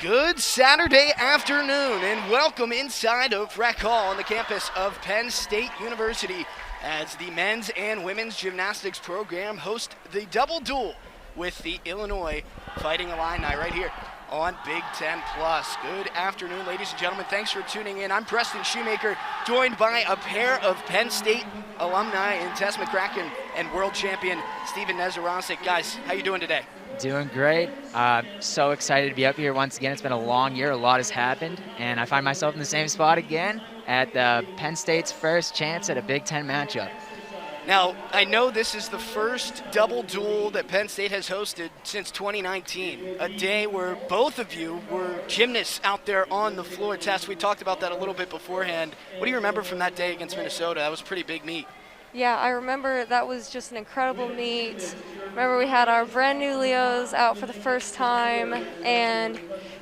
Good Saturday afternoon and welcome inside of Rec Hall on the campus of Penn State University as the men's and women's gymnastics program host the double duel with the Illinois Fighting Illini right here on Big Ten Plus. Good afternoon, ladies and gentlemen. Thanks for tuning in. I'm Preston Shoemaker, joined by a pair of Penn State alumni in Tess McCracken and world champion Stephen Nezarasic. Guys, how you doing today? Doing great. So excited to be up here once again. It's been a long year. A lot has happened, and I find myself in the same spot again at Penn State's first chance at a Big Ten matchup. Now, I know this is the first double duel that Penn State has hosted since 2019, a day where both of you were gymnasts out there on the floor. Tess, we talked about that a little bit beforehand. What do you remember from that day against Minnesota? That was a pretty big meet. Yeah, I remember that was just an incredible meet. Remember we had our brand new Leos out for the first time, and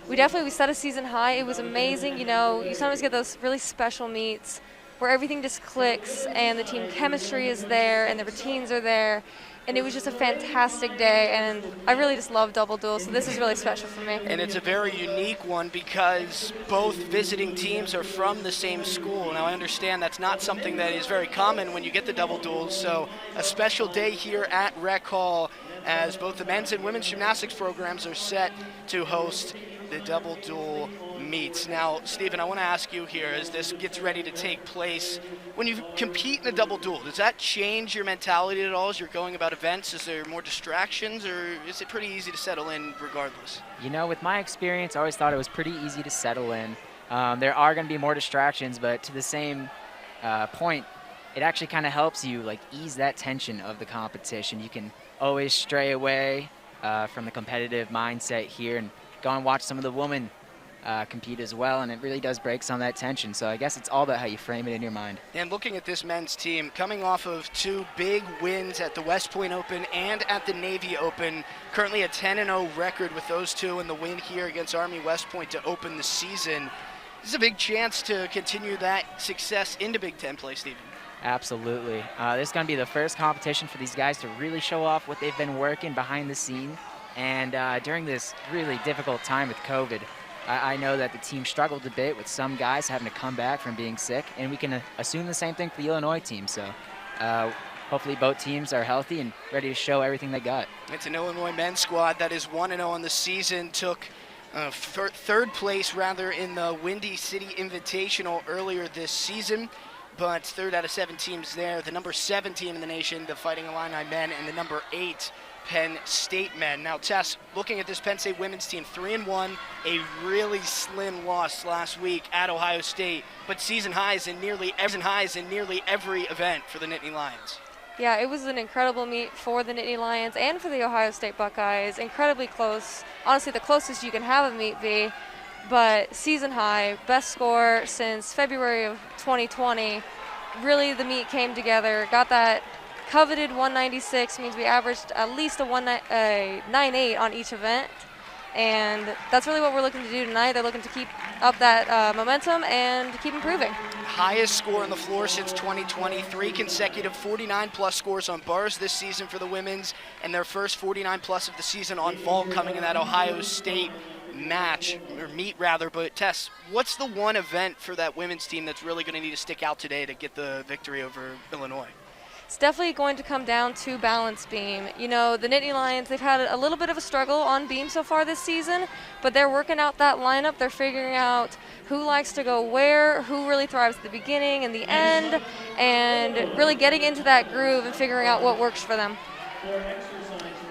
we set a season high. It was amazing. You know, you sometimes get those really special meets where everything just clicks and the team chemistry is there and the routines are there. And it was just a fantastic day, and I really just love double duels, so this is really special for me. And it's a very unique one because both visiting teams are from the same school. Now, I understand that's not something that is very common when you get the double duels, so a special day here at Rec Hall as both the men's and women's gymnastics programs are set to host the double duel meets. Now, Stephen, I want to ask you here, as this gets ready to take place, when you compete in a double duel, does that change your mentality at all as you're going about events? Is there more distractions, or is it pretty easy to settle in regardless? You know, with my experience, I always thought it was pretty easy to settle in. There are going to be more distractions, but to the same point, it actually kind of helps you ease that tension of the competition. You can always stray away from the competitive mindset here and go and watch some of the women compete as well, and it really does break some of that tension. So I guess it's all about how you frame it in your mind. And looking at this men's team, coming off of two big wins at the West Point Open and at the Navy Open, currently a 10-0 record with those two, and the win here against Army West Point to open the season. This is a big chance to continue that success into Big Ten play, Stephen. Absolutely. This is going to be the first competition for these guys to really show off what they've been working behind the scene. And during this really difficult time with COVID, I know that the team struggled a bit with some guys having to come back from being sick, and we can assume the same thing for the Illinois team. So hopefully both teams are healthy and ready to show everything they got. It's an Illinois men's squad that is 1-0 on the season, took third place in the Windy City Invitational earlier this season, but third out of 7 teams there. The number 7 team in the nation, the Fighting Illini men, and the number 8 Penn State men. Now, Tess, looking at this Penn State women's team, 3-1, a really slim loss last week at Ohio State, but season highs in nearly every event for the Nittany Lions. Yeah, it was an incredible meet for the Nittany Lions and for the Ohio State Buckeyes. Incredibly close. Honestly, the closest you can have a meet be, but season high, best score since February of 2020. Really, the meet came together, got that coveted 196, means we averaged at least a 9.8 on each event, and that's really what we're looking to do tonight. They're looking to keep up that momentum and keep improving. Highest score on the floor since 2020, 3 consecutive 49-plus scores on bars this season for the women's, and their first 49-plus of the season on vault coming in that Ohio State meet. But Tess, what's the one event for that women's team that's really going to need to stick out today to get the victory over Illinois? It's definitely going to come down to balance beam. You know, the Nittany Lions, they've had a little bit of a struggle on beam so far this season, but they're working out that lineup. They're figuring out who likes to go where, who really thrives at the beginning and the end, and really getting into that groove and figuring out what works for them.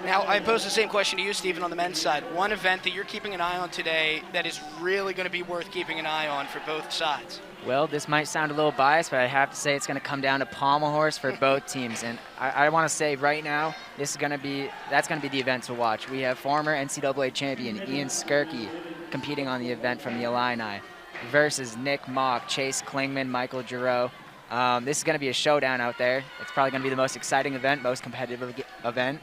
Now, I pose the same question to you, Stephen, on the men's side. One event that you're keeping an eye on today that is really going to be worth keeping an eye on for both sides. Well, this might sound a little biased, but I have to say it's going to come down to pommel horse for both teams. And I want to say right now, that's going to be the event to watch. We have former NCAA champion Ian Skirky competing on the event from the Illini versus Nick Mock, Chase Klingman, Michael Giroux. This is going to be a showdown out there. It's probably going to be the most exciting event, most competitive event.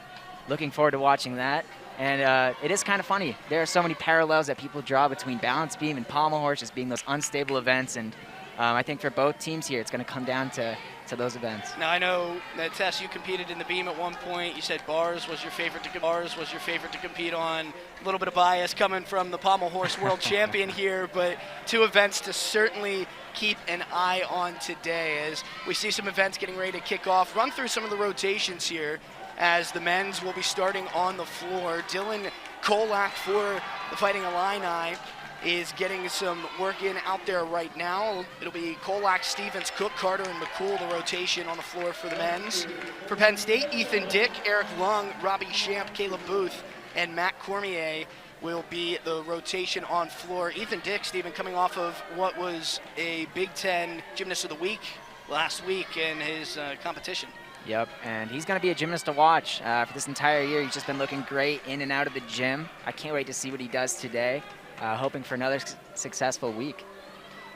Looking forward to watching that. And it is kind of funny. There are so many parallels that people draw between balance beam and pommel horse as being those unstable events. And I think for both teams here, it's going to come down to to those events. Now I know that Tess, you competed in the beam at one point. You said bars was your favorite to compete on. A little bit of bias coming from the pommel horse world champion here, but 2 events to certainly keep an eye on today as we see some events getting ready to kick off. Run through some of the rotations here as the men's will be starting on the floor. Dylan Kolak for the Fighting Illini is getting some work in out there right now. It'll be Kolak, Stevens, Cook, Carter, and McCool, the rotation on the floor for the men's. For Penn State, Ethan Dick, Eric Lung, Robbie Champ, Caleb Booth, and Matt Cormier will be the rotation on floor. Ethan Dick, Stephen, coming off of what was a Big Ten Gymnast of the Week last week in his competition. Yep, and he's going to be a gymnast to watch for this entire year. He's just been looking great in and out of the gym. I can't wait to see what he does today. Hoping for another successful week.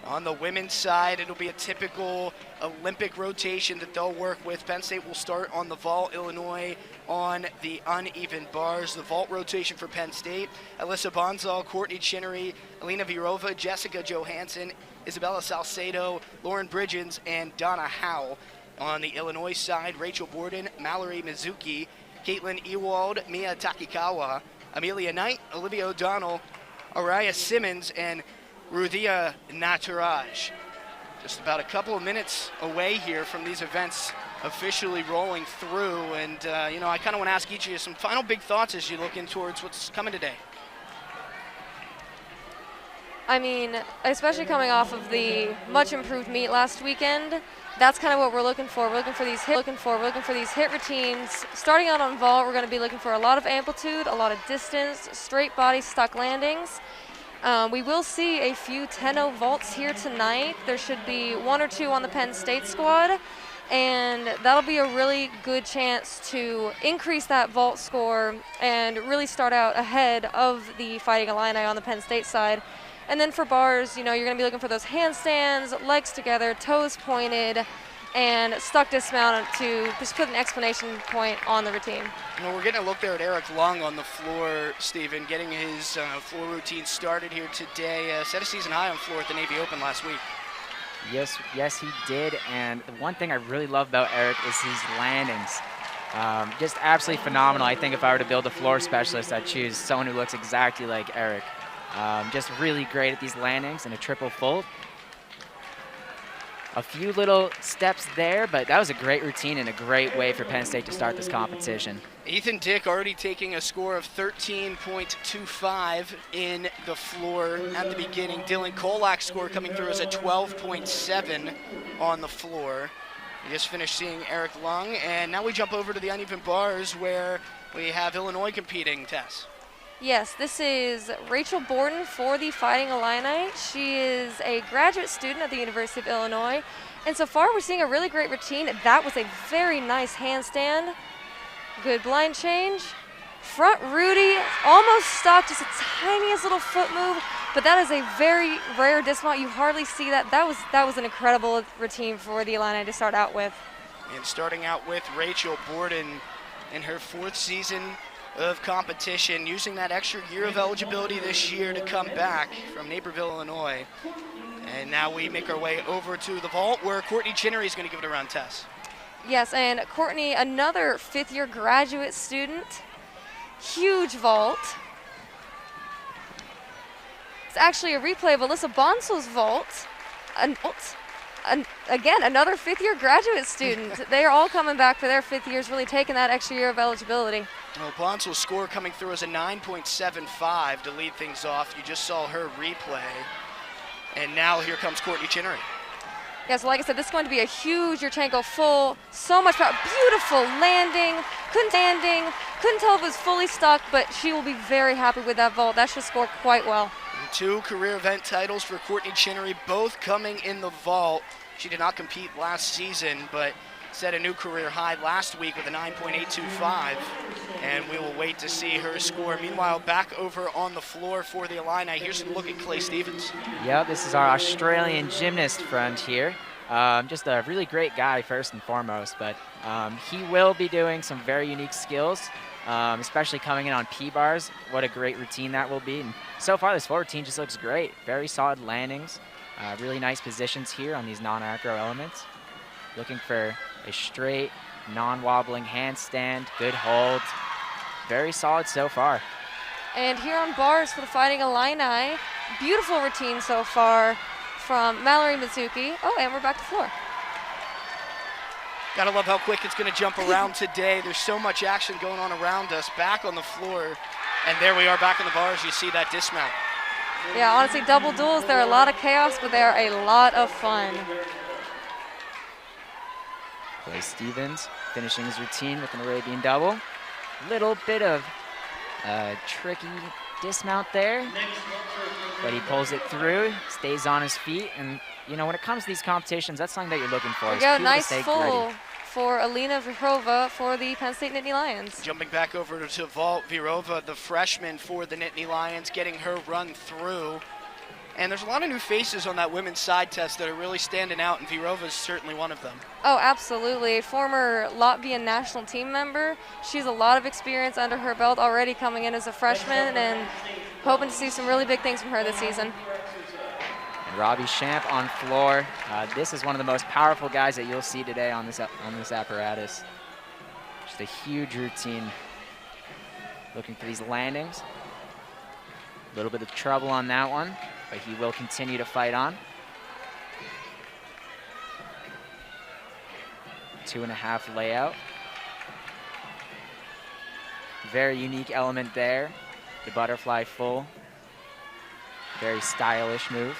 On the women's side, it'll be a typical Olympic rotation that they'll work with. Penn State will start on the vault, Illinois on the uneven bars. The vault rotation for Penn State, Alyssa Bonzal, Courtney Chinnery, Alina Virova, Jessica Johansson, Isabella Salcedo, Lauren Bridgens, and Donna Howe. On the Illinois side, Rachel Borden, Mallory Mizuki, Caitlin Ewald, Mia Takikawa, Amelia Knight, Olivia O'Donnell, Araya Simmons, and Ruthia Nataraj. Just about a couple of minutes away here from these events officially rolling through. And, I kind of want to ask each of you some final big thoughts as you look in towards what's coming today. I mean, especially coming off of the much improved meet last weekend, that's kind of what we're looking for. We're looking for these hit routines. Starting out on vault, we're going to be looking for a lot of amplitude, a lot of distance, straight body stuck landings. We will see a few 10-0 vaults here tonight. There should be 1 or 2 on the Penn State squad, and that'll be a really good chance to increase that vault score and really start out ahead of the Fighting Illini on the Penn State side. And then for bars, you're going to be looking for those handstands, legs together, toes pointed, and stuck dismount to just put an exclamation point on the routine. We're getting a look there at Eric Lung on the floor, Stephen, getting his floor routine started here today. Set a season high on floor at the Navy Open last week. Yes, he did. And the one thing I really love about Eric is his landings. Just absolutely phenomenal. I think if I were to build a floor specialist, I'd choose someone who looks exactly like Eric. Just really great at these landings and a triple fold. A few little steps there, but that was a great routine and a great way for Penn State to start this competition. Ethan Dick already taking a score of 13.25 in the floor at the beginning. Dylan Kolak's score coming through as a 12.7 on the floor. We just finished seeing Eric Lung, and now we jump over to the uneven bars where we have Illinois competing, Tess. Yes, this is Rachel Borden for the Fighting Illini. She is a graduate student at the University of Illinois. And so far, we're seeing a really great routine. That was a very nice handstand. Good blind change. Front Rudy, almost stuck, just a tiniest little foot move. But that is a very rare dismount. You hardly see that. That was an incredible routine for the Illini to start out with. And starting out with Rachel Borden in her 4th season of competition, using that extra year of eligibility this year to come back from Naperville, Illinois. And now we make our way over to the vault where Courtney Chinnery is going to give it around Tess. Yes, and Courtney, another 5th-year graduate student. Huge vault. It's actually a replay of Alyssa Bonsal's vault. Again, another 5th-year graduate student. They are all coming back for their 5th years, really taking that extra year of eligibility. Well, Bonsal's score coming through as a 9.75 to lead things off. You just saw her replay. And now here comes Courtney Chinnery. Yeah, so like I said, this is going to be a huge Yurchenko full. So much power. Beautiful landing. Couldn't tell if it was fully stuck, but she will be very happy with that vault. That should score quite well. And 2 career event titles for Courtney Chinnery, both coming in the vault. She did not compete last season, but set a new career high last week with a 9.825, and we will wait to see her score. Meanwhile, back over on the floor for the Illini, here's a look at Clay Stevens. Yeah, this is our Australian gymnast friend here. Just a really great guy first and foremost, but he will be doing some very unique skills, especially coming in on P-bars. What a great routine that will be. And so far, this floor routine just looks great. Very solid landings, really nice positions here on these non-acro elements. looking for a straight, non-wobbling handstand. Good hold. Very solid so far. And here on bars for the Fighting Illini, beautiful routine so far from Mallory Mizuki. Oh, and we're back to floor. Gotta love how quick it's gonna jump around today. There's so much action going on around us. Back on the floor, and there we are back in the bars. You see that dismount. Yeah, honestly, double duels, they're a lot of chaos, but they are a lot of fun. Clay Stevens finishing his routine with an Arabian double. Little bit of tricky dismount there, but he pulls it through, stays on his feet, and when it comes to these competitions, that's something that you're looking for. We got a nice full for Alina Virova for the Penn State Nittany Lions. Jumping back over to Vault Virova, the freshman for the Nittany Lions, getting her run through. And there's a lot of new faces on that women's side test that are really standing out, and Virova is certainly one of them. Oh, absolutely. Former Latvian national team member. She's a lot of experience under her belt already coming in as a freshman, and hoping to see some really big things from her this season. And Robbie Champ on floor. This is one of the most powerful guys that you'll see today on this apparatus. Just a huge routine. Looking for these landings. A little bit of trouble on that one, but he will continue to fight on. 2.5 layout. Very unique element there. The butterfly full. Very stylish move.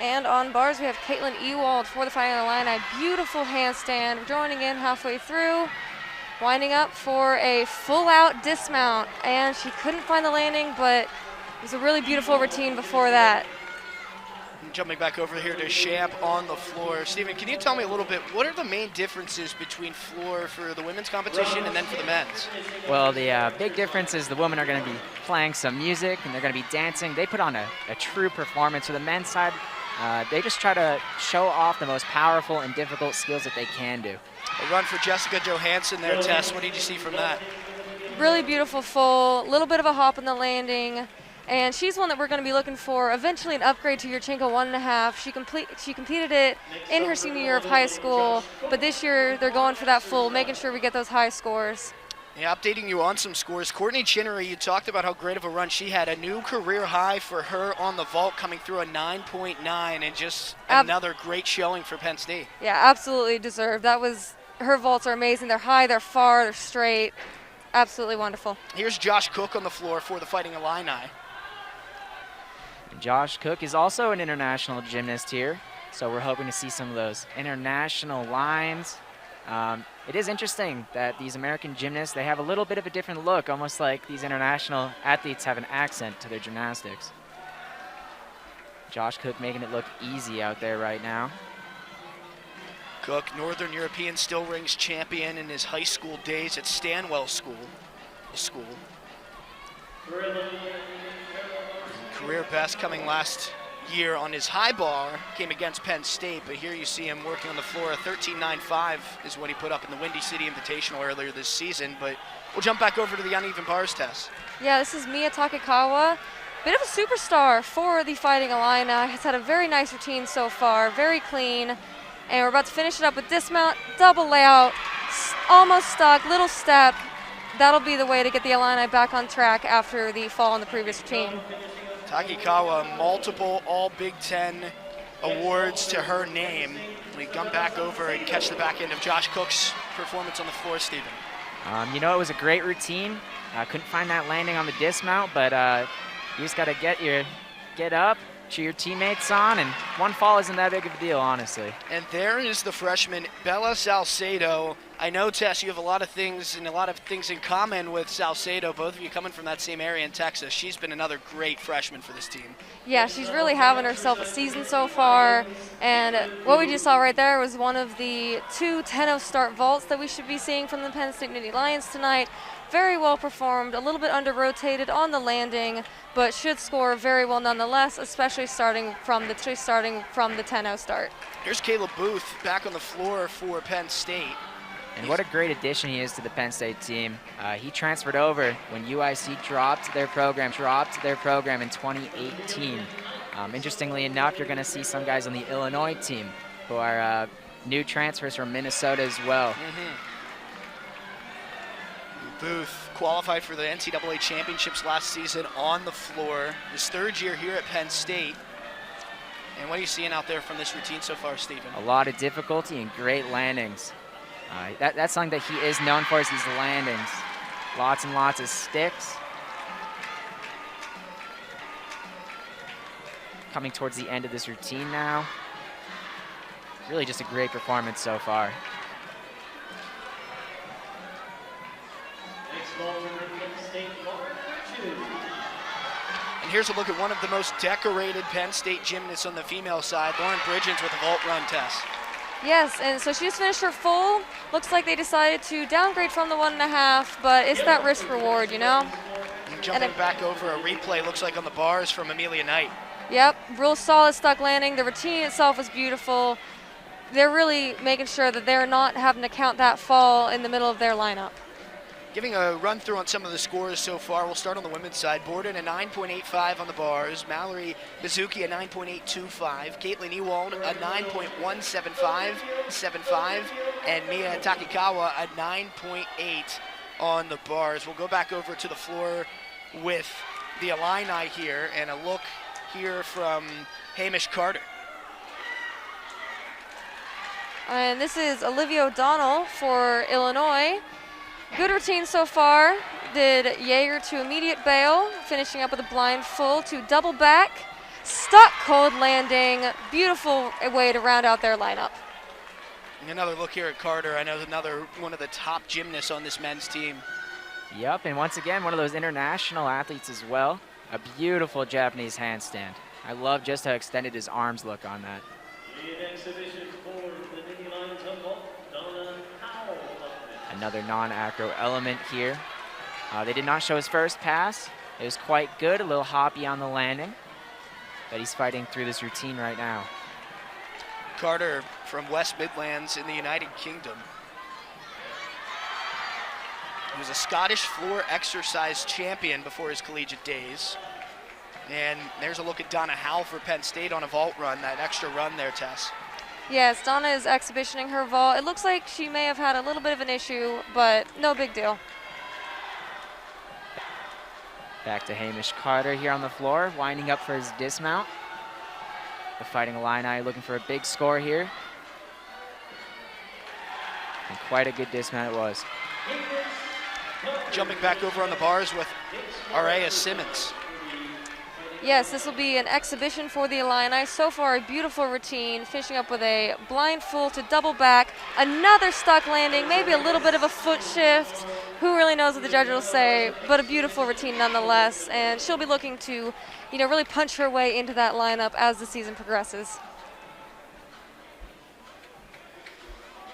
And on bars, we have Caitlin Ewald for the Fighting Illini. Beautiful handstand, joining in halfway through, winding up for a full-out dismount. And she couldn't find the landing, but it was a really beautiful routine before that. Jumping back over here to Champ on the floor. Stephen, can you tell me a little bit, what are the main differences between floor for the women's competition and then for the men's? Well, the big difference is the women are going to be playing some music and they're going to be dancing. They put on a true performance. For the men's side, they just try to show off the most powerful and difficult skills that they can do. A run for Jessica Johansson there, Tess. What did you see from that? Really beautiful full, little bit of a hop in the landing. And she's one that we're going to be looking for eventually an upgrade to Yurchenko 1.5. She completed it in her senior year of high school, but this year they're going for that full, making sure we get those high scores. Yeah, updating you on some scores. Courtney Chinnery, you talked about how great of a run she had. A new career high for her on the vault, coming through a 9.9, and just another great showing for Penn State. Yeah, absolutely deserved. Her vaults are amazing. They're high, they're far, they're straight. Absolutely wonderful. Here's Josh Cook on the floor for the Fighting Illini. Josh Cook is also an international gymnast here, so we're hoping to see some of those international lines. It is interesting that these American gymnasts, they have a little bit of a different look, almost like these international athletes have an accent to their gymnastics. Josh Cook making it look easy out there right now. Cook, Northern European still rings champion in his high school days at Stanwell School. Career best coming last year on his high bar, came against Penn State, but here you see him working on the floor. A 13.95 is what he put up in the Windy City Invitational earlier this season, but we'll jump back over to the uneven bars test. Yeah, this is Mia Takekawa. Bit of a superstar for the Fighting Illini. Has had a very nice routine so far, very clean. And we're about to finish it up with dismount, double layout, almost stuck, little step. That'll be the way to get the Illini back on track after the fall in the previous routine. Takekawa, multiple all Big Ten awards to her name. We come back over and catch the back end of Josh Cook's performance on the floor, Stephen. It was a great routine. I couldn't find that landing on the dismount, but you just got to get up, cheer your teammates on, and one fall isn't that big of a deal, honestly. And there is the freshman, Bella Salcedo. I know, Tess, you have a lot of things in common with Salcedo, both of you coming from that same area in Texas. She's been another great freshman for this team. Yeah, she's really having herself a season so far. And what we just saw right there was one of the 2 10-0 start vaults that we should be seeing from the Penn State Nittany Lions tonight. Very well performed, a little bit under-rotated on the landing, but should score very well nonetheless, especially starting from the 10-0 start. Here's Caleb Booth back on the floor for Penn State. And what a great addition he is to the Penn State team. He transferred over when UIC dropped their program in 2018. Interestingly enough, you're going to see some guys on the Illinois team who are new transfers from Minnesota as well. Booth qualified for the NCAA championships last season on the floor. His third year here at Penn State. And what are you seeing out there from this routine so far, Stephen? A lot of difficulty and great landings. That's something that he is known for, is these landings. Lots and lots of sticks. Coming towards the end of this routine now. Really just a great performance so far. And here's a look at one of the most decorated Penn State gymnasts on the female side, Lauren Bridgens, with a vault run test. Yes, and so she just finished her full. Looks like they decided to downgrade from the 1.5, but it's that risk reward, you know? And jumping back over a replay, looks like on the bars from Amelia Knight. Yep, real solid stuck landing. The routine itself was beautiful. They're really making sure that they're not having to count that fall in the middle of their lineup. Giving a run through on some of the scores so far, we'll start on the women's side. Borden a 9.85 on the bars, Mallory Mizuki a 9.825, Caitlin Ewald a 9.175, and Mia Takikawa a 9.8 on the bars. We'll go back over to the floor with the Illini here, and a look here from Hamish Carter. And this is Olivia O'Donnell for Illinois. Good routine so far. Did Jaeger to immediate bail, finishing up with a blind full to double back. Stuck cold landing. Beautiful way to round out their lineup. And another look here at Carter. I know another one of the top gymnasts on this men's team. Yep, and once again, one of those international athletes as well. A beautiful Japanese handstand. I love just how extended his arms look on that. Another non-acro element here. They did not show his first pass. It was quite good, a little hoppy on the landing, but he's fighting through this routine right now. Carter from West Midlands in the United Kingdom. He was a Scottish floor exercise champion before his collegiate days. And there's a look at Donna Howell for Penn State on a vault run, that extra run there, Tess. Yes, Donna is exhibitioning her vault. It looks like she may have had a little bit of an issue, but no big deal. Back to Hamish Carter here on the floor, winding up for his dismount. The Fighting Illini looking for a big score here. And quite a good dismount it was. Jumping back over on the bars with Araya Simmons. Yes, this will be an exhibition for the Illini. So far, a beautiful routine, finishing up with a blind full to double back. Another stuck landing, maybe a little bit of a foot shift. Who really knows what the judge will say, but a beautiful routine nonetheless. And she'll be looking to, really punch her way into that lineup as the season progresses.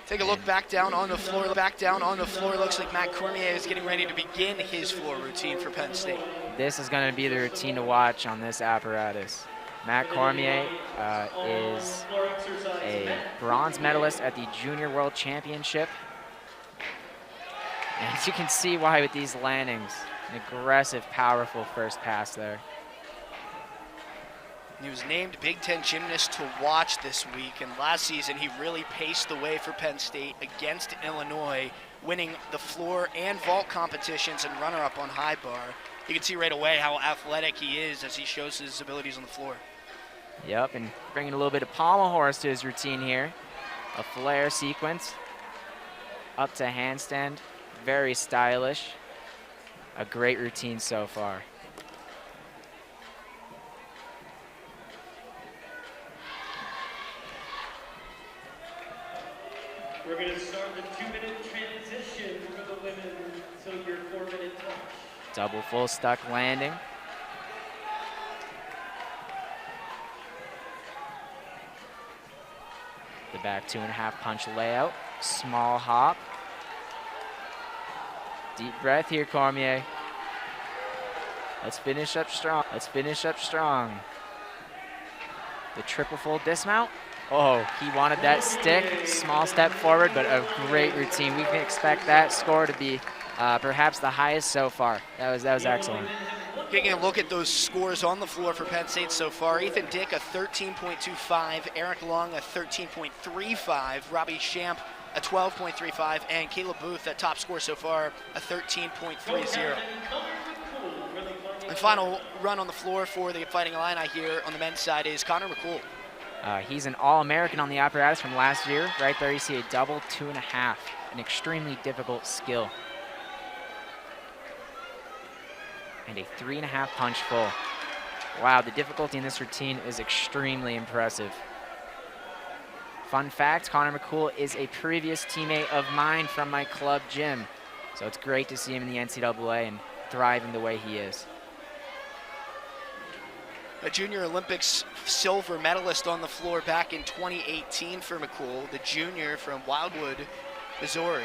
Take a look back down on the floor. Looks like Matt Cormier is getting ready to begin his floor routine for Penn State. This is going to be the routine to watch on this apparatus. Matt Cormier is a bronze medalist at the Junior World Championship. And you can see why with these landings. An aggressive, powerful first pass there. He was named Big Ten Gymnast to watch this week, and last season he really paced the way for Penn State against Illinois, winning the floor and vault competitions and runner-up on high bar. You can see right away how athletic he is as he shows his abilities on the floor. Yep, and bringing a little bit of pommel horse to his routine here. A flare sequence, up to handstand, very stylish. A great routine so far. We're going to start the 2-minute transition for the women until your 4-minute touch. Double full stuck landing. The back 2.5 punch layout. Small hop. Deep breath here, Cormier. Let's finish up strong. The triple full dismount. Oh, he wanted that stick. Small step forward, but a great routine. We can expect that score to be perhaps the highest so far. That was excellent. Taking a look at those scores on the floor for Penn State so far, Ethan Dick a 13.25, Eric Long a 13.35, Robbie Champ a 12.35, and Caleb Booth, that top score so far, a 13.30. And final run on the floor for the Fighting Illini here on the men's side is Connor McCool. He's an All-American on the apparatus from last year. Right there you see a double 2.5, an extremely difficult skill. And a 3.5 punch full. Wow, the difficulty in this routine is extremely impressive. Fun fact, Connor McCool is a previous teammate of mine from my club gym. So it's great to see him in the NCAA and thriving the way he is. A Junior Olympics silver medalist on the floor back in 2018 for McCool, the junior from Wildwood, Missouri.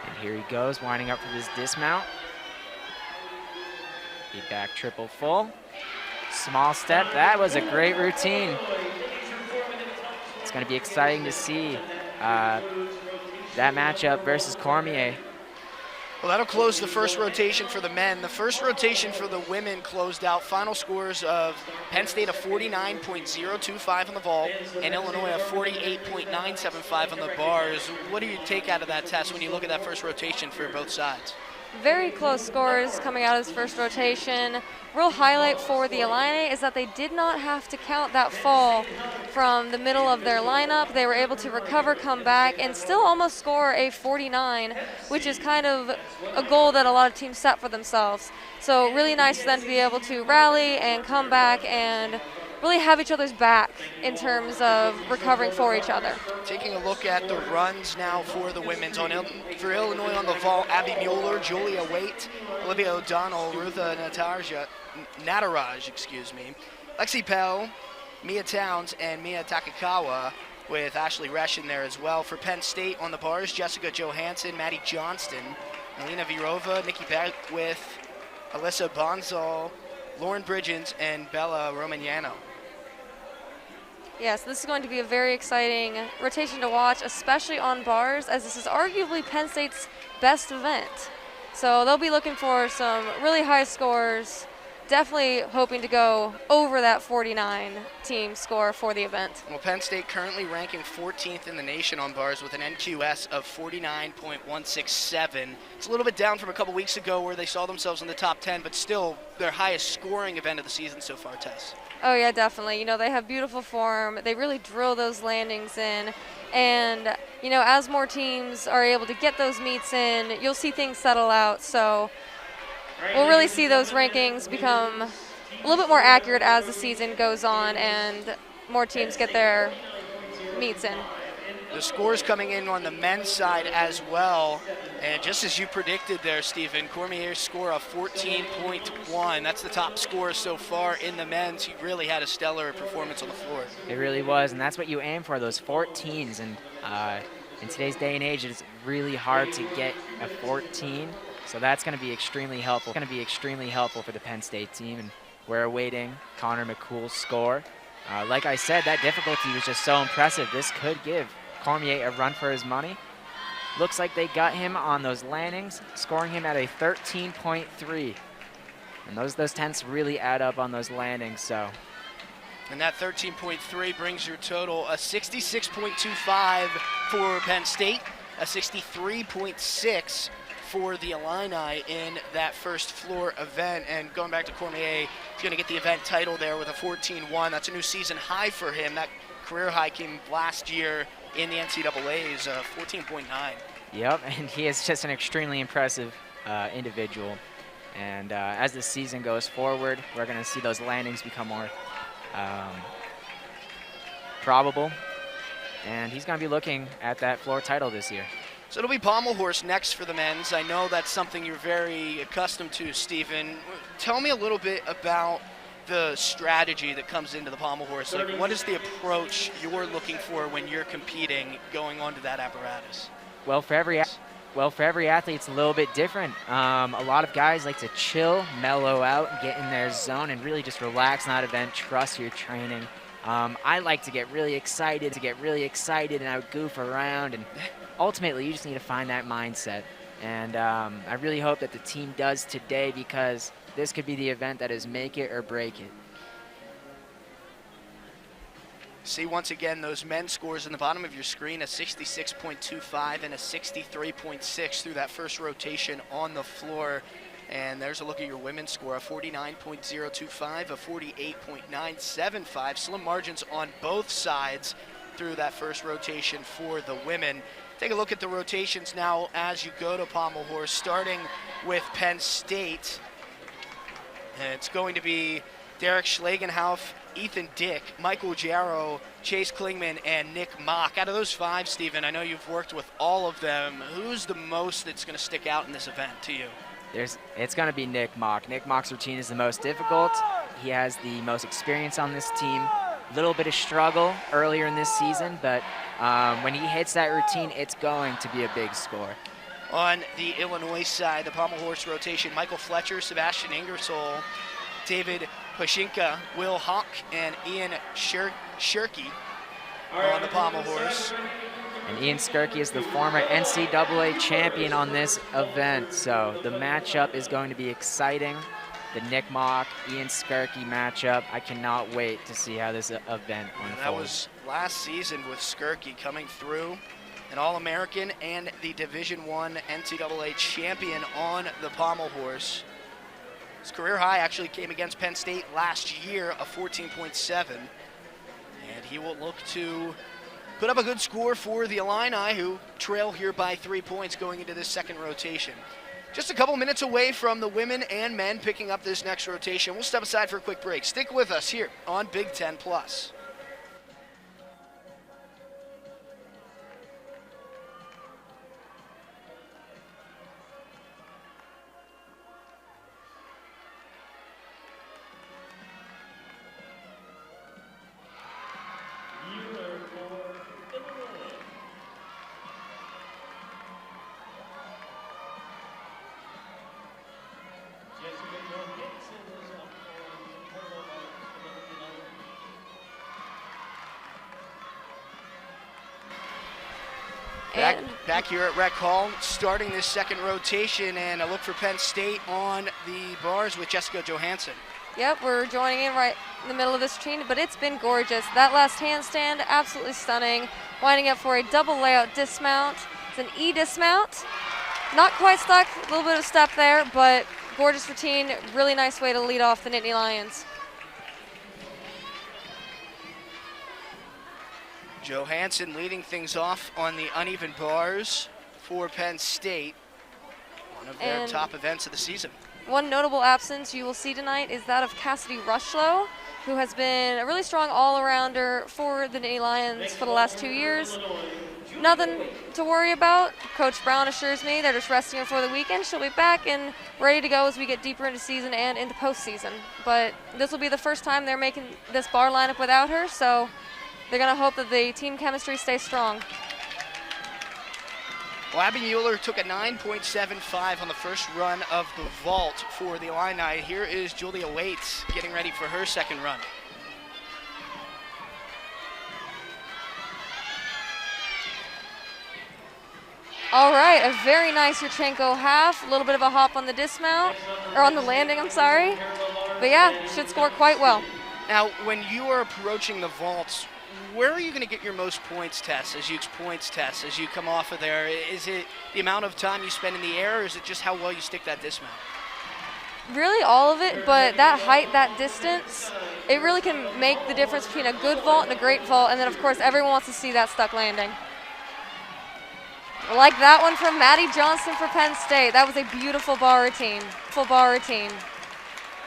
And here he goes, winding up for this dismount. The back triple full. Small step. That was a great routine. It's going to be exciting to see that matchup versus Cormier. Well, that'll close the first rotation for the men. The first rotation for the women closed out. Final scores of Penn State a 49.025 on the vault and Illinois a 48.975 on the bars. What do you take out of that test when you look at that first rotation for both sides? Very close scores coming out of this first rotation. Real highlight for the Illini is that they did not have to count that fall from the middle of their lineup. They were able to recover, come back, and still almost score a 49, which is kind of a goal that a lot of teams set for themselves. So really nice for them to be able to rally and come back and really have each other's back in terms of recovering for each other. Taking a look at the runs now for the women's. For Illinois on the vault, Abby Mueller, Julia Waite, Olivia O'Donnell, Rutha Nataraj, Lexi Pell, Mia Towns, and Mia Takakawa, with Ashley Resch in there as well. For Penn State on the bars, Jessica Johansson, Maddie Johnston, Alina Virova, Nikki Beckwith, Alyssa Bonzal, Lauren Bridgens, and Bella Romagnano. Yes, this is going to be a very exciting rotation to watch, especially on bars, as this is arguably Penn State's best event. So they'll be looking for some really high scores, definitely hoping to go over that 49 team score for the event. Well, Penn State currently ranking 14th in the nation on bars with an NQS of 49.167. It's a little bit down from a couple weeks ago where they saw themselves in the top 10, but still their highest scoring event of the season so far, Tess. Oh yeah, definitely. You know, they have beautiful form. They really drill those landings in. And, you know, as more teams are able to get those meets in, you'll see things settle out. So we'll really see those rankings become a little bit more accurate as the season goes on and more teams get their meets in. The scores coming in on the men's side as well. And just as you predicted there, Stephen, Cormier's score of 14.1. That's the top score so far in the men's. He really had a stellar performance on the floor. It really was, and that's what you aim for, those 14s. And in today's day and age, it's really hard to get a 14. So that's going to be extremely helpful. Going to be extremely helpful for the Penn State team, and we're awaiting Connor McCool's score. Like I said, that difficulty was just so impressive. This could give Cormier a run for his money. Looks like they got him on those landings, scoring him at a 13.3. And those tents really add up on those landings, so. And that 13.3 brings your total a 66.25 for Penn State, a 63.6 for the Illini in that first floor event. And going back to Cormier, he's going to get the event title there with a 14-1. That's a new season high for him. That career high came last year in the NCAA's 14.9. Yep, and he is just an extremely impressive individual. And as the season goes forward, we're going to see those landings become more probable. And he's going to be looking at that floor title this year. So it'll be pommel horse next for the men's. I know that's something you're very accustomed to, Stephen. Tell me a little bit about the strategy that comes into the pommel horse? Like, what is the approach you're looking for when you're competing going onto that apparatus? Well, for every athlete, it's a little bit different. A lot of guys like to chill, mellow out, get in their zone, and really just relax on that event, trust your training. I like to get really excited, and I would goof around, and ultimately, you just need to find that mindset. And I really hope that the team does today, because this could be the event that is make it or break it. See once again those men's scores in the bottom of your screen, a 66.25 and a 63.6 through that first rotation on the floor. And there's a look at your women's score, a 49.025, a 48.975. Slim margins on both sides through that first rotation for the women. Take a look at the rotations now as you go to pommel horse, starting with Penn State. And it's going to be Derek Schlagenhauf, Ethan Dick, Michael Jarrow, Chase Klingman, and Nick Mock. Out of those five, Stephen, I know you've worked with all of them. Who's the most that's going to stick out in this event to you? It's going to be Nick Mock. Nick Mock's routine is the most difficult. He has the most experience on this team. A little bit of struggle earlier in this season, but when he hits that routine, it's going to be a big score. On the Illinois side, the pommel horse rotation, Michael Fletcher, Sebastian Ingersoll, David Pashinka, Will Hawk, and Ian Shirky on the pommel horse. And Ian Skirky is the former NCAA champion on this event, so the matchup is going to be exciting. The Nick Mock, Ian Skirky matchup. I cannot wait to see how this event unfolds. That was last season with Skirky coming through, an All-American and the Division I NCAA champion on the pommel horse. His career high actually came against Penn State last year, a 14.7. And he will look to put up a good score for the Illini, who trail here by 3 points going into this second rotation. Just a couple minutes away from the women and men picking up this next rotation. We'll step aside for a quick break. Stick with us here on Big Ten Plus. Back here at Rec Hall, starting this second rotation, and a look for Penn State on the bars with Jessica Johansson. Yep, we're joining in right in the middle of this routine, but it's been gorgeous. That last handstand, absolutely stunning. Winding up for a double layout dismount. It's an E dismount. Not quite stuck, a little bit of step there, but gorgeous routine. Really nice way to lead off the Nittany Lions. Johansson leading things off on the uneven bars for Penn State, one of their top events of the season. One notable absence you will see tonight is that of Cassidy Rushlow, who has been a really strong all-arounder for the Nittany Lions for the last 2 years. Nothing to worry about. Coach Brown assures me they're just resting her for the weekend. She'll be back and ready to go as we get deeper into season and into postseason. But this will be the first time they're making this bar lineup without her, so they're going to hope that the team chemistry stays strong. Well, Abby Mueller took a 9.75 on the first run of the vault for the Illini. Here is Julia Waits getting ready for her second run. All right, a very nice Yurchenko half. A little bit of a hop on the dismount, or on the landing, I'm sorry. But yeah, should score quite well. Now, when you are approaching the vaults, where are you going to get your most points tests as you come off of there? Is it the amount of time you spend in the air, or is it just how well you stick that dismount? Really all of it, but that height, that distance, it really can make the difference between a good vault and a great vault, and then of course everyone wants to see that stuck landing. Like that one from Maddie Johnson for Penn State. That was a beautiful bar routine, full bar routine.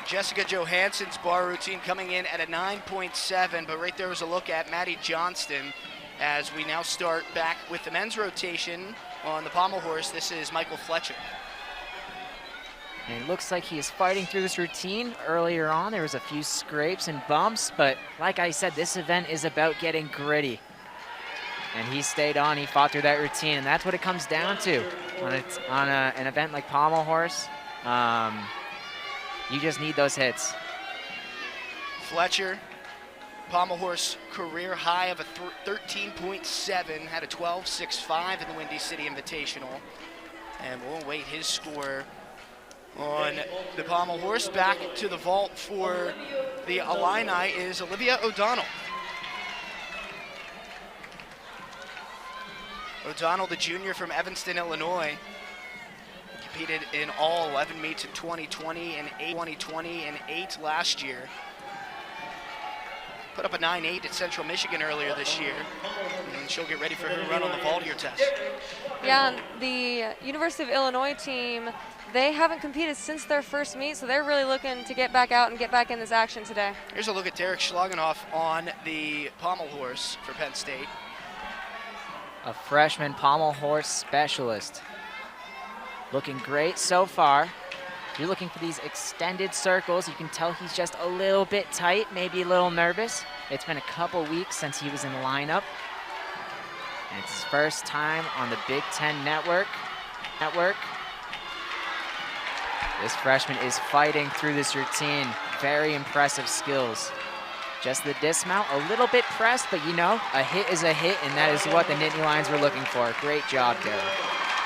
Jessica Johansson's bar routine coming in at a 9.7, but right there was a look at Maddie Johnston as we now start back with the men's rotation on the pommel horse. This is Michael Fletcher. And it looks like he is fighting through this routine. Earlier on, there was a few scrapes and bumps, but like I said, this event is about getting gritty. And he stayed on, he fought through that routine, and that's what it comes down to. On an event like Pommel Horse, you just need those hits. Fletcher, Pommel Horse career high of a 13.7, had a 12.65 in the Windy City Invitational. And we'll await his score on the Pommel Horse. Back to the vault for the Illini is Olivia O'Donnell. O'Donnell, the junior from Evanston, Illinois, competed in all 11 meets in 2020 and 8 last year. Put up a 9.8 at Central Michigan earlier this year, and she'll get ready for her run on the vault here, Tess. Yeah, the University of Illinois team, they haven't competed since their first meet, so they're really looking to get back out and get back in this action today. Here's a look at Derek Schlagenoff on the Pommel Horse for Penn State. A freshman Pommel Horse specialist. Looking great so far. You're looking for these extended circles. You can tell he's just a little bit tight, maybe a little nervous. It's been a couple weeks since he was in the lineup. And it's his first time on the Big Ten Network. This freshman is fighting through this routine. Very impressive skills. Just the dismount, a little bit pressed, but you know, a hit is a hit, and that is what the Nittany Lions were looking for. Great job, Derek.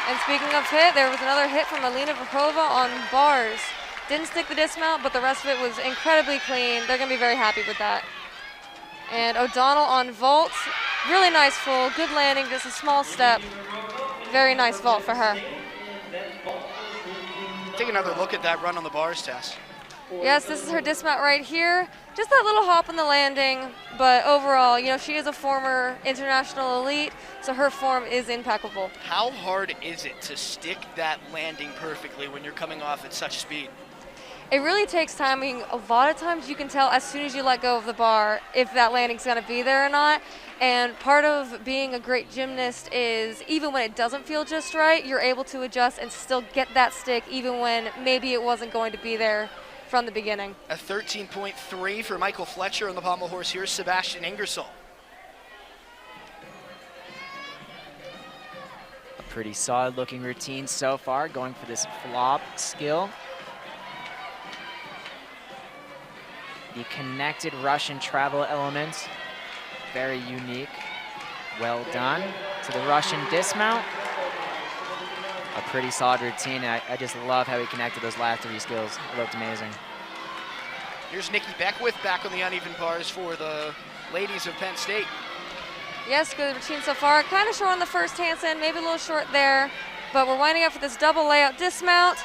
And speaking of hit, there was another hit from Alina Verkova on bars. Didn't stick the dismount, but the rest of it was incredibly clean. They're going to be very happy with that. And O'Donnell on vault. Really nice full, good landing, just a small step. Very nice vault for her. Take another look at that run on the bars, Tess. Yes, this is her dismount right here. Just that little hop on the landing, but overall, you know, she is a former international elite, so her form is impeccable. How hard is it to stick that landing perfectly when you're coming off at such speed? It really takes time. I mean, a lot of times you can tell as soon as you let go of the bar if that landing's going to be there or not. And part of being a great gymnast is even when it doesn't feel just right, you're able to adjust and still get that stick even when maybe it wasn't going to be there from the beginning. A 13.3 for Michael Fletcher on the Pommel Horse. Here's Sebastian Ingersoll. A pretty solid looking routine so far, going for this flop skill. The connected Russian travel element, very unique. Well done. To the Russian dismount. A pretty solid routine. I just love how he connected those last three skills. It looked amazing. Here's Nikki Beckwith back on the uneven bars for the ladies of Penn State. Yes, good routine so far. Kind of short on the first handstand, maybe a little short there, but we're winding up for this double layout dismount.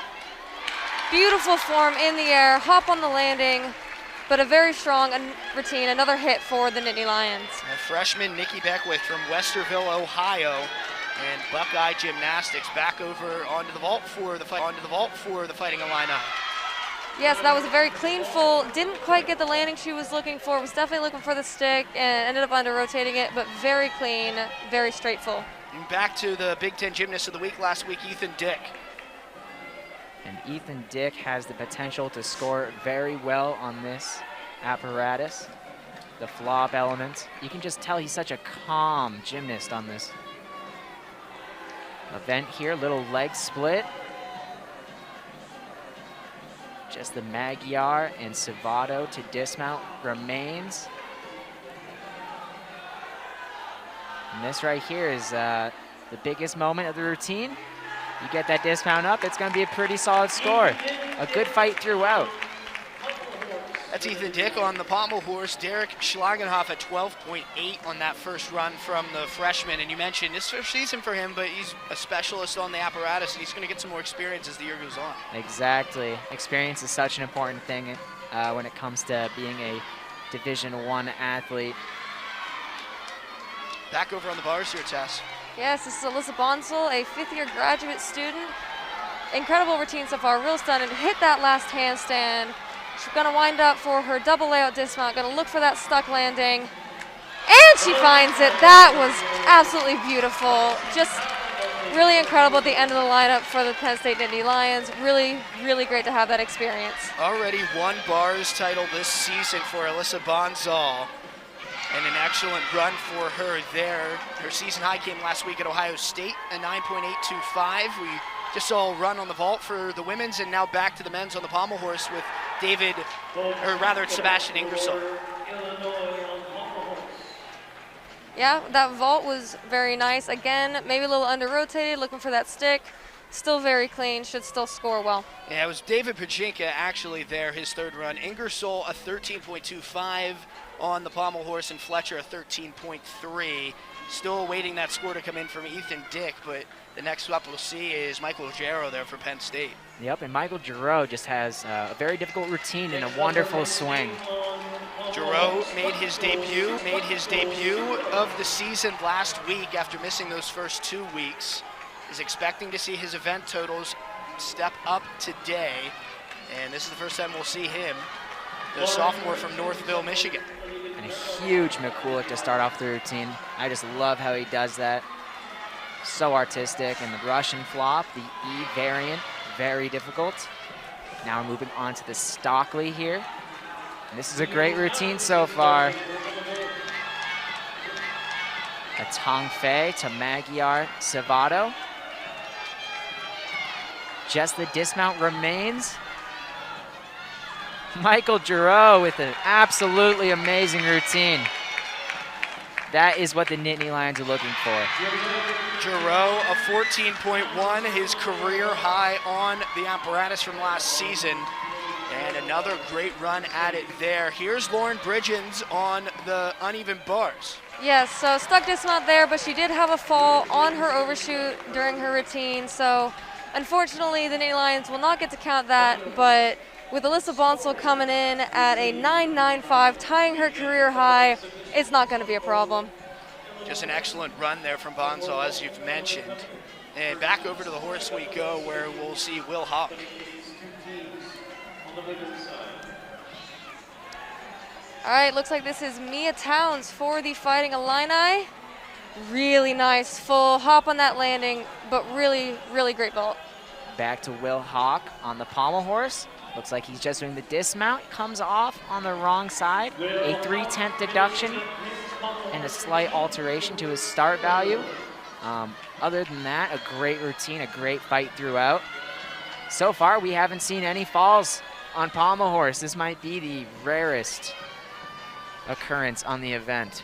Beautiful form in the air, hop on the landing, but a very strong routine. Another hit for the Nittany Lions. And freshman Nikki Beckwith from Westerville, Ohio, and Buckeye Gymnastics back over onto the vault for the Fighting Illini. Yes, that was a very clean full. Didn't quite get the landing she was looking for. Was definitely looking for the stick and ended up under rotating it, but very clean, very straight full. And back to the Big Ten Gymnast of the Week last week, Ethan Dick. And Ethan Dick has the potential to score very well on this apparatus. The flop element. You can just tell he's such a calm gymnast on this event here. Little leg split. Just the Magyar and Savato to dismount remains. And this right here is the biggest moment of the routine. You get that dismount up, it's going to be a pretty solid score. A good fight throughout. That's Ethan Dick on the Pommel Horse. Derek Schlagenoff at 12.8 on that first run from the freshman. And you mentioned this first season for him, but he's a specialist on the apparatus, and he's going to get some more experience as the year goes on. Exactly. Experience is such an important thing when it comes to being a Division I athlete. Back over on the bars here, Tess. Yes, this is Alyssa Bonsall, a fifth-year graduate student. Incredible routine so far, real stunning. Hit that last handstand. She's gonna wind up for her double layout dismount, gonna look for that stuck landing. And she finds it. That was absolutely beautiful. Just really incredible at the end of the lineup for the Penn State Nittany Lions. Really, really great to have that experience. Already won bars title this season for Alyssa Bonzal, and an excellent run for her there. Her season high came last week at Ohio State, a 9.825. We just saw a run on the vault for the women's, and now back to the men's on the pommel horse with Sebastian Ingersoll. Yeah, that vault was very nice. Again, maybe a little under-rotated, looking for that stick. Still very clean, should still score well. Yeah, it was David Pachinka actually there, his third run. Ingersoll a 13.25 on the pommel horse, and Fletcher a 13.3. Still awaiting that score to come in from Ethan Dick, but the next up we'll see is Michael Gero there for Penn State. Yep, and Michael Gero just has a very difficult routine and a wonderful swing. Gero made his debut of the season last week after missing those first 2 weeks. Is expecting to see his event totals step up today, and this is the first time we'll see him, the sophomore from Northville, Michigan. And a huge McCulloch to start off the routine. I just love how he does that. So artistic, and the Russian flop, the E variant, very difficult. Now we're moving on to the Stockley here. And this is a great routine so far. A Tong Fei to Magyar Savato. Just the dismount remains. Michael Gero with an absolutely amazing routine. That is what the Nittany Lions are looking for. Gero, a 14.1, his career high on the apparatus from last season. And another great run at it there. Here's Lauren Bridgens on the uneven bars. Yes, so stuck dismount there, but she did have a fall on her overshoot during her routine. So unfortunately, the Nittany Lions will not get to count that, but with Alyssa Bonsall coming in at a 9.95, tying her career high, it's not going to be a problem. Just an excellent run there from Bonsall, as you've mentioned. And back over to the horse we go, where we'll see Will Hawk. All right, looks like this is Mia Towns for the Fighting Illini. Really nice full hop on that landing, but really, really great vault. Back to Will Hawk on the pommel horse. Looks like he's just doing the dismount. Comes off on the wrong side. A 3/10 deduction and a slight alteration to his start value. Other than that, a great routine, a great fight throughout. So far, we haven't seen any falls on pommel horse. This might be the rarest occurrence on the event.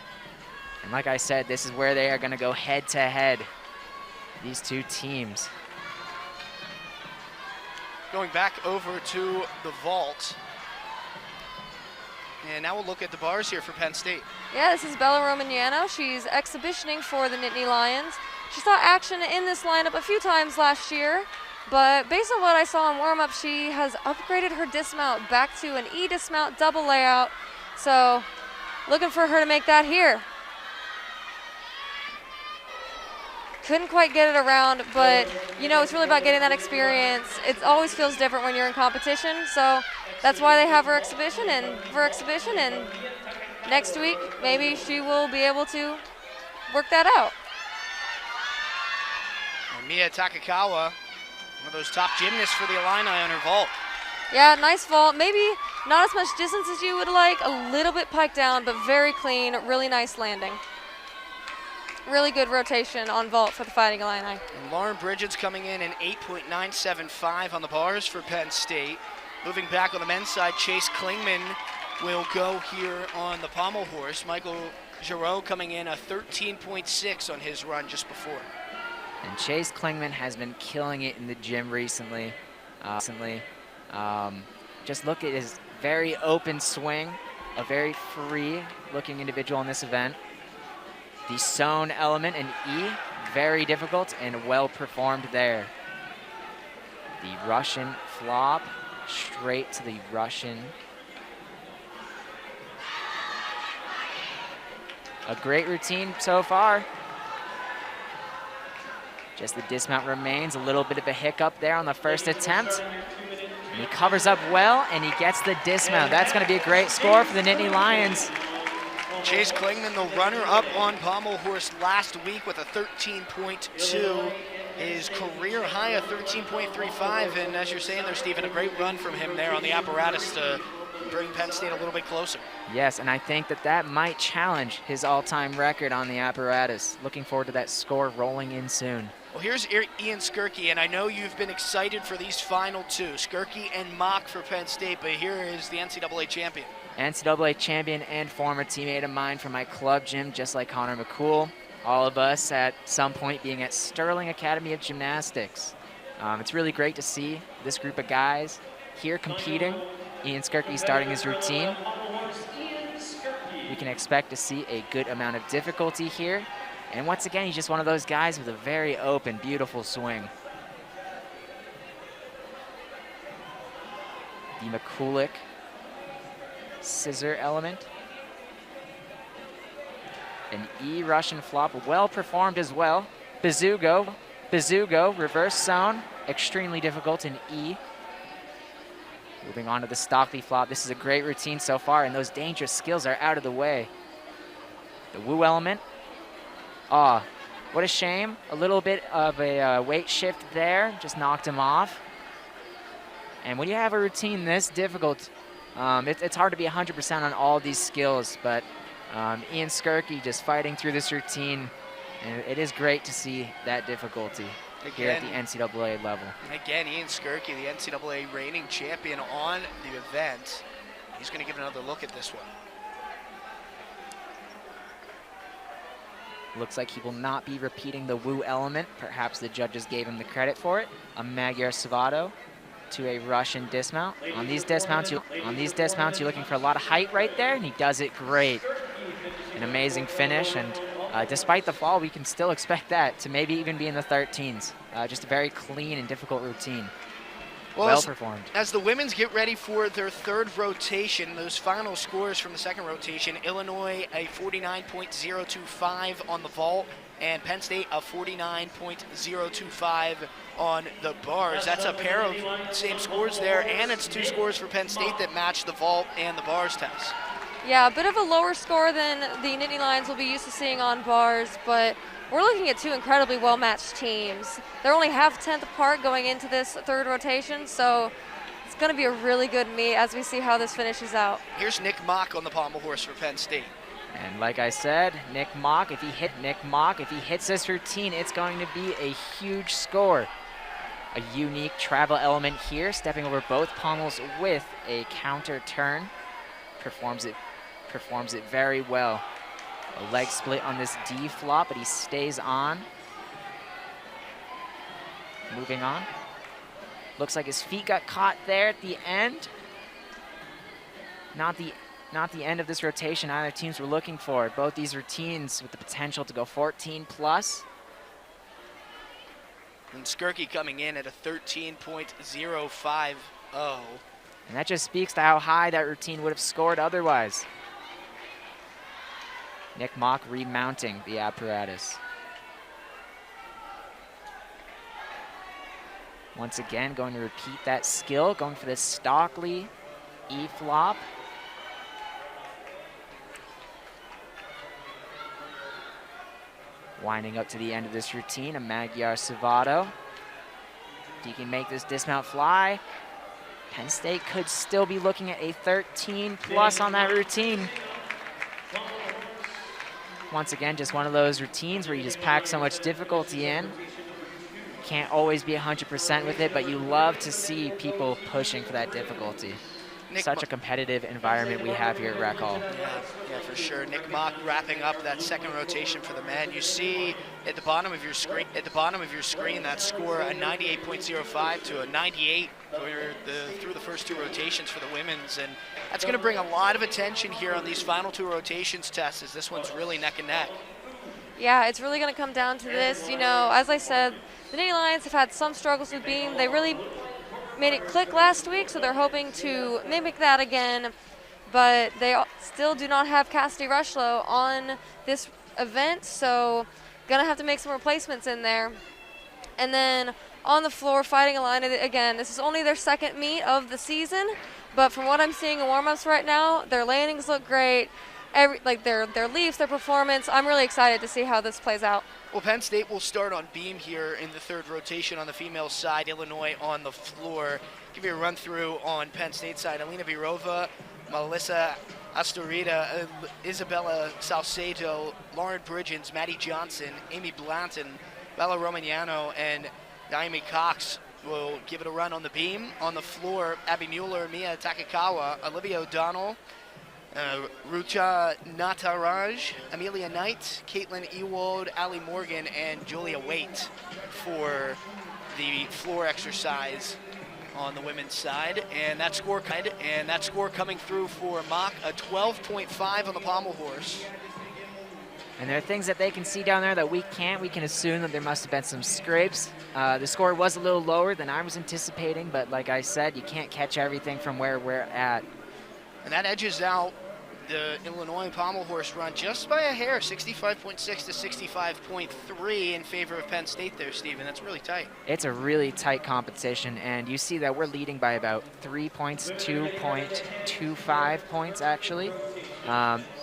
And like I said, this is where they are going to go head to head, these two teams. Going back over to the vault. And now we'll look at the bars here for Penn State. Yeah, this is Bella Romagnano. She's exhibitioning for the Nittany Lions. She saw action in this lineup a few times last year, but based on what I saw in warm-up, she has upgraded her dismount back to an E dismount double layout. So looking for her to make that here. Couldn't quite get it around, but you know, it's really about getting that experience. It always feels different when you're in competition, so that's why they have her exhibition, and next week maybe she will be able to work that out. And Mia Takakawa, one of those top gymnasts for the Illini on her vault. Yeah, nice vault. Maybe not as much distance as you would like, a little bit piked down, but very clean, really nice landing. Really good rotation on vault for the Fighting Illini. And Lauren Bridges coming in an 8.975 on the bars for Penn State. Moving back on the men's side, Chase Klingman will go here on the pommel horse. Michael Gero coming in a 13.6 on his run just before. And Chase Klingman has been killing it in the gym recently. Just look at his very open swing, a very free looking individual in this event. The sewn element in E, very difficult and well performed there. The Russian flop, straight to the Russian. A great routine so far. Just the dismount remains, a little bit of a hiccup there on the first attempt. And he covers up well, and he gets the dismount. That's going to be a great score for the Nittany Lions. Chase Klingman, the runner-up on pommel horse last week with a 13.2. His career high of 13.35, and as you're saying there, Stephen, a great run from him there on the apparatus to bring Penn State a little bit closer. Yes, and I think that might challenge his all-time record on the apparatus. Looking forward to that score rolling in soon. Well, here's Ian Skirky, and I know you've been excited for these final two, Skirky and Mock for Penn State, but here is the NCAA champion. NCAA champion and former teammate of mine from my club gym, just like Connor McCool. All of us at some point being at Sterling Academy of Gymnastics. It's really great to see this group of guys here competing. Ian Skirky starting his routine. We can expect to see a good amount of difficulty here. And once again, he's just one of those guys with a very open, beautiful swing. The McCoolick scissor element. An E Russian flop, well performed as well. Bazoogo, reverse zone, extremely difficult in E. Moving on to the Stockley flop. This is a great routine so far, and those dangerous skills are out of the way. The Woo element. What a shame. A little bit of a weight shift there, just knocked him off. And when you have a routine this difficult, it's hard to be 100% on all these skills, but Ian Skirky just fighting through this routine, and it is great to see that difficulty here at the NCAA level. Again, Ian Skirky, the NCAA reigning champion on the event. He's going to give another look at this one. Looks like he will not be repeating the Woo element. Perhaps the judges gave him the credit for it. A Magyar Savato to a Russian dismount. On these dismounts, you're looking for a lot of height right there, and he does it great. An amazing finish, and despite the fall, we can still expect that to maybe even be in the 13s. Just a very clean and difficult routine. Well performed. As the women's get ready for their third rotation, those final scores from the second rotation, Illinois a 49.025 on the vault, and Penn State a 49.025 on the bars. That's a pair of same scores there, and it's two scores for Penn State that match the vault and the bars test. Yeah, a bit of a lower score than the Nittany Lions will be used to seeing on bars, but we're looking at two incredibly well-matched teams. They're only half-tenth apart going into this third rotation, so it's going to be a really good meet as we see how this finishes out. Here's Nick Mock on the pommel horse for Penn State. And like I said, Nick Mock, if he hits this routine, it's going to be a huge score. A unique travel element here, stepping over both pommels with a counter turn. Performs it very well. A leg split on this D flop, but he stays on. Moving on. Looks like his feet got caught there at the end. Not the end of this rotation either teams were looking for. Both these routines with the potential to go 14 plus. And Skirky coming in at a 13.050. And that just speaks to how high that routine would have scored otherwise. Nick Mock remounting the apparatus. Once again, going to repeat that skill, going for this Stockley E flop. Winding up to the end of this routine, a Magyar Savato. If he can make this dismount fly, Penn State could still be looking at a 13 plus on that routine. Once again, just one of those routines where you just pack so much difficulty in. Can't always be 100% with it, but you love to see people pushing for that difficulty. Such a competitive environment we have here at Rec Hall. Yeah, for sure. Nick Mock wrapping up that second rotation for the men. You see at the bottom of your screen, that score, a 98.05 to a 98 through the first two rotations for the women's, and that's going to bring a lot of attention here on these final two rotations tests, as this one's really neck and neck. Yeah, it's really going to come down to this. You know, as I said, the Nittany Lions have had some struggles with beam. They really made it click last week, so they're hoping to mimic that again, but they still do not have Cassidy Rushlow on this event, so gonna have to make some replacements in there. And then on the floor fighting a line, again, this is only their second meet of the season, but from what I'm seeing in warm-ups right now, their landings look great. their leaps, their performance. I'm really excited to see how this plays out. Well, Penn State will start on beam here in the third rotation on the female side. Illinois on the floor. Give you a run through on Penn State side. Alina Virova, Melissa Astorita, Isabella Salcedo, Lauren Bridgens, Maddie Johnson, Amy Blanton, Bella Romagnano, and Naomi Cox will give it a run on the beam. On the floor, Abby Mueller, Mia Takakawa, Olivia O'Donnell, Rucha Nataraj, Amelia Knight, Caitlin Ewald, Ali Morgan, and Julia Waite for the floor exercise on the women's side. And that score coming through for Mock, a 12.5 on the pommel horse. And there are things that they can see down there that we can't. We can assume that there must have been some scrapes. The score was a little lower than I was anticipating, but like I said, you can't catch everything from where we're at. And that edges out the Illinois pommel horse run just by a hair, 65.6 to 65.3 in favor of Penn State there, Stephen. That's really tight. It's a really tight competition, and you see that we're leading by about 3 points, 2.25 points actually.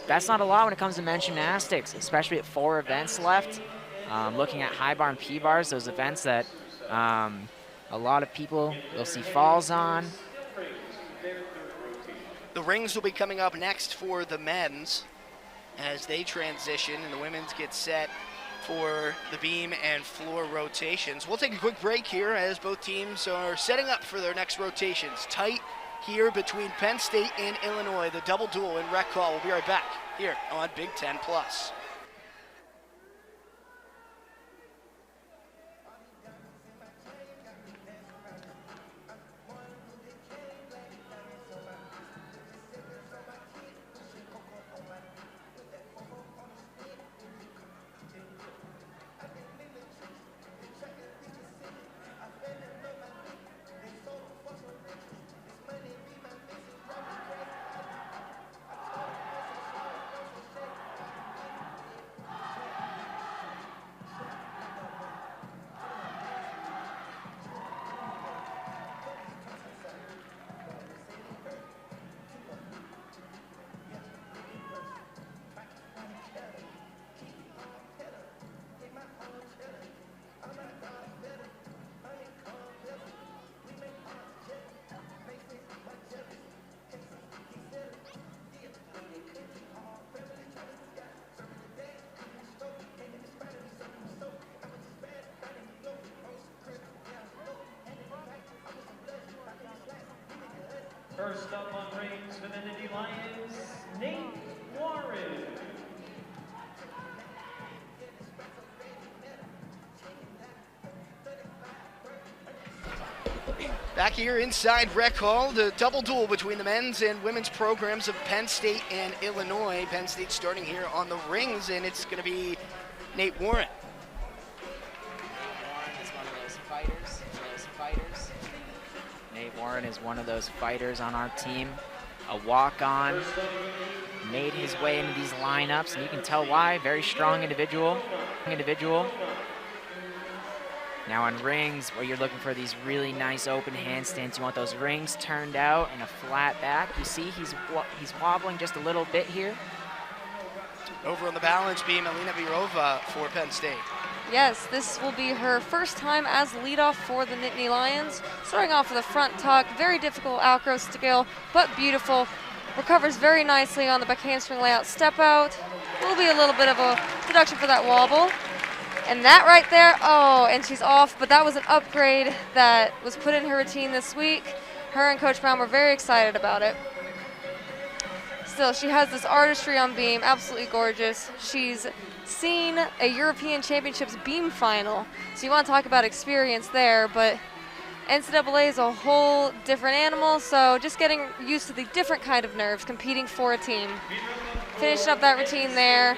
That's not a lot when it comes to men's gymnastics, especially at 4 events left. Looking at high bar and P bars, those events that a lot of people will see falls on. The rings will be coming up next for the men's as they transition, and the women's get set for the beam and floor rotations. We'll take a quick break here as both teams are setting up for their next rotations. Tight here between Penn State and Illinois, the double duel in Rec Hall. We'll be right back here on Big Ten Plus. First up on rings for the Nittany Lions, Nate Warren. Back here inside Rec Hall, the double duel between the men's and women's programs of Penn State and Illinois. Penn State starting here on the rings, and it's going to be Nate Warren. Nate Warren is one of those fighters on our team. A walk-on, made his way into these lineups, and you can tell why. Very strong individual. Now on rings, where you're looking for these really nice open handstands, you want those rings turned out and a flat back. You see he's wobbling just a little bit here. Over on the balance beam, Alina Virova for Penn State. Yes, this will be her first time as leadoff for the Nittany Lions. Starting off with a front tuck, very difficult outgrowth skill, but beautiful. Recovers very nicely on the back handspring layout step out. Will be a little bit of a deduction for that wobble. And that right there, oh, and she's off, but that was an upgrade that was put in her routine this week. Her and Coach Brown were very excited about it. Still, she has this artistry on beam, absolutely gorgeous. She's seen a European Championships beam final, so you want to talk about experience there, but NCAA is a whole different animal, so just getting used to the different kind of nerves, competing for a team. Finishing up that routine there.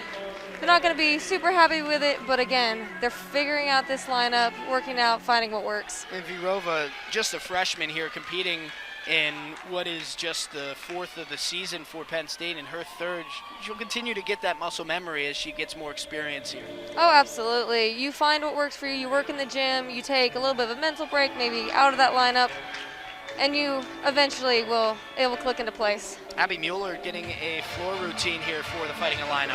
They're not going to be super happy with it, but again, they're figuring out this lineup, working out, finding what works. And Virova, just a freshman here, competing in what is just the 4th of the season for Penn State, and her 3rd. She'll continue to get that muscle memory as she gets more experience here. Oh, absolutely. You find what works for you. You work in the gym. You take a little bit of a mental break, maybe out of that lineup. and you eventually it will click into place. Abby Mueller getting a floor routine here for the Fighting Illini.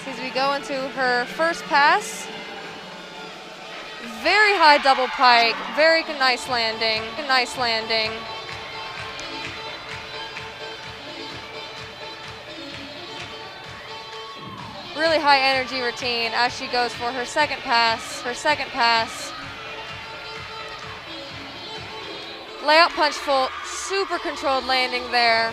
As we go into her first pass, very high double pike, very nice landing, Really high energy routine as she goes for her second pass. Layout punch full, super controlled landing there.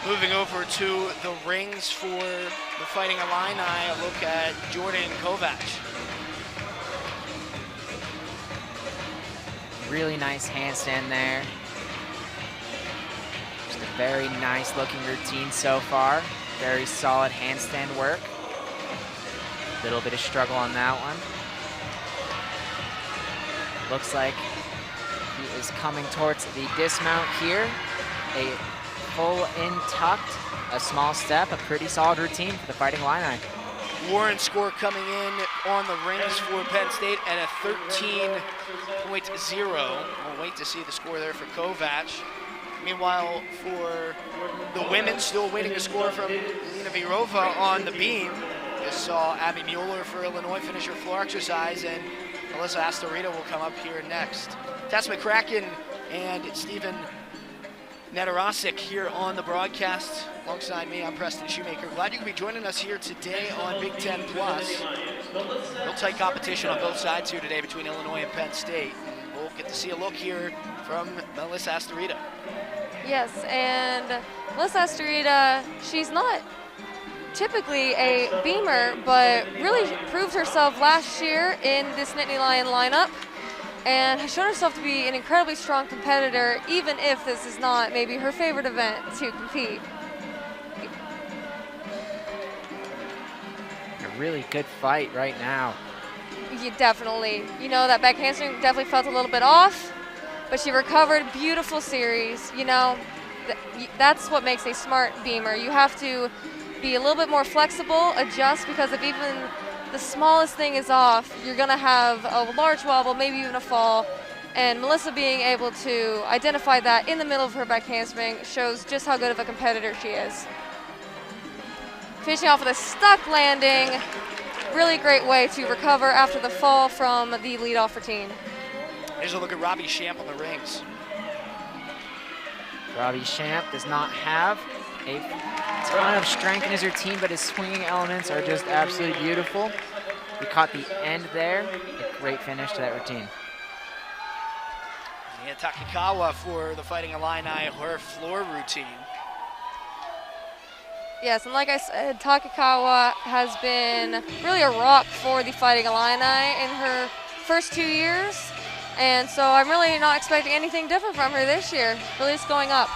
Moving over to the rings for the Fighting Illini, a look at Jordan Kovac. Really nice handstand there. Just a very nice looking routine so far. Very solid handstand work. Little bit of struggle on that one. Looks like he is coming towards the dismount here. A full in tucked, a small step, a pretty solid routine for the Fighting Illini. Warren score coming in on the rings for Penn State at a 13.0. We'll wait to see the score there for Kovac. Meanwhile, for the women, still waiting a score from Lena Virova on the beam. Just saw Abby Mueller for Illinois finish her floor exercise, and Melissa Astorita will come up here next. Tess McCracken and Stephen Netarasic here on the broadcast. Alongside me, I'm Preston Shoemaker. Glad you can be joining us here today on Big Ten Plus. Real tight competition on both sides here today between Illinois and Penn State. We'll get to see a look here from Melissa Astorita. Yes, and Melissa Astorita, she's not typically a beamer, but really proved herself last year in this Nittany Lion lineup and has shown herself to be an incredibly strong competitor, even if this is not maybe her favorite event to compete. A really good fight right now. Definitely. You know, that back handspring definitely felt a little bit off, but she recovered. Beautiful series. You know, that's what makes a smart beamer. You have to be a little bit more flexible, adjust, because if even the smallest thing is off, you're going to have a large wobble, maybe even a fall. And Melissa being able to identify that in the middle of her back handspring shows just how good of a competitor she is. Finishing off with a stuck landing. Really great way to recover after the fall from the leadoff routine. Here's a look at Robbie Shamp on the rings. Robbie Shamp does not have a ton of strength in his routine, but his swinging elements are just absolutely beautiful. We caught the end there. A great finish to that routine. Mia Takikawa for the Fighting Illini, her floor routine. Yes, and like I said, Takikawa has been really a rock for the Fighting Illini in her first 2 years. And so I'm really not expecting anything different from her this year. Really just going up.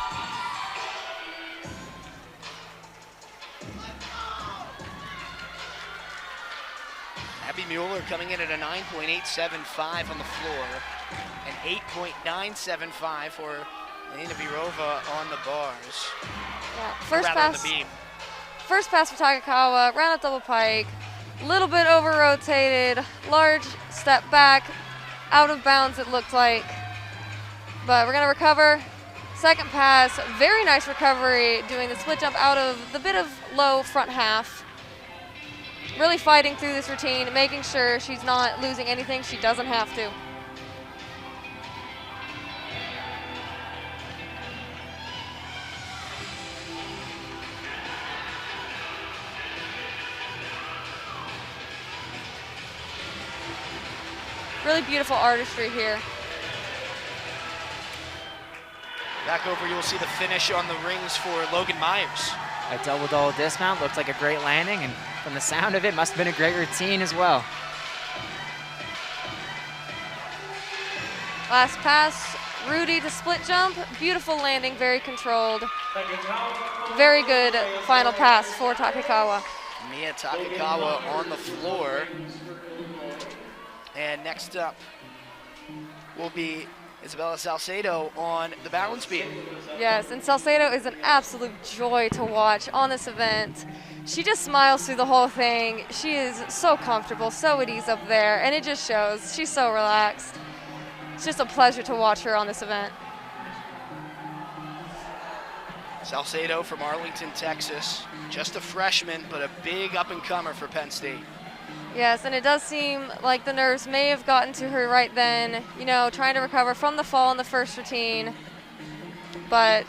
Abby Mueller coming in at a 9.875 on the floor, and 8.975 for Lena Virova on the bars. Yeah, On the beam. First pass for Takikawa, round up double pike, little bit over rotated, large step back, out of bounds it looked like. But we're gonna recover. Second pass, very nice recovery, doing the split jump out of the bit of low front half. Really fighting through this routine, making sure she's not losing anything she doesn't have to. Really beautiful artistry here. Back over, you'll see the finish on the rings for Logan Myers. A double dismount looked like a great landing, and from the sound of it, must have been a great routine as well. Last pass, Rudy to split jump. Beautiful landing, very controlled. Very good final pass for Takikawa. Mia Takikawa on the floor. And next up will be Isabella Salcedo on the balance beam. Yes, and Salcedo is an absolute joy to watch on this event. She just smiles through the whole thing. She is so comfortable, so at ease up there, and it just shows. She's so relaxed. It's just a pleasure to watch her on this event. Salcedo from Arlington, Texas. Just a freshman, but a big up-and-comer for Penn State. Yes, and it does seem like the nerves may have gotten to her right then, you know, trying to recover from the fall in the first routine. But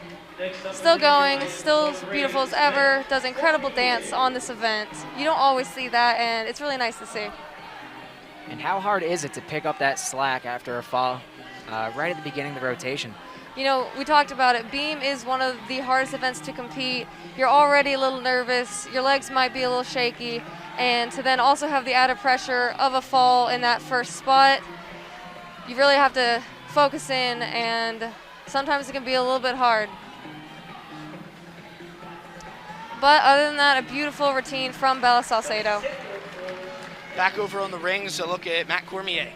still going, still as beautiful as ever, does incredible dance on this event. You don't always see that, and it's really nice to see. And how hard is it to pick up that slack after a fall right at the beginning of the rotation? You know, we talked about it. Beam is one of the hardest events to compete. You're already a little nervous. Your legs might be a little shaky. And to then also have the added pressure of a fall in that first spot, you really have to focus in, and sometimes it can be a little bit hard. But other than that, a beautiful routine from Bella Salcedo. Back over on the rings to look at Matt Cormier.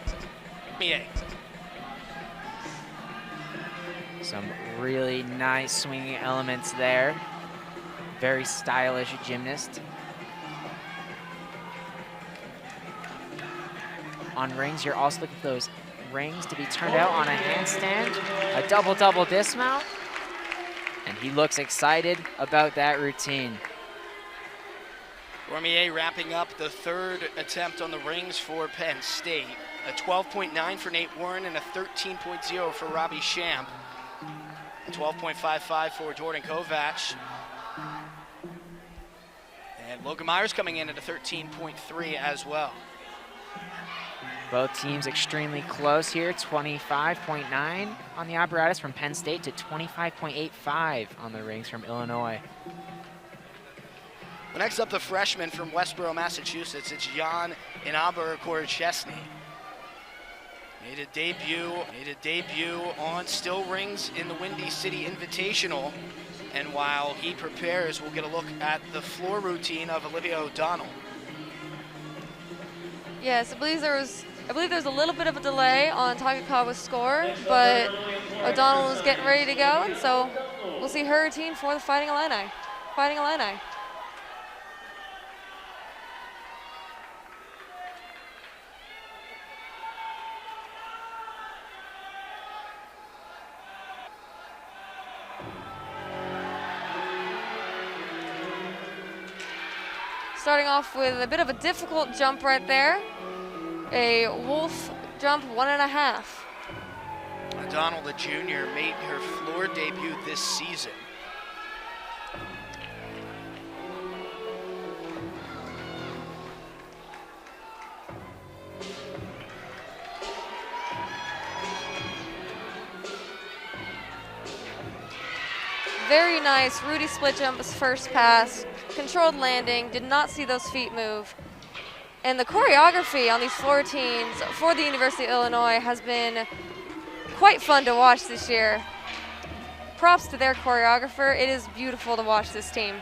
Some really nice swinging elements there. Very stylish gymnast. On rings, you're also looking for those rings to be turned out on a handstand, a double-double dismount, and he looks excited about that routine. Cormier wrapping up the third attempt on the rings for Penn State. A 12.9 for Nate Warren and a 13.0 for Robbie Shamp. A 12.55 for Jordan Kovac. And Logan Myers coming in at a 13.3 as well. Both teams extremely close here, 25.9 on the apparatus from Penn State to 25.85 on the rings from Illinois. Well, next up, the freshman from Westboro, Massachusetts. It's Jan Inaber-Korchesny. Made a debut on still rings in the Windy City Invitational. And while he prepares, we'll get a look at the floor routine of Olivia O'Donnell. Yes, I believe there was a little bit of a delay on Takakawa's score, but O'Donnell is getting ready to go, and so we'll see her routine for the Fighting Illini. Starting off with a bit of a difficult jump right there. A wolf jump 1.5. O'Donnell, the junior, made her floor debut this season. Very nice Rudy split jump's first pass. Controlled landing, did not see those feet move. And the choreography on these floor routines for the University of Illinois has been quite fun to watch this year. Props to their choreographer. It is beautiful to watch this team.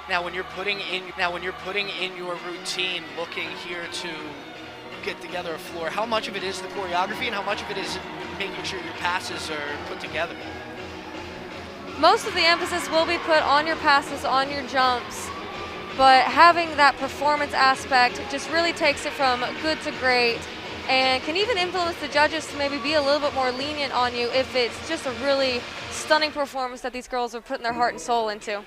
Now, when you're putting in your routine, looking here to get together a floor, how much of it is the choreography and how much of it is making sure your passes are put together? Most of the emphasis will be put on your passes, on your jumps, but having that performance aspect just really takes it from good to great and can even influence the judges to maybe be a little bit more lenient on you if it's just a really stunning performance that these girls are putting their heart and soul into.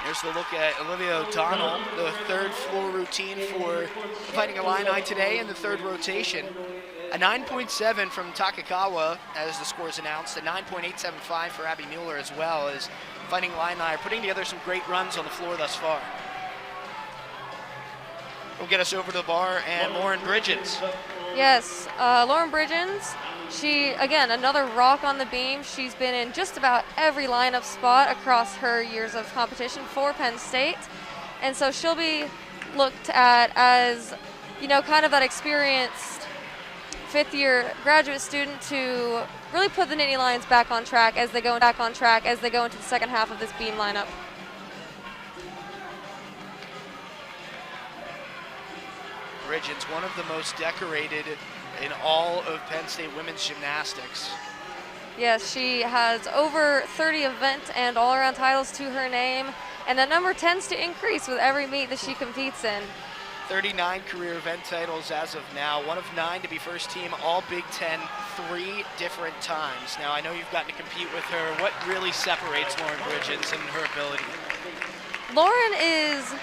Here's the look at Olivia O'Donnell, the third floor routine for Fighting Illini today in the third rotation. A 9.7 from Takakawa, as the score is announced, a 9.875 for Abby Mueller as well, as Fighting Illini are putting together some great runs on the floor thus far. We'll get us over to the bar and Lauren Bridgens. Yes, Lauren Bridgens, she, again, another rock on the beam. She's been in just about every lineup spot across her years of competition for Penn State. And so she'll be looked at as, you know, kind of that experienced fifth-year graduate student to really put the Nittany Lions back on track as they go into the second half of this beam lineup. Bridgens, one of the most decorated in all of Penn State women's gymnastics. Yes, she has over 30 event and all-around titles to her name, and that number tends to increase with every meet that she competes in. 39 career event titles as of now, one of 9 to be first team All Big Ten 3 different times. Now, I know you've gotten to compete with her. What really separates Lauren Bridges and her ability? Lauren is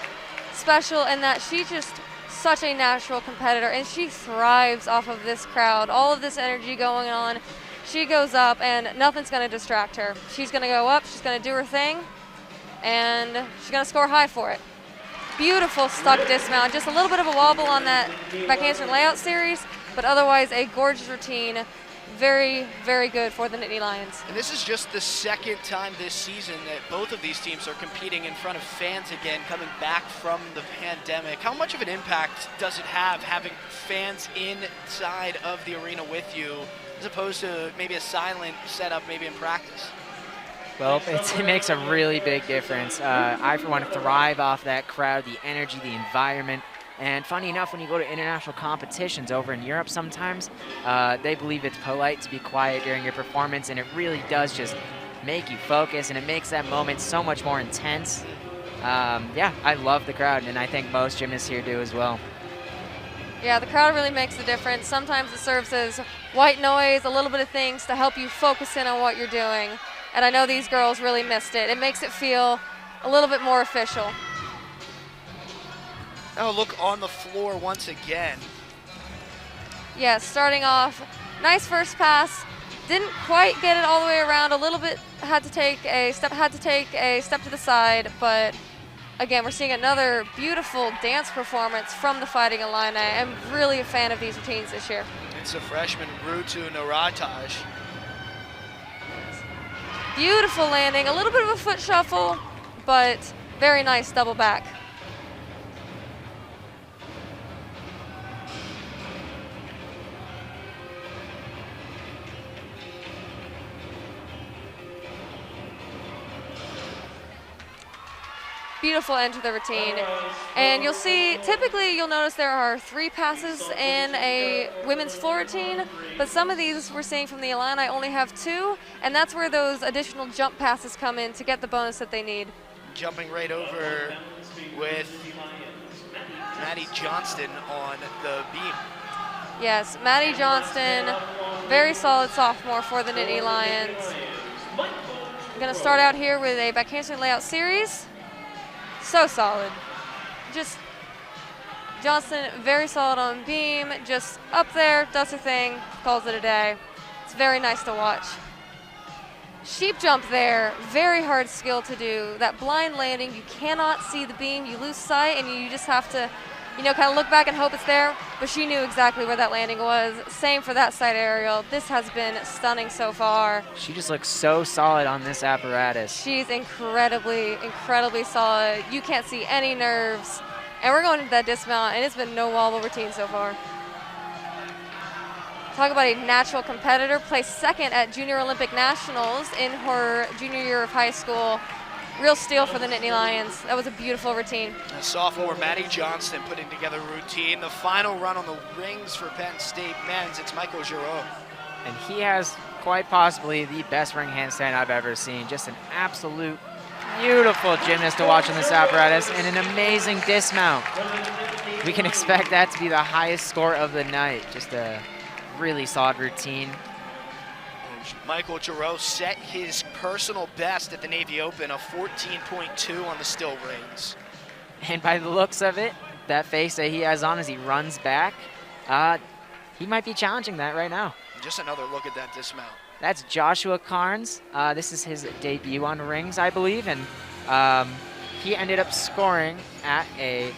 special in that she's just such a natural competitor, and she thrives off of this crowd, all of this energy going on. She goes up, and nothing's going to distract her. She's going to go up, she's going to do her thing, and she's going to score high for it. Beautiful stuck dismount, just a little bit of a wobble on that back handstand layout series, but otherwise a gorgeous routine. Very, very good for the Nittany Lions. And this is just the second time this season that both of these teams are competing in front of fans again, coming back from the pandemic. How much of an impact does it have having fans inside of the arena with you, as opposed to maybe a silent setup maybe in practice? Well, it makes a really big difference. I, for one, thrive off that crowd, the energy, the environment. And funny enough, when you go to international competitions over in Europe sometimes, they believe it's polite to be quiet during your performance, and it really does just make you focus, and it makes that moment so much more intense. Yeah, I love the crowd, and I think most gymnasts here do as well. Yeah, the crowd really makes a difference. Sometimes it serves as white noise, a little bit of things to help you focus in on what you're doing. And I know these girls really missed it. It makes it feel a little bit more official. Now look on the floor once again. Yes, starting off, nice first pass. Didn't quite get it all the way around. A little bit had to take a step to the side, but again, we're seeing another beautiful dance performance from the Fighting Illini. I'm really a fan of these routines this year. It's a freshman, Rutu Narataj. Beautiful landing, a little bit of a foot shuffle, but very nice double back. Beautiful end to the routine. And you'll see, typically you'll notice there are 3 passes in a women's floor routine, but some of these we're seeing from the Illini only have 2, and that's where those additional jump passes come in to get the bonus that they need. Jumping right over with Maddie Johnston on the beam. Yes, Maddie Johnston, very solid sophomore for the Nittany Lions. I'm gonna start out here with a back handstand layout series. So solid. Just Johnston, very solid on beam, just up there, does her thing, calls it a day. It's very nice to watch. Sheep jump there, very hard skill to do. That blind landing, you cannot see the beam, you lose sight, and you just have to, you know, kind of look back and hope it's there, but she knew exactly where that landing was. Same for that side aerial. This has been stunning so far. She just looks so solid on this apparatus. She's incredibly, incredibly solid. You can't see any nerves. And we're going into that dismount, and it's been no wobble routine so far. Talk about a natural competitor. Placed second at Junior Olympic Nationals in her junior year of high school. Real steal for the Nittany Lions. That was a beautiful routine. Sophomore Maddie Johnston putting together a routine. The final run on the rings for Penn State men's, it's Michael Giroux. And he has quite possibly the best ring handstand I've ever seen. Just an absolute beautiful gymnast to watch on this apparatus, and an amazing dismount. We can expect that to be the highest score of the night. Just a really solid routine. Michael Giroux set his personal best at the Navy Open, a 14.2 on the still rings. And by the looks of it, that face that he has on as he runs back, he might be challenging that right now. Just another look at that dismount. That's Joshua Carnes. This is his debut on rings, I believe, and he ended up scoring at a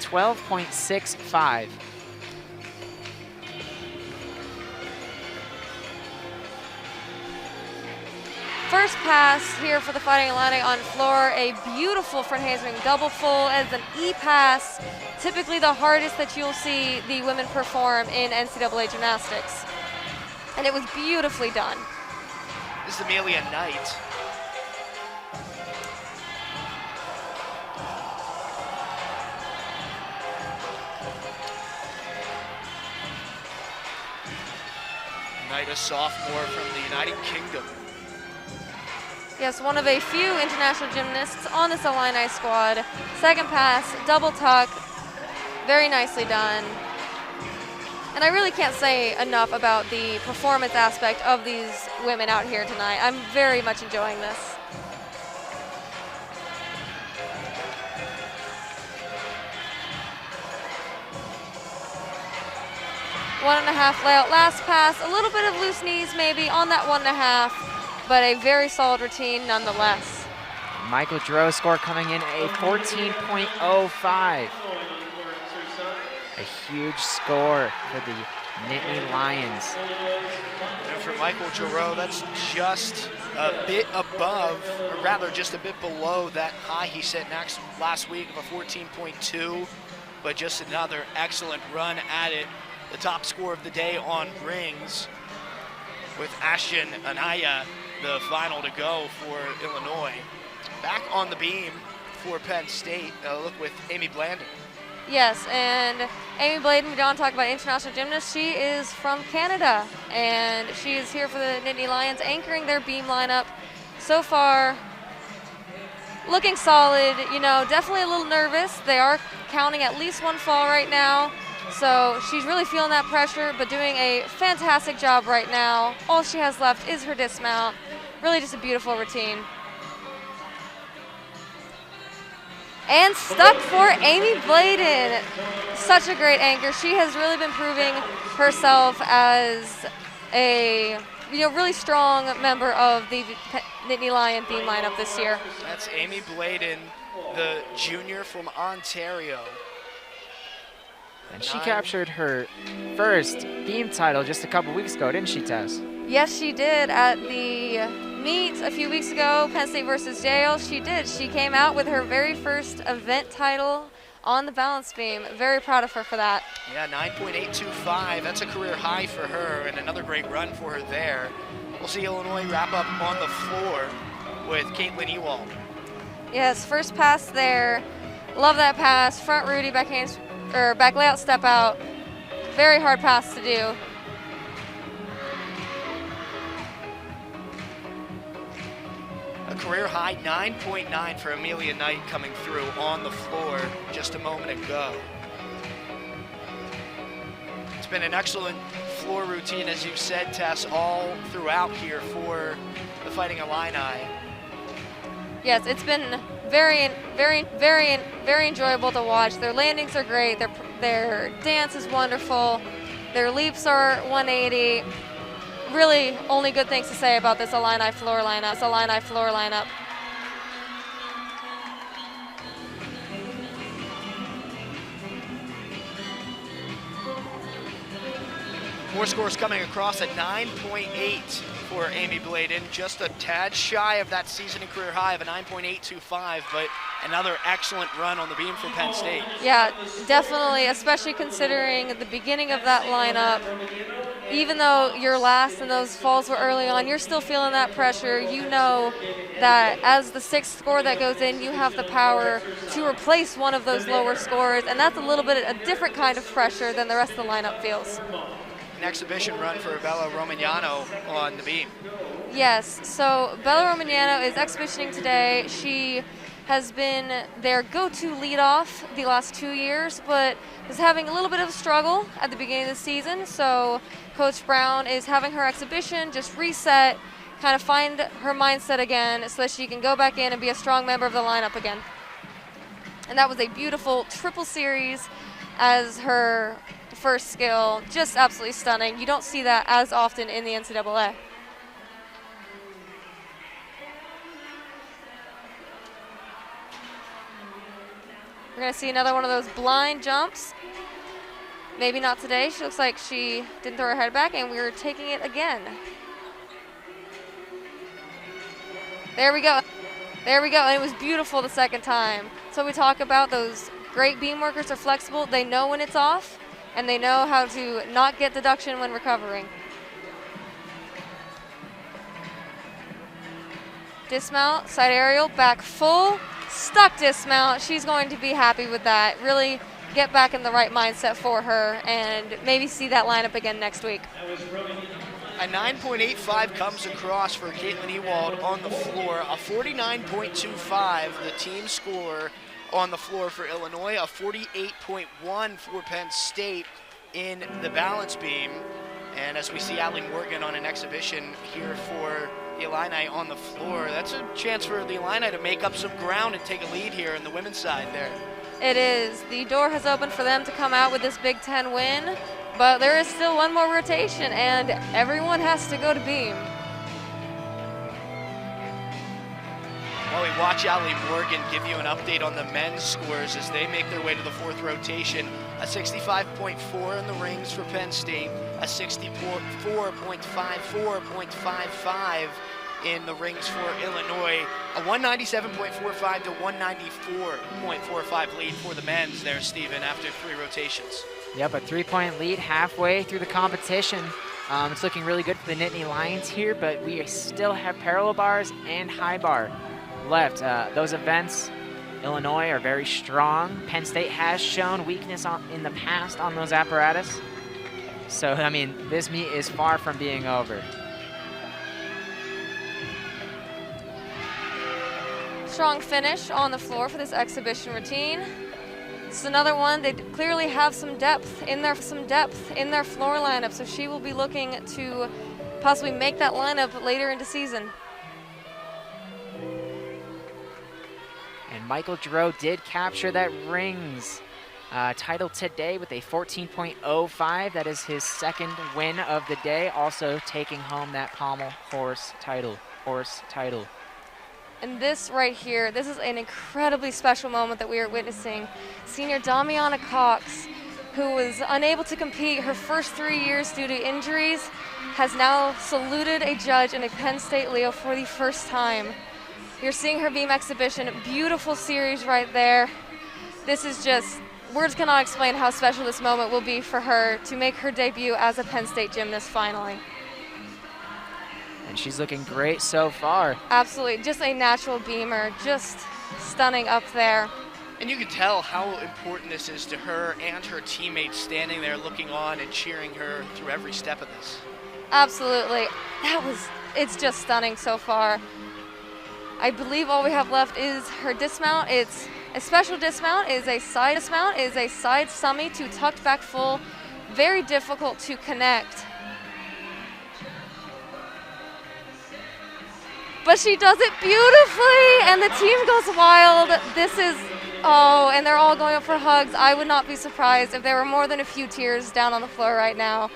12.65. First pass here for the Fighting Illini on floor, a beautiful front handspring double full as an E-pass, typically the hardest that you'll see the women perform in NCAA gymnastics. And it was beautifully done. This is Amelia Knight. tonight, a sophomore from the United Kingdom. Yes, one of a few international gymnasts on this Illini squad. Second pass, double tuck, very nicely done. And I really can't say enough about the performance aspect of these women out here tonight. I'm very much enjoying this. One and a half layout last pass, a little bit of loose knees maybe on that 1.5, but a very solid routine nonetheless. Michael Giroux score coming in a 14.05. A huge score for the Nittany Lions. And for Michael Giroux, that's just a bit above, or rather just a bit below that high he set last week of a 14.2, but just another excellent run at it. The top score of the day on rings with Ashton Anaya, the final to go for Illinois. Back on the beam for Penn State, look with Amy Blandon. Yes, and Amy Bladen, we don't talk about international gymnast. She is from Canada, and she is here for the Nittany Lions, anchoring their beam lineup. So far, looking solid. You know, definitely a little nervous. They are counting at least one fall right now, so she's really feeling that pressure, but doing a fantastic job right now. All she has left is her dismount. Really just a beautiful routine. And stuck for Amy Bladen. Such a great anchor. She has really been proving herself as a really strong member of the Nittany Lion beam lineup this year. That's Amy Bladen, the junior from Ontario. And she captured her first beam title just a couple weeks ago, didn't she, Tess? Yes, she did at the meet a few weeks ago, Penn State versus Yale. She did. She came out with her very first event title on the balance beam. Very proud of her for that. Yeah, 9.825. That's a career high for her, and another great run for her there. We'll see Illinois wrap up on the floor with Caitlin Ewald. Yes, first pass there. Love that pass. Front Rudy, back layout, step out. Very hard pass to do. A career high 9.9 for Amelia Knight coming through on the floor just a moment ago. It's been an excellent floor routine, as you said, Tess, all throughout here for the Fighting Illini. Yes, it's been very, very, very, very enjoyable to watch. Their landings are great. Their dance is wonderful. Their leaps are 180. Really, only good things to say about this Illini floor lineup. More scores coming across at 9.8 for Amy Bladen, just a tad shy of that season and career high of a 9.825, but another excellent run on the beam for Penn State. Yeah, definitely, especially considering the beginning of that lineup. Even though you're last and those falls were early on, you're still feeling that pressure. You know that as the sixth score that goes in, you have the power to replace one of those lower scores, and that's a little bit a different kind of pressure than the rest of the lineup feels. An exhibition run for Bella Romagnano on the beam. Yes, so Bella Romagnano is exhibitioning today. She has been their go-to leadoff the last 2 years, but is having a little bit of a struggle at the beginning of the season. So Coach Brown is having her exhibition just reset, kind of find her mindset again so that she can go back in and be a strong member of the lineup again. And that was a beautiful triple series as her first skill, just absolutely stunning. You don't see that as often in the NCAA. We're going to see another one of those blind jumps. Maybe not today. She looks like she didn't throw her head back, and we were taking it again. There we go. There we go. And it was beautiful the second time. So we talk about those great beam workers are flexible. They know when it's off, and they know how to not get deduction when recovering. Dismount, side aerial, back full, stuck dismount. She's going to be happy with that. Really get back in the right mindset for her and maybe see that lineup again next week. A 9.85 comes across for Caitlin Ewald on the floor. A 49.25, the team score on the floor for Illinois. A 48.1 for Penn State in the balance beam. And as we see Allie Morgan on an exhibition here for the Illini on the floor, that's a chance for the Illini to make up some ground and take a lead here in the women's side there. It is. The door has opened for them to come out with this Big Ten win, but there is still one more rotation, and everyone has to go to beam. While we watch Allie Morgan give you an update on the men's scores as they make their way to the fourth rotation. A 65.4 in the rings for Penn State, a 64.55 in the rings for Illinois, a 197.45 to 194.45 lead for the men's there, Stephen, after 3 rotations. Yep, a 3-point lead halfway through the competition. It's looking really good for the Nittany Lions here, but we still have parallel bars and high bar left. Those events, Illinois are very strong. Penn State has shown weakness in the past on those apparatus. So, I mean, this meet is far from being over. Strong finish on the floor for this exhibition routine. This is another one. They clearly have some depth in their floor lineup, so she will be looking to possibly make that lineup later into season. And Michael Giroux did capture that rings title today with a 14.05. That is his second win of the day, also taking home that pommel horse title. And this right here, this is an incredibly special moment that we are witnessing. Senior Damiana Cox, who was unable to compete her first 3 years due to injuries, has now saluted a judge in a Penn State Leo for the first time. You're seeing her beam exhibition, beautiful series right there. This is just, words cannot explain how special this moment will be for her to make her debut as a Penn State gymnast finally. And she's looking great so far. Absolutely, just a natural beamer, just stunning up there. And you can tell how important this is to her and her teammates standing there looking on and cheering her through every step of this. Absolutely, it's just stunning so far. I believe all we have left is her dismount. It's a special dismount, is a side summy to tucked back full, very difficult to connect. But she does it beautifully, and the team goes wild. And they're all going up for hugs. I would not be surprised if there were more than a few tears down on the floor right now.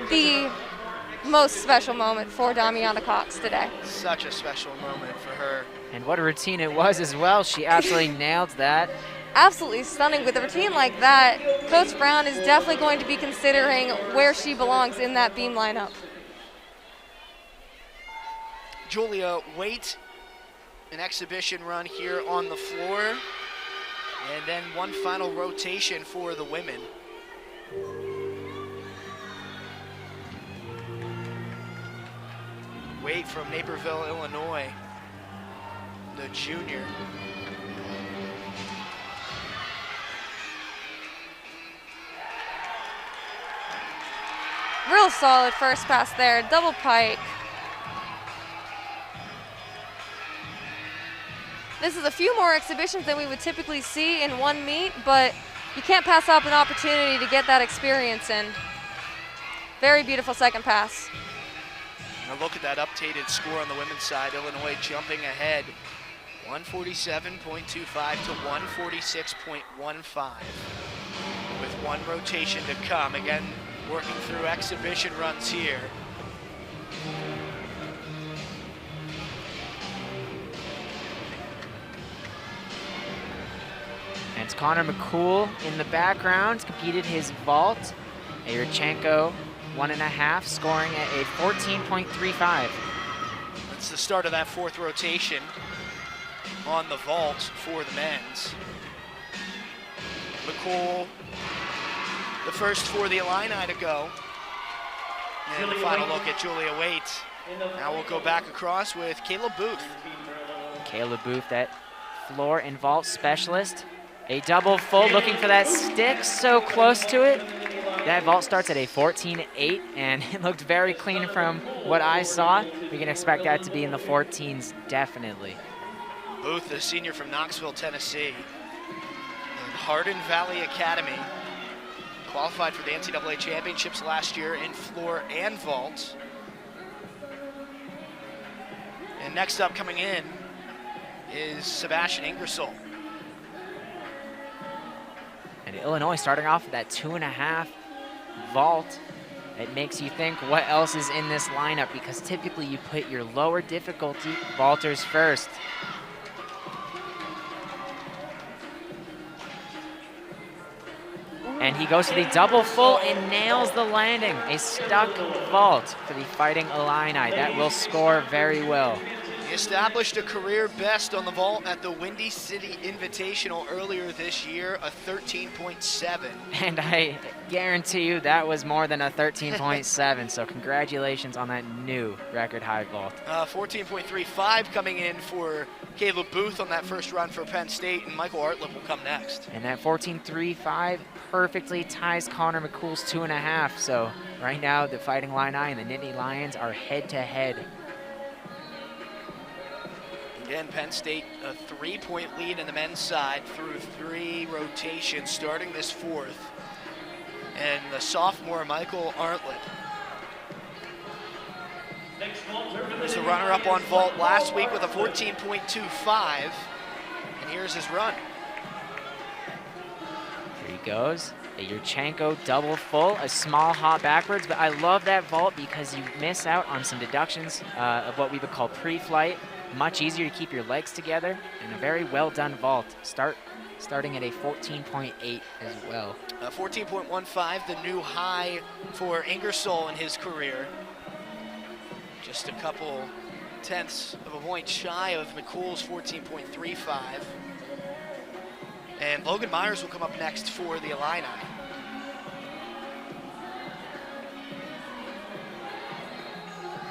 The most special moment for Damiana Cox today. Such a special moment for her. And what a routine it was as well. She absolutely nailed that. Absolutely stunning. With a routine like that, Coach Brown is definitely going to be considering where she belongs in that beam lineup. Julia Waite, an exhibition run here on the floor, and then one final rotation for the women. Waite from Naperville, Illinois, the junior. Real solid first pass there, double pike. This is a few more exhibitions than we would typically see in one meet, but you can't pass up an opportunity to get that experience in. Very beautiful second pass. Now look at that updated score on the women's side. Illinois jumping ahead, 147.25 to 146.15. With one rotation to come. Again, working through exhibition runs here. And it's Connor McCool in the background, competed his vault. Yurchenko, 1.5, scoring at a 14.35. That's the start of that fourth rotation on the vault for the men's. McCool, the first for the Illini to go. And the final look at Julia Waite. Now we'll go back across with Kayla Booth. Kayla Booth, that floor and vault specialist. A double full, looking for that stick, so close to it. that vault starts at a 14.8, and it looked very clean from what I saw. We can expect that to be in the 14s, definitely. Booth, the senior from Knoxville, Tennessee, and Hardin Valley Academy, qualified for the NCAA championships last year in floor and vault. And next up coming in is Sebastian Ingersoll. And Illinois starting off with that 2.5 vault. It makes you think what else is in this lineup, because typically you put your lower difficulty vaulters first. And he goes to the double full and nails the landing. A stuck vault for the Fighting Illini. That will score very well. He established a career best on the vault at the Windy City Invitational earlier this year, a 13.7. And I guarantee you that was more than a 13.7, so congratulations on that new record high vault. 14.35 coming in for Caleb Booth on that first run for Penn State, and Michael Artlip will come next. And that 14.35 perfectly ties Connor McCool's 2.5, so right now the Fighting Illini and the Nittany Lions are head-to-head. Again, Penn State a 3-point lead in the men's side through 3 rotations, starting this 4th. And the sophomore, Michael Artlip, was the runner-up on vault last week with a 14.25, and here's his run. Here he goes, a Yurchenko double full, a small hop backwards, but I love that vault because you miss out on some deductions of what we would call pre-flight. Much easier to keep your legs together, and a very well done vault. Starting at a 14.8 as well. 14.15, the new high for Ingersoll in his career. Just a couple tenths of a point shy of McCool's 14.35. And Logan Myers will come up next for the Illini.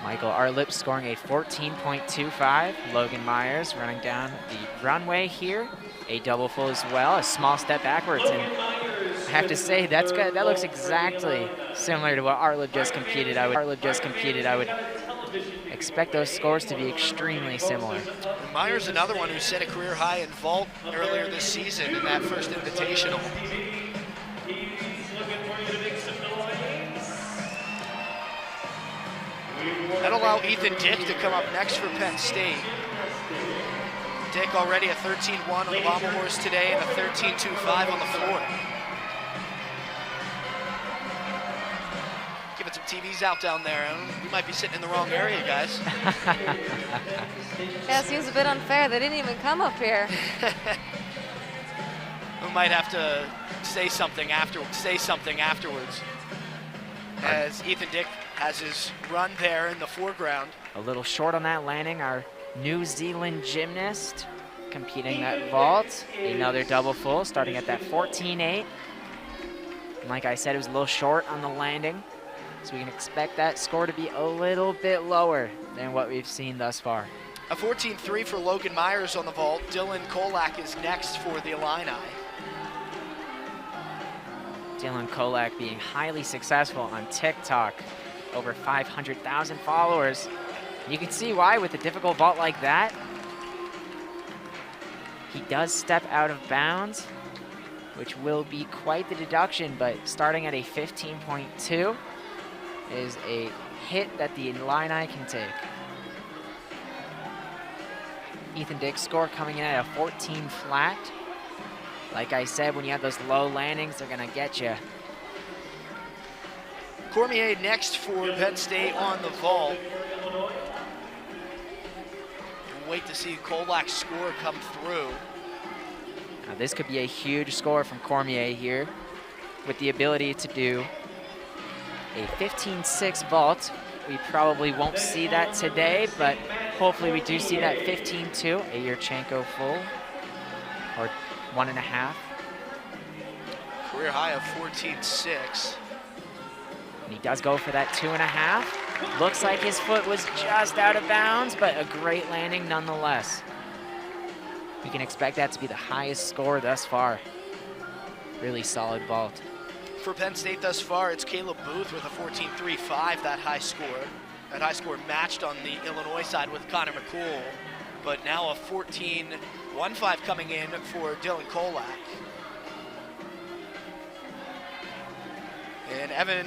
Michael Artlip scoring a 14.25. Logan Myers running down the runway here. A double full as well, a small step backwards. And I have to say, that's good. That looks exactly similar to what Artlip just competed. I would expect those scores to be extremely similar. And Myers, another one who set a career high in vault earlier this season in that first invitational. That'll allow Ethan Dick to come up next for Penn State. Dick already a 13.1 on the Bomber Horse today and a 13.25 on the floor. Giving some TVs out down there. You might be sitting in the wrong area, guys. Yeah, it seems a bit unfair. They didn't even come up here. We might have to say something afterwards. As Ethan Dick has his run there in the foreground. A little short on that landing, our New Zealand gymnast competing that vault. Another double full, starting at that 14.8. And like I said, it was a little short on the landing, so we can expect that score to be a little bit lower than what we've seen thus far. A 14.3 for Logan Myers on the vault. Dylan Kolak is next for the Illini. Dylan Kolak being highly successful on TikTok, over 500,000 followers. You can see why with a difficult vault like that. He does step out of bounds, which will be quite the deduction, but starting at a 15.2 is a hit that the Illini can take. Ethan Dick's score coming in at a 14 flat. Like I said, when you have those low landings, they're gonna get you. Cormier next for Penn State on the vault. Wait to see Kolak's score come through. Now this could be a huge score from Cormier here, with the ability to do a 15.6 vault. We probably won't see that today, but hopefully we do see that 15.2, a Yurchenko full, or 1.5. Career high of 14.6. And he does go for that 2.5. Looks like his foot was just out of bounds, but a great landing nonetheless. We can expect that to be the highest score thus far. Really solid vault. For Penn State thus far, it's Caleb Booth with a 14.35, that high score. That high score matched on the Illinois side with Connor McCool, but now a 14.15 coming in for Dylan Kolak. And Evan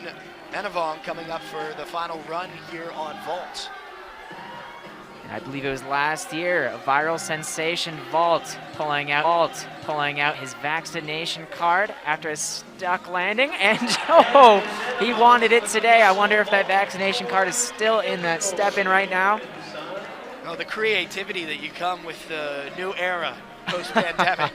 Menavong coming up for the final run here on vault. I believe it was last year, a viral sensation, Vault pulling out his vaccination card after a stuck landing, and oh, he wanted it today. I wonder if that vaccination card is still in that step-in right now. Oh, the creativity that you come with the new era post-pandemic.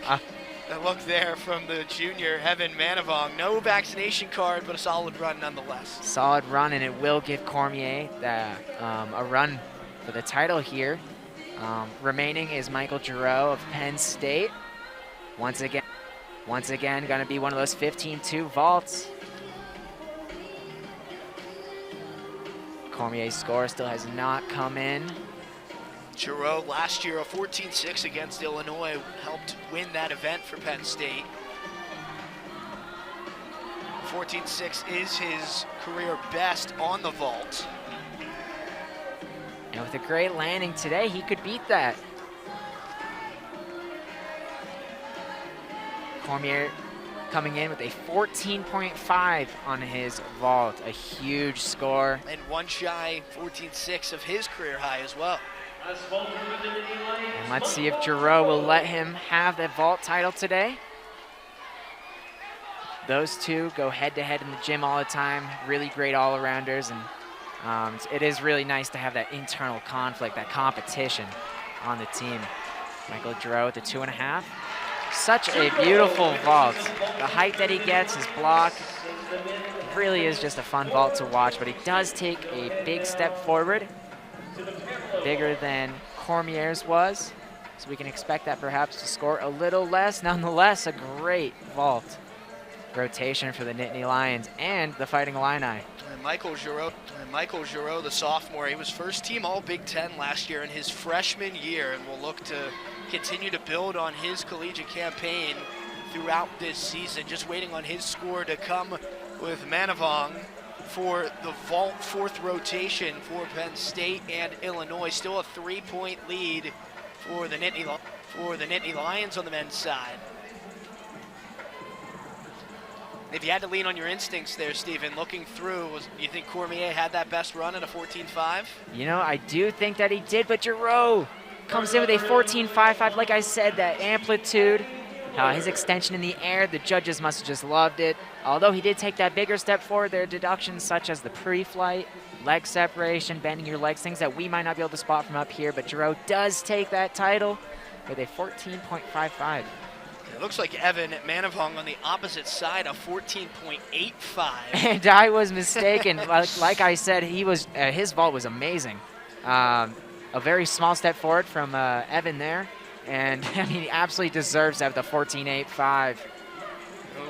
The look there from the junior Evan Manavong. No vaccination card, but a solid run nonetheless. Solid run, and it will give Cormier a run for the title here. Remaining is Michael Giroux of Penn State. Once again, going to be one of those 15-2 vaults. Cormier's score still has not come in. Giroux last year a 14.6 against Illinois helped win that event for Penn State. 14.6 is his career best on the vault. And with a great landing today, he could beat that. Cormier coming in with a 14.5 on his vault, a huge score. And one shy 14.6 of his career high as well. And let's see if Giroux will let him have that vault title today. Those two go head-to-head in the gym all the time, really great all-arounders, and it is really nice to have that internal conflict, that competition on the team. Michael Giroux at the 2.5. Such a beautiful vault. The height that he gets, his block, really is just a fun vault to watch, but he does take a big step forward, bigger than Cormier's was, so we can expect that perhaps to score a little less. Nonetheless, a great vault rotation for the Nittany Lions and the Fighting Illini. And Michael Giroux, the sophomore, he was first team All Big Ten last year in his freshman year, and will look to continue to build on his collegiate campaign throughout this season. Just waiting on his score to come with Manavong for the vault fourth rotation for Penn State and Illinois. Still a 3-point lead for the Nittany Lions on the men's side. If you had to lean on your instincts there, Stephen, looking through, you think Cormier had that best run at a 14.5? You know, I do think that he did, but Giroux comes in with a 14.55. Like I said, that amplitude, his extension in the air, the judges must have just loved it. Although he did take that bigger step forward, there are deductions such as the pre-flight, leg separation, bending your legs, things that we might not be able to spot from up here, but Giroux does take that title with a 14.55. It looks like Evan Manavong on the opposite side, a 14.85. And I was mistaken. like I said, his vault was amazing. A very small step forward from Evan there. And I mean, he absolutely deserves to have the 14.85.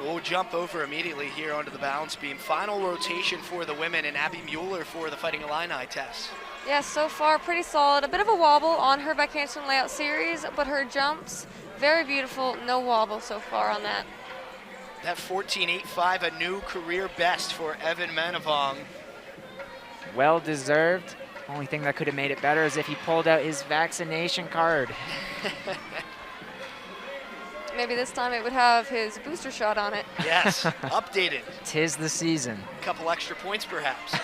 We'll jump over immediately here onto the balance beam. Final rotation for the women, and Abby Mueller for the Fighting Illini test. Yeah, so far pretty solid. A bit of a wobble on her back handstand layout series, but her jumps, very beautiful. No wobble so far on that. That 14.85, a new career best for Evan Manavong. Well deserved. Only thing that could have made it better is if he pulled out his vaccination card. Maybe this time it would have his booster shot on it. Yes, updated. 'Tis the season. A couple extra points perhaps.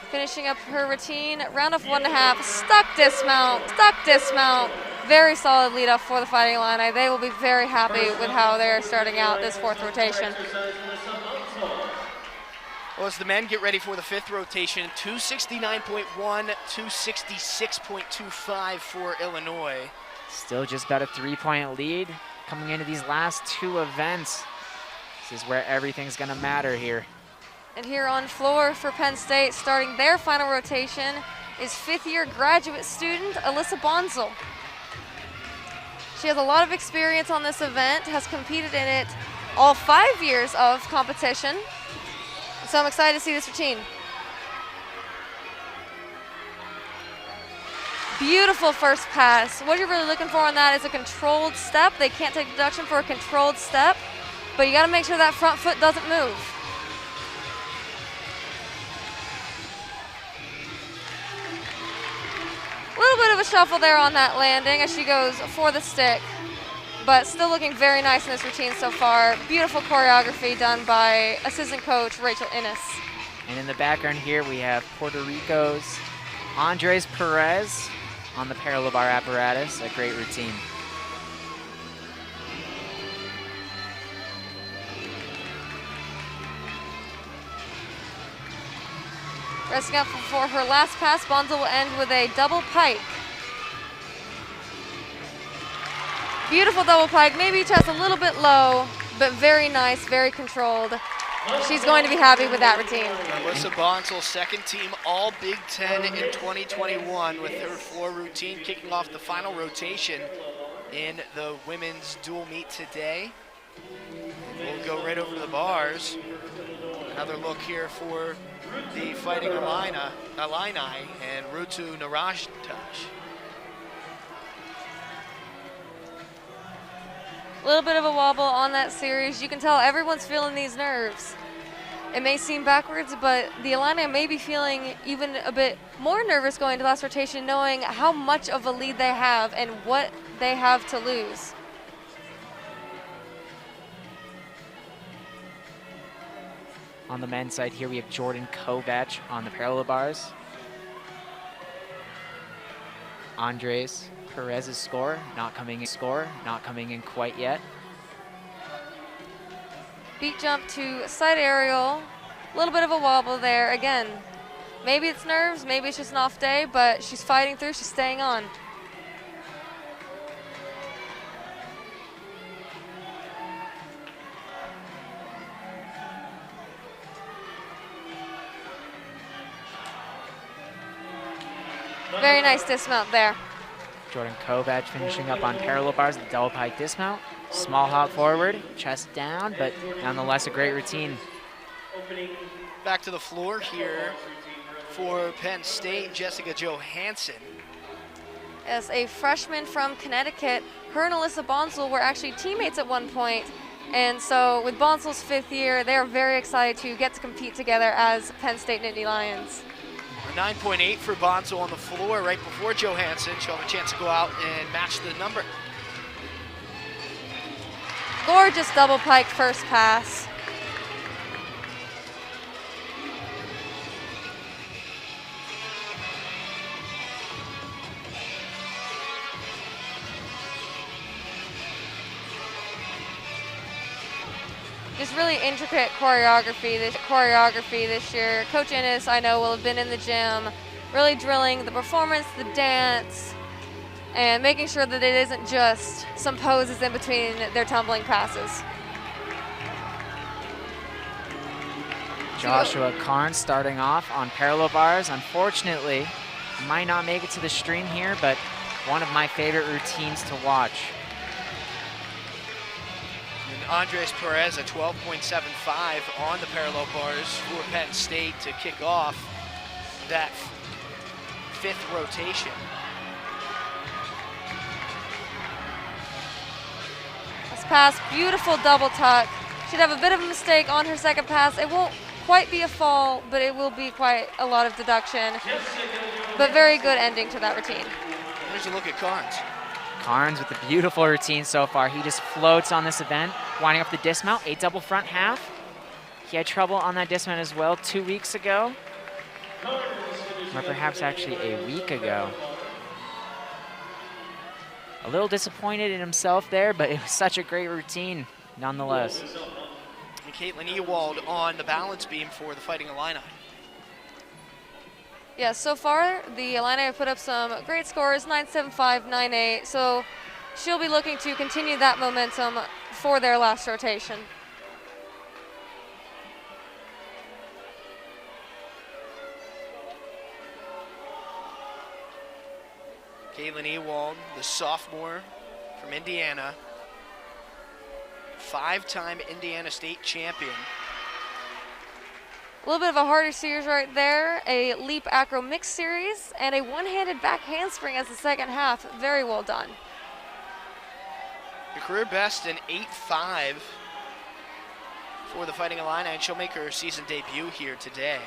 Finishing up her routine, round of 1.5, stuck dismount. Very solid lead up for the Fighting Illini. They will be very happy with how they're starting out this fourth rotation. Well, as the men get ready for the fifth rotation, 269.1, 266.25 for Illinois. Still just about a 3-point lead coming into these last two events. This is where everything's gonna matter here. And here on floor for Penn State, starting their final rotation, is fifth-year graduate student Alyssa Bonzel. She has a lot of experience on this event, has competed in it all 5 years of competition. So I'm excited to see this routine. Beautiful first pass. What you're really looking for on that is a controlled step. They can't take deduction for a controlled step, but you got to make sure that front foot doesn't move. A little bit of a shuffle there on that landing as she goes for the stick, but still looking very nice in this routine so far. Beautiful choreography done by assistant coach Rachel Innes. And in the background here, we have Puerto Rico's Andres Perez on the parallel bar apparatus, a great routine. Resting up for her last pass, Bonzo will end with a double pike. Beautiful double pike, maybe chest a little bit low, but very nice, very controlled. She's going to be happy with that routine. Alyssa Bonzel, second team All Big Ten in 2021 with her floor routine, kicking off the final rotation in the women's dual meet today. We'll go right over to the bars. Another look here for the Fighting Illini and Rutu Narajtaj. A little bit of a wobble on that series. You can tell everyone's feeling these nerves. It may seem backwards, but the Illini may be feeling even a bit more nervous going to last rotation, knowing how much of a lead they have and what they have to lose. On the men's side here, we have Jordan Kovac on the parallel bars. Andres Perez's score not coming in quite yet. Beat jump to side aerial. A little bit of a wobble there. Again, maybe it's nerves, maybe it's just an off day, but she's fighting through, she's staying on. Very nice dismount there. Jordan Kovac finishing up on parallel bars, the double pike dismount. Small hop forward, chest down, but nonetheless a great routine. Back to the floor here for Penn State, Jessica Johansson. As a freshman from Connecticut, her and Alyssa Bonzel were actually teammates at one point, and so with Bonzel's 5th year, they are very excited to get to compete together as Penn State Nittany Lions. A 9.8 for Bonzo on the floor right before Johansson. She'll have a chance to go out and match the number. Gorgeous double pike first pass. Just really intricate choreography this year. Coach Innes, I know, will have been in the gym, really drilling the performance, the dance, and making sure that it isn't just some poses in between their tumbling passes. Joshua Karn starting off on parallel bars. Unfortunately, might not make it to the stream here, but one of my favorite routines to watch. And Andres Perez, a 12.75 on the parallel bars for Penn State to kick off that 5th rotation. This pass, beautiful double tuck. She'd have a bit of a mistake on her second pass. It won't quite be a fall, but it will be quite a lot of deduction. But very good ending to that routine. Here's a look at Carnes. Carnes with a beautiful routine so far. He just floats on this event, winding up the dismount, a double front half. He had trouble on that dismount as well 2 weeks ago, or perhaps actually a week ago. A little disappointed in himself there, but it was such a great routine nonetheless. And Caitlin Ewald on the balance beam for the Fighting Illini. Yeah, so far the Illini have put up some great scores, 9.75, 9.8. So she'll be looking to continue that momentum for their last rotation. Caitlin Ewald, the sophomore from Indiana, 5-time Indiana State champion. A little bit of a harder series right there, a leap acro mix series, and a one-handed back handspring as the second half. Very well done. Her career best in 8.5 for the Fighting Illini, and she'll make her season debut here today.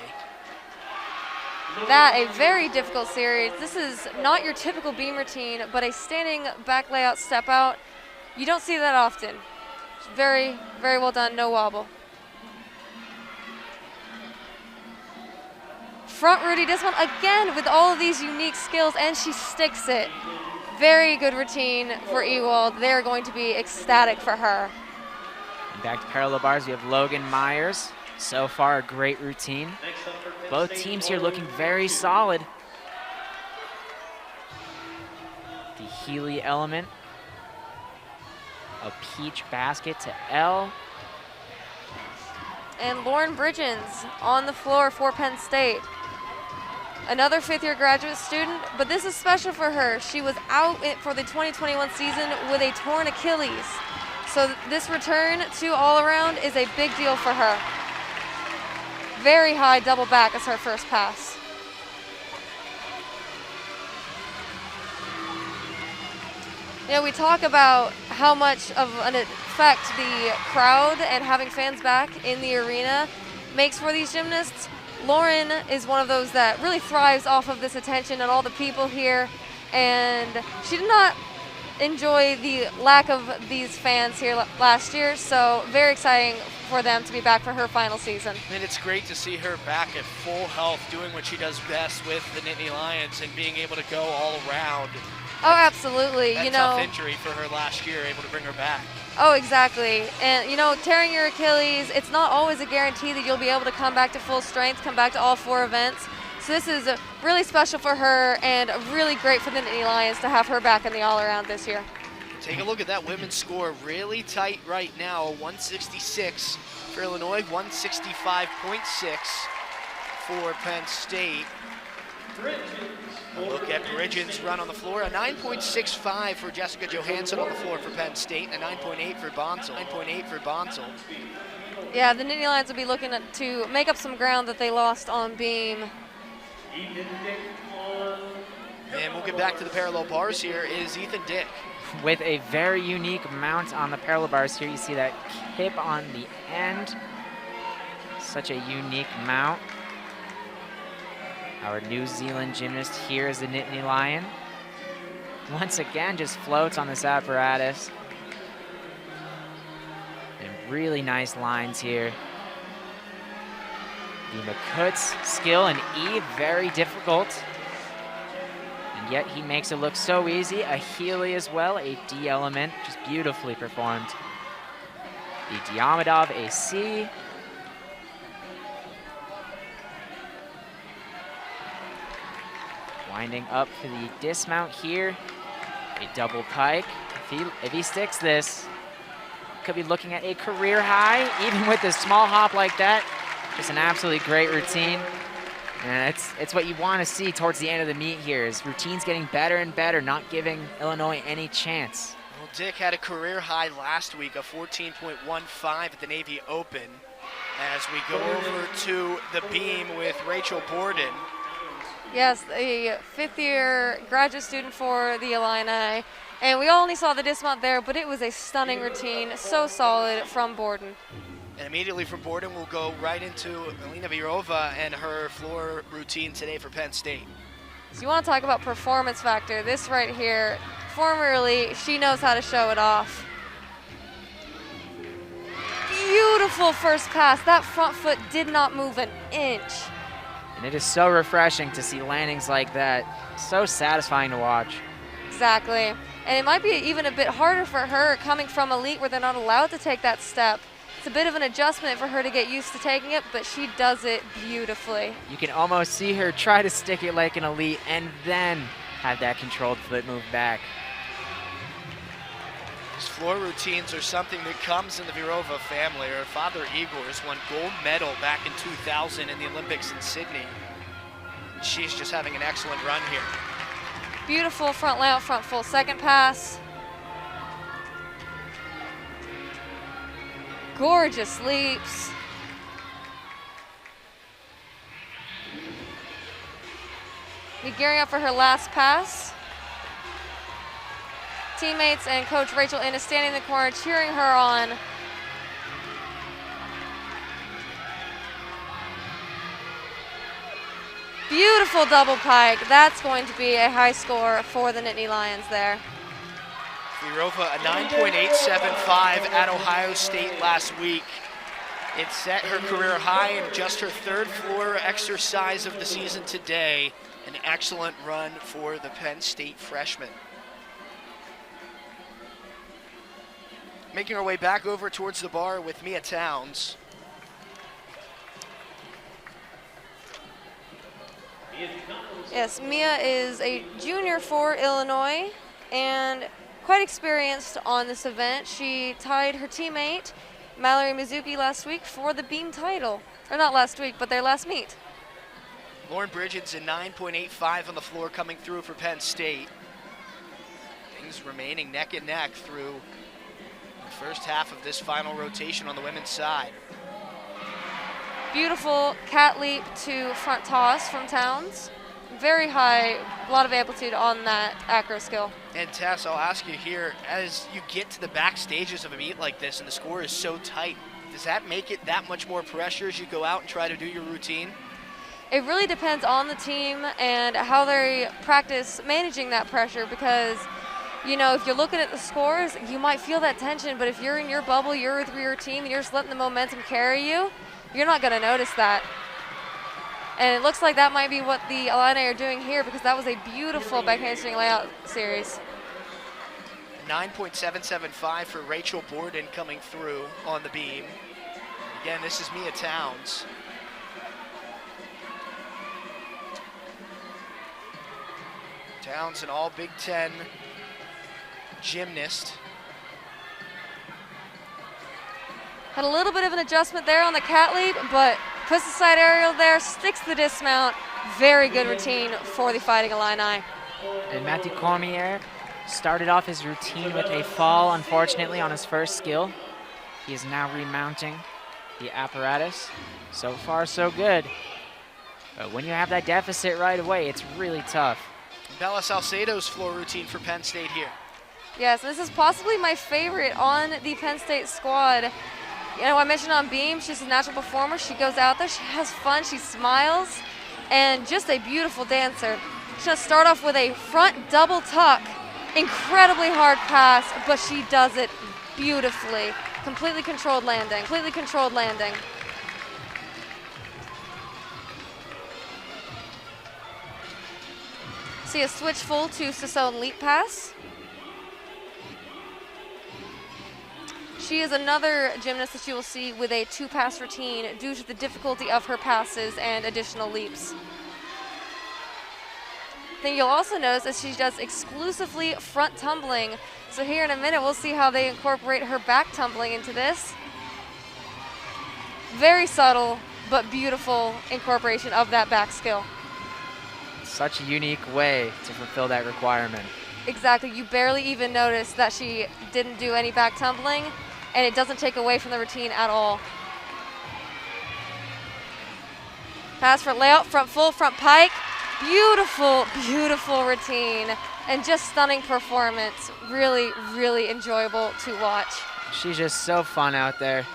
That a very difficult series. This is not your typical beam routine, but a standing back layout step out. You don't see that often. Very, very well done, no wobble. Front Rudy dismount again with all of these unique skills, and she sticks it. Very good routine for Ewald. They're going to be ecstatic for her. And back to parallel bars, we have Logan Myers. So far, a great routine. Both teams here looking very solid. The Healy element. A peach basket to L. And Lauren Bridgens on the floor for Penn State. Another fifth-year graduate student, but this is special for her. She was out for the 2021 season with a torn Achilles. So this return to all-around is a big deal for her. Very high double back as her first pass. You know, we talk about how much of an effect the crowd and having fans back in the arena makes for these gymnasts. Lauren is one of those that really thrives off of this attention and all the people here, and she did not enjoy the lack of these fans here last year, so very exciting for them to be back for her final season. And it's great to see her back at full health, doing what she does best with the Nittany Lions and being able to go all around. Oh, absolutely. That you tough know, injury for her last year, able to bring her back. Oh, exactly. And, you know, tearing your Achilles, it's not always a guarantee that you'll be able to come back to full strength, come back to all 4 events. So this is really special for her and really great for the Nittany Lions to have her back in the all-around this year. Take a look at that women's score. Really tight right now. 166 for Illinois, 165.6 for Penn State. A look at Bridgens' run on the floor. A 9.65 for Jessica Johansson on the floor for Penn State, and a 9.8 for Bonsall. 9.8 for Bonsall. Yeah, the Nittany Lions will be looking to make up some ground that they lost on beam. And we'll get back to the parallel bars here is Ethan Dick. With a very unique mount on the parallel bars here. You see that kip on the end. Such a unique mount. Our New Zealand gymnast here is the Nittany Lion. Once again, just floats on this apparatus. And really nice lines here. The McCoot's skill and E, very difficult. And yet he makes it look so easy. A Healy as well, a D element, just beautifully performed. The Diamidov, a C. Winding up for the dismount here. A double pike. If he sticks this, could be looking at a career high, even with a small hop like that. Just an absolutely great routine. And it's what you want to see towards the end of the meet here, is routines getting better and better, not giving Illinois any chance. Well, Dick had a career high last week of 14.15 at the Navy Open. As we go over to the beam with Rachel Borden. Yes, a fifth-year graduate student for the Illini. And we only saw the dismount there, but it was a stunning routine, so solid from Borden. And immediately from Borden, we'll go right into Alina Virova and her floor routine today for Penn State. So you want to talk about performance factor. This right here, formerly, she knows how to show it off. Beautiful first pass. That front foot did not move an inch. And it is so refreshing to see landings like that. So satisfying to watch. Exactly. And it might be even a bit harder for her coming from elite where they're not allowed to take that step. It's a bit of an adjustment for her to get used to taking it, but she does it beautifully. You can almost see her try to stick it like an elite and then have that controlled foot move back. These floor routines are something that comes in the Virova family. Her father, Igor, has won gold medal back in 2000 in the Olympics in Sydney. She's just having an excellent run here. Beautiful front layout, front full second pass. Gorgeous leaps. Be gearing up for her last pass. Teammates and Coach Rachel Innes standing in the corner cheering her on. Beautiful double pike. That's going to be a high score for the Nittany Lions there. Virova, a 9.875 at Ohio State last week. It set her career high in just her third floor exercise of the season today. An excellent run for the Penn State freshman. Making our way back over towards the bar with Mia Towns. Yes, Mia is a junior for Illinois and quite experienced on this event. She tied her teammate, Mallory Mizuki, last week for the beam title. Or not last week, but their last meet. Lauren Bridges, a 9.85 on the floor coming through for Penn State. Things remaining neck and neck through the first half of this final rotation on the women's side. Beautiful cat leap to front toss from Towns. Very high, a lot of amplitude on that acro skill. And Tess, I'll ask you here, as you get to the back stages of a meet like this and the score is so tight, does that make it that much more pressure as you go out and try to do your routine? It really depends on the team and how they practice managing that pressure, because you know, if you're looking at the scores, you might feel that tension, but if you're in your bubble, you're with your team, and you're just letting the momentum carry you, you're not going to notice that. And it looks like that might be what the Illini are doing here, because that was a beautiful backhand swing layout series. 9.775 for Rachel Borden coming through on the beam. Again, this is Mia Towns. Towns, an all Big Ten gymnast. Had a little bit of an adjustment there on the cat leap, but puts the side aerial there, sticks the dismount. Very good routine for the Fighting Illini. And Matthew Cormier started off his routine with a fall, unfortunately, on his first skill. He is now remounting the apparatus. So far, so good. But when you have that deficit right away, it's really tough. Bella Salcedo's floor routine for Penn State here. Yes, this is possibly my favorite on the Penn State squad. You know, I mentioned on beam, she's a natural performer. She goes out there, she has fun, she smiles, and just a beautiful dancer. She's gonna start off with a front double tuck, incredibly hard pass, but she does it beautifully. Completely controlled landing, completely controlled landing. See a switch full to Sassone leap pass. She is another gymnast that you will see with a two-pass routine due to the difficulty of her passes and additional leaps. Then you'll also notice that she does exclusively front tumbling. So here in a minute, we'll see how they incorporate her back tumbling into this. Very subtle, but beautiful incorporation of that back skill. Such a unique way to fulfill that requirement. Exactly, you barely even notice that she didn't do any back tumbling, and it doesn't take away from the routine at all. Pass for layout, front full, front pike. Beautiful, beautiful routine, and just stunning performance. Really, really enjoyable to watch. She's just so fun out there.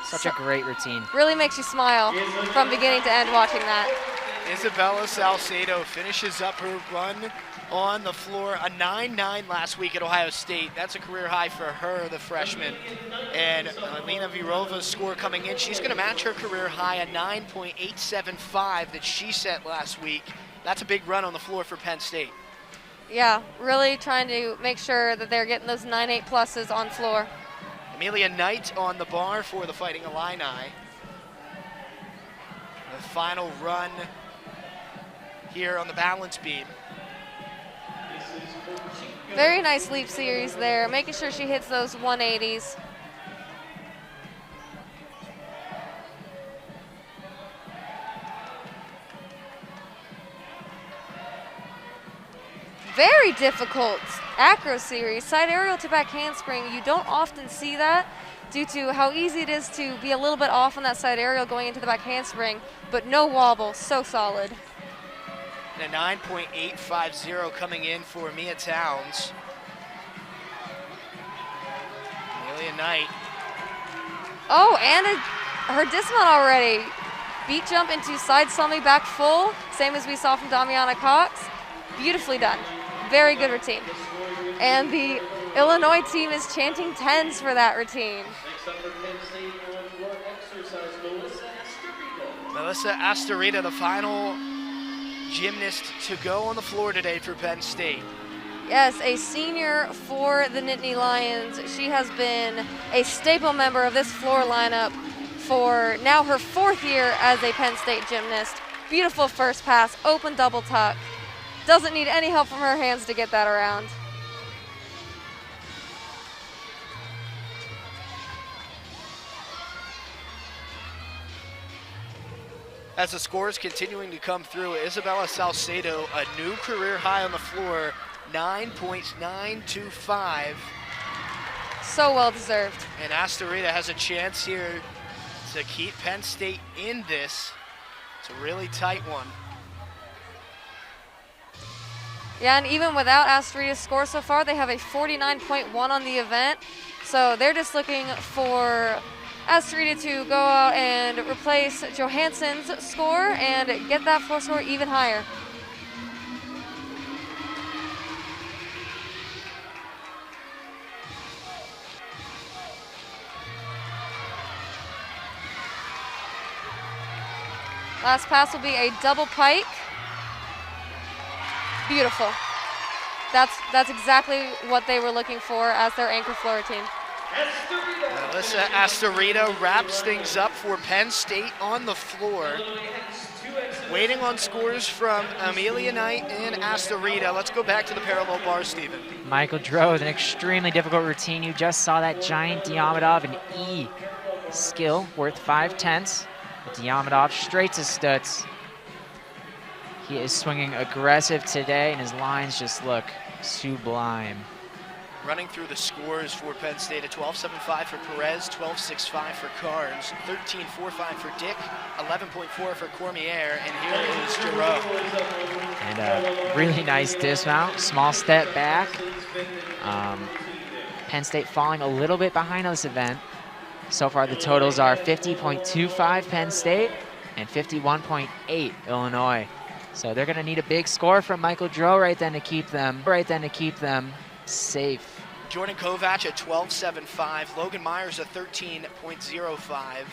Such a great routine. Really makes you smile from beginning to end watching that. Isabella Salcedo finishes up her run on the floor, a 9.9 last week at Ohio State. That's a career high for her, the freshman. And Alina Virova's score coming in, she's going to match her career high, a 9.875 that she set last week. That's a big run on the floor for Penn State. Yeah, really trying to make sure that they're getting those 9.8 pluses on floor. Amelia Knight on the bar for the Fighting Illini. The final run here on the balance beam. Very nice leap series there, making sure she hits those 180s. Very difficult acro series, side aerial to back handspring. You don't often see that due to how easy it is to be a little bit off on that side aerial going into the back handspring, but no wobble, so solid. And a 9.850 coming in for Mia Towns. Amelia Knight. Oh, and her dismount already. Beat jump into side slummy back full, same as we saw from Damiana Cox. Beautifully done. Very good routine. And the Illinois team is chanting tens for that routine. Next up for Penn State on floor exercise, Melissa Astorita, the final gymnast to go on the floor today for Penn State. Yes, a senior for the Nittany Lions. She has been a staple member of this floor lineup for now her 4th year as a Penn State gymnast. Beautiful first pass, open double tuck. Doesn't need any help from her hands to get that around. As the scores continuing to come through, Isabella Salcedo, a new career high on the floor, 9.925. So well deserved. And Astorita has a chance here to keep Penn State in this. It's a really tight one. Yeah, and even without Astorita's score so far, they have a 49.1 on the event. So they're just looking for Astorita to go out and replace Johansson's score and get that floor score even higher. Last pass will be a double pike. Beautiful. That's exactly what they were looking for as their anchor floor routine. Melissa Astorita wraps things up for Penn State on the floor. Waiting on scores from Amelia Knight and Astorita. Let's go back to the parallel bar, Stephen. Michael Drow with an extremely difficult routine. You just saw that giant Diamondov and E skill worth 5/10. Diamondov straight to Stutz. He is swinging aggressive today, and his lines just look sublime. Running through the scores for Penn State, a 12.75 for Perez, 12.65 for Carnes, 13.45 for Dick, 11.4 for Cormier, and here is Giroux. And a really nice dismount, small step back. Penn State falling a little bit behind on this event. So far the totals are 50.25 Penn State and 51.8 Illinois. So they're gonna need a big score from Michael Drow right then to keep them safe. Jordan Kovac at 12.75, Logan Myers a 13.05,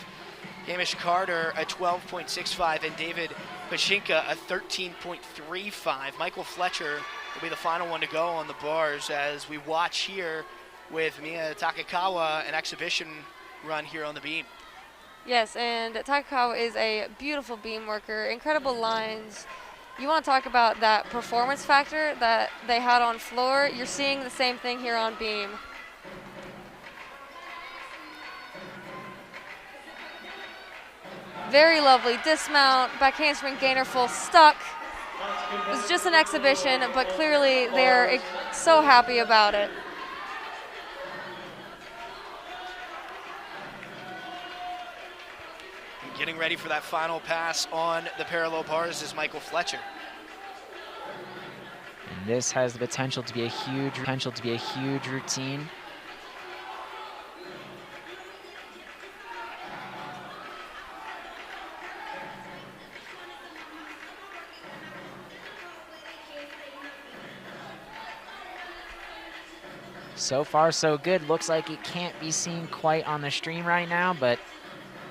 Hamish Carter a 12.65, and David Pashinka a 13.35. Michael Fletcher will be the final one to go on the bars as we watch here with Mia Takakawa, an exhibition run here on the beam. Yes, and Takakawa is a beautiful beam worker, incredible lines. You want to talk about that performance factor that they had on floor, you're seeing the same thing here on beam. Very lovely dismount, back handspring gainer full stuck. It was just an exhibition, but clearly they're so happy about it. Getting ready for that final pass on the parallel bars is Michael Fletcher. And this has the potential to be a huge routine. So far, so good. Looks like it can't be seen quite on the stream right now, but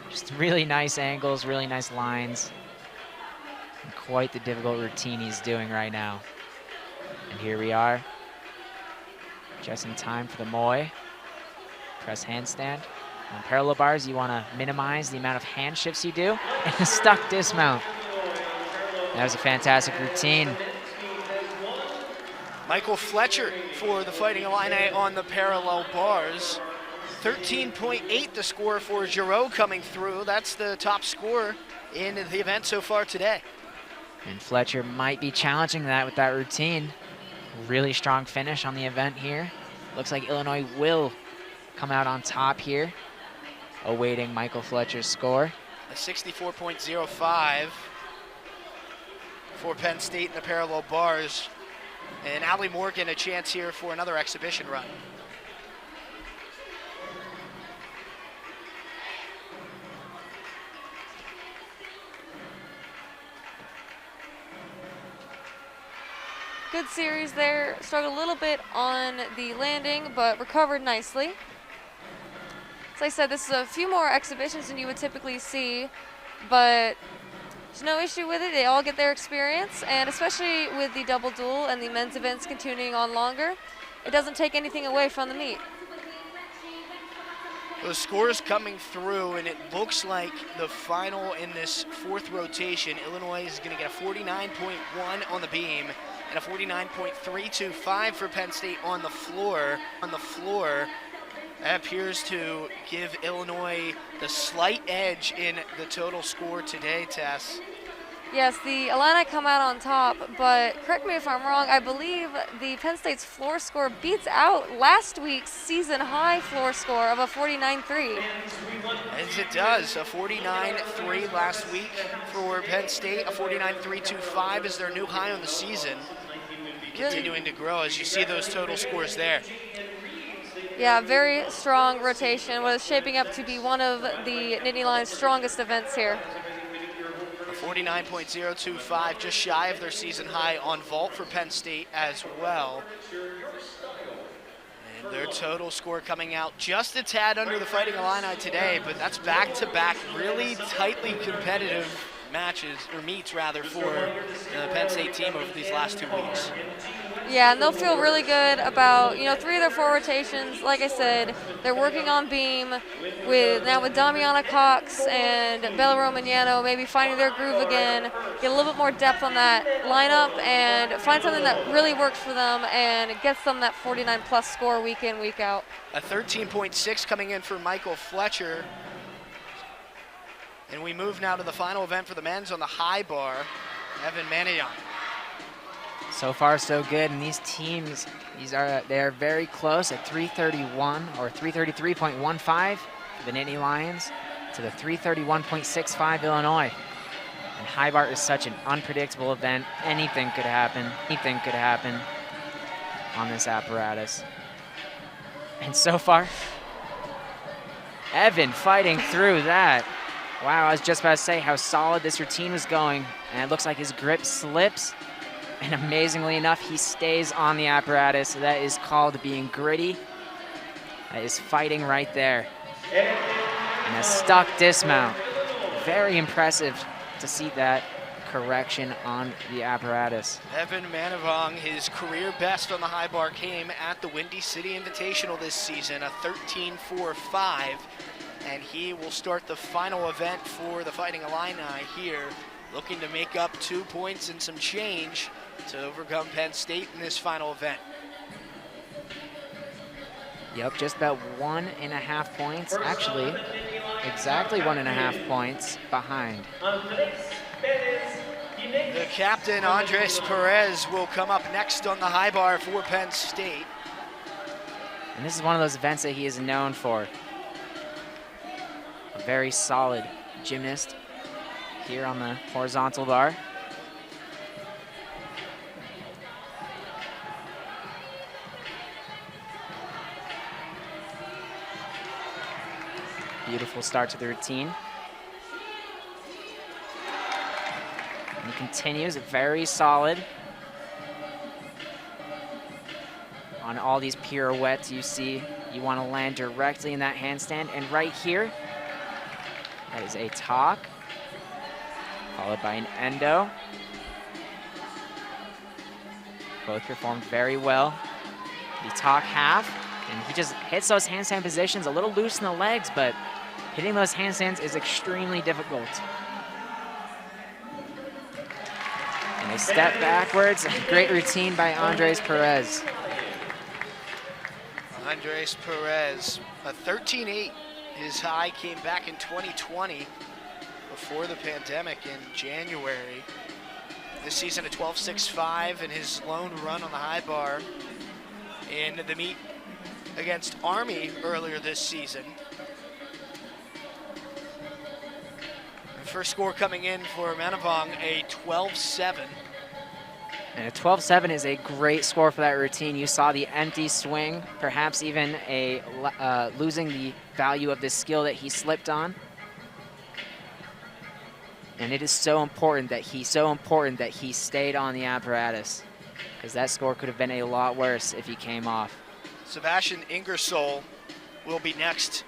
just really nice angles, really nice lines. And quite the difficult routine he's doing right now. And here we are, just in time for the Moy. Press handstand. On parallel bars, you want to minimize the amount of hand shifts you do. And a stuck dismount. That was a fantastic routine. Michael Fletcher for the Fighting Illini on the parallel bars. 13.8 the score for Giroux coming through. That's the top score in the event so far today. And Fletcher might be challenging that with that routine. Really strong finish on the event here. Looks like Illinois will come out on top here, awaiting Michael Fletcher's score. A 64.05 for Penn State in the parallel bars. And Allie Morgan a chance here for another exhibition run. Good series there. Struggled a little bit on the landing, but recovered nicely. As I said, this is a few more exhibitions than you would typically see, but there's no issue with it. They all get their experience, and especially with the double duel and the men's events continuing on longer, it doesn't take anything away from the meet. Those scores coming through, and it looks like the final in this fourth rotation, Illinois is going to get a 49.1 on the beam and a 49.325 for Penn State on the floor. That appears to give Illinois the slight edge in the total score today, Tess. Yes, the Illini come out on top, but correct me if I'm wrong, I believe the Penn State's floor score beats out last week's season high floor score of a 49.3. As it does, a 49.3 last week for Penn State, a 49.325 is their new high on the season. Continuing to grow as you see those total scores there. Yeah, very strong rotation. What is shaping up to be one of the Nittany Lions' strongest events here. 49.025, just shy of their season high on vault for Penn State as well. And their total score coming out just a tad under the Fighting Illini today, but that's back-to-back really tightly competitive matches, or meets rather, for the Penn State team over these last 2 weeks. Yeah, and they'll feel really good about, 3 of their 4 rotations. Like I said, they're working on beam with Damiana Cox and Bella Romagnano, maybe finding their groove again, get a little bit more depth on that lineup, and find something that really works for them and gets them that 49-plus score week in, week out. A 13.6 coming in for Michael Fletcher. And we move now to the final event for the men's on the high bar, Evan Manion. So far, so good. And these teams, they are very close at 331 or 333.15 for the Nittany Lions to the 331.65 Illinois. And high bar is such an unpredictable event. Anything could happen. Anything could happen on this apparatus. And so far, Evan fighting through that. Wow, I was just about to say how solid this routine was going, and it looks like his grip slips, and amazingly enough, he stays on the apparatus. That is called being gritty. That is fighting right there. And a stuck dismount. Very impressive to see that correction on the apparatus. Evan Manavong, his career best on the high bar came at the Windy City Invitational this season, a 13.45. And he will start the final event for the Fighting Illini here, looking to make up 2 points and some change to overcome Penn State in this final event. Yep, just about 1.5 points, actually, exactly 1.5 points behind. The captain, Andres Perez, will come up next on the high bar for Penn State. And this is one of those events that he is known for. A very solid gymnast here on the horizontal bar. Beautiful start to the routine. And he continues very solid on all these pirouettes you see. You want to land directly in that handstand, and right here, that is a talk, followed by an endo. Both performed very well. The talk half, and he just hits those handstand positions a little loose in the legs, but hitting those handstands is extremely difficult. And a step backwards. Great routine by Andres Perez. Andres Perez, a 13.8. His high came back in 2020 before the pandemic in January. This season a 12.65 in his lone run on the high bar in the meet against Army earlier this season. The first score coming in for Manavong, a 12.7. And a 12-7 is a great score for that routine. You saw the empty swing, perhaps even losing the value of the skill that he slipped on. And it is so important that he stayed on the apparatus, because that score could have been a lot worse if he came off. Sebastian Ingersoll will be next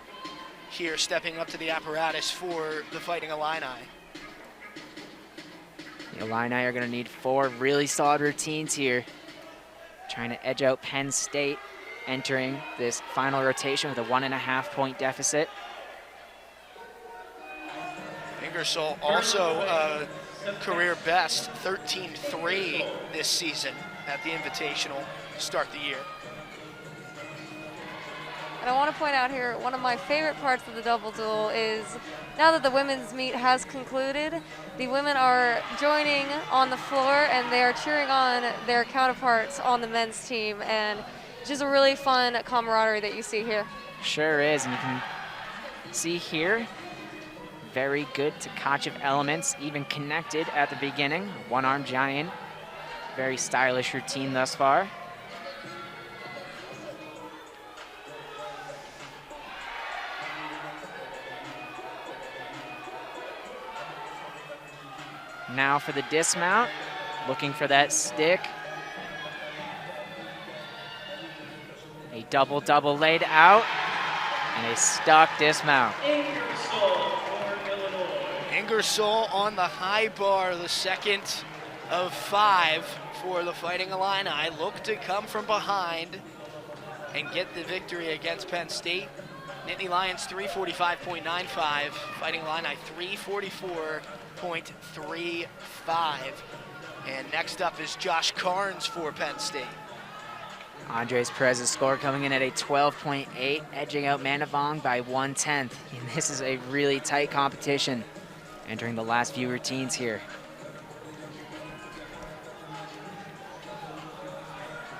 here, stepping up to the apparatus for the Fighting Illini. The Illini are going to need 4 really solid routines here, trying to edge out Penn State, entering this final rotation with a 1.5-point deficit. Ingersoll also a career best 13-3 this season at the Invitational to start the year. And I want to point out here, one of my favorite parts of the double duel is now that the women's meet has concluded, the women are joining on the floor and they are cheering on their counterparts on the men's team, and it's just a really fun camaraderie that you see here. Sure is, and you can see here, very good Tkachev elements, even connected at the beginning. One-arm giant, very stylish routine thus far. Now for the dismount, looking for that stick. A double-double laid out, and a stuck dismount. Ingersoll on the high bar, the second of 5 for the Fighting Illini. Look to come from behind and get the victory against Penn State. Nittany Lions 345.95, Fighting Illini 344.35. And next up is Josh Carnes for Penn State. Andres Perez's score coming in at a 12.8, edging out Manavong by 1/10. And this is a really tight competition entering the last few routines here.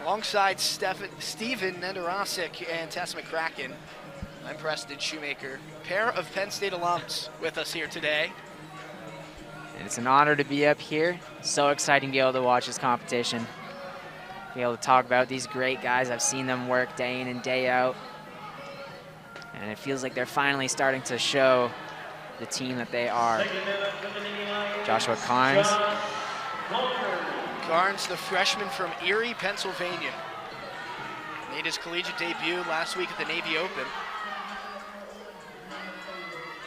Alongside Steven Nenderosic and Tess McCracken, I'm Preston Shoemaker. Pair of Penn State alums with us here today. And it's an honor to be up here. So exciting to be able to watch this competition. Be able to talk about these great guys. I've seen them work day in and day out. And it feels like they're finally starting to show the team that they are. Joshua Carnes. Carnes, the freshman from Erie, Pennsylvania. Made his collegiate debut last week at the Navy Open.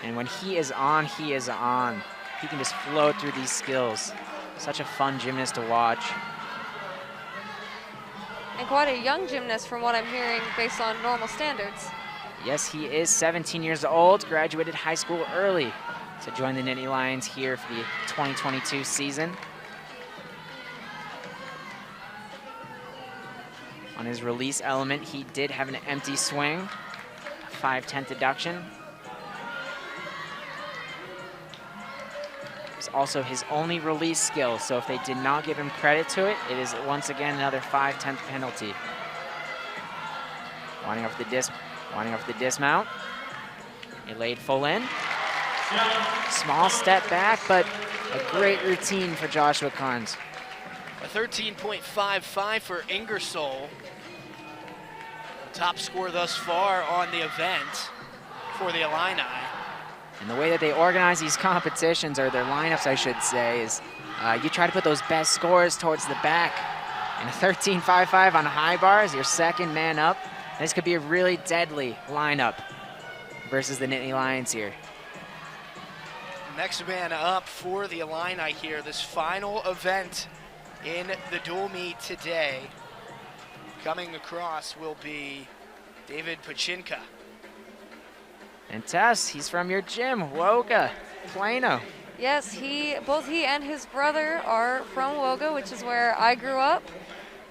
And when he is on, he is on. He can just flow through these skills. Such a fun gymnast to watch. And quite a young gymnast from what I'm hearing based on normal standards. Yes, he is 17 years old, graduated high school early to join the Nittany Lions here for the 2022 season. On his release element, he did have an empty swing, 5/10 deduction. It's also his only release skill, so if they did not give him credit to it, it is once again another 5/10 penalty. Winding off the dismount. He laid full in. Small step back, but a great routine for Joshua Carnes. A 13.55 for Ingersoll. Top score thus far on the event for the Illini. And the way that they organize these competitions, or their lineups, I should say, is you try to put those best scores towards the back. And a 13.55 on high bar is your second man up. This could be a really deadly lineup versus the Nittany Lions here. Next man up for the Illini here, this final event in the dual meet today. Coming across will be David Pachinka. And Tess, he's from your gym, Woga, Plano. Yes, both he and his brother are from Woga, which is where I grew up.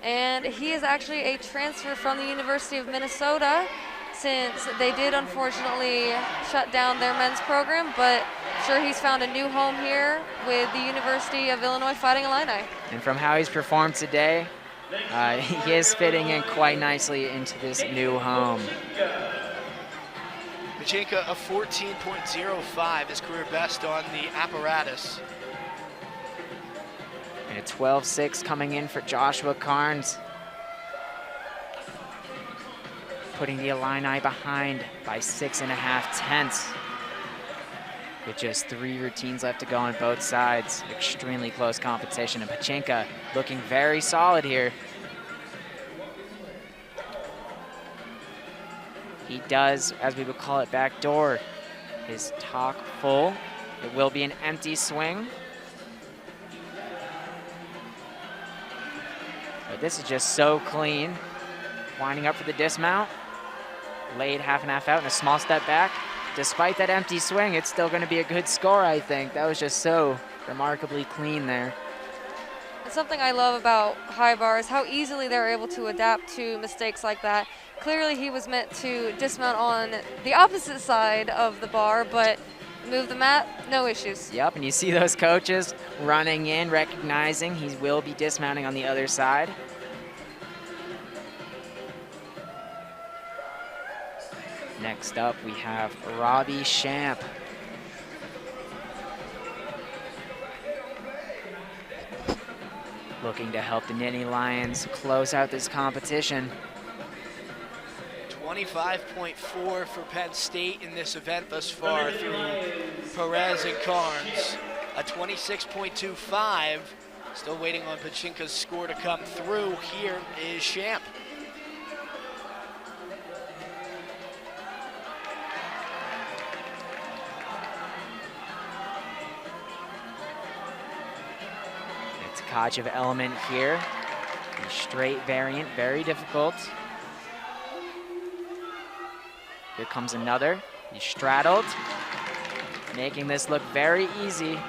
And he is actually a transfer from the University of Minnesota, since they did unfortunately shut down their men's program, but I'm sure he's found a new home here with the University of Illinois Fighting Illini. And from how he's performed today, he is fitting in quite nicely into this new home. Pachinka a 14.05, his career best on the apparatus. And A 12-6 coming in for Joshua Carnes. Putting the Illini behind by 6.5 tenths. With just 3 routines left to go on both sides. Extremely close competition, and Pachinka looking very solid here. He does, as we would call it, backdoor his talk full. It will be an empty swing. But this is just so clean. Winding up for the dismount. Laid half and half out and a small step back. Despite that empty swing, it's still going to be a good score, I think. That was just so remarkably clean there. And something I love about high bar is how easily they're able to adapt to mistakes like that. Clearly he was meant to dismount on the opposite side of the bar, but move the mat, no issues. Yep, and you see those coaches running in, recognizing he will be dismounting on the other side. Next up, we have Robbie Shamp. Looking to help the Nittany Lions close out this competition. 25.4 for Penn State in this event thus far through Perez and Carnes. A 26.25. Still waiting on Pachinka's score to come through. Here is Shamp. Tkachev element here. The straight variant, very difficult. Here comes another. He straddled, making this look very easy.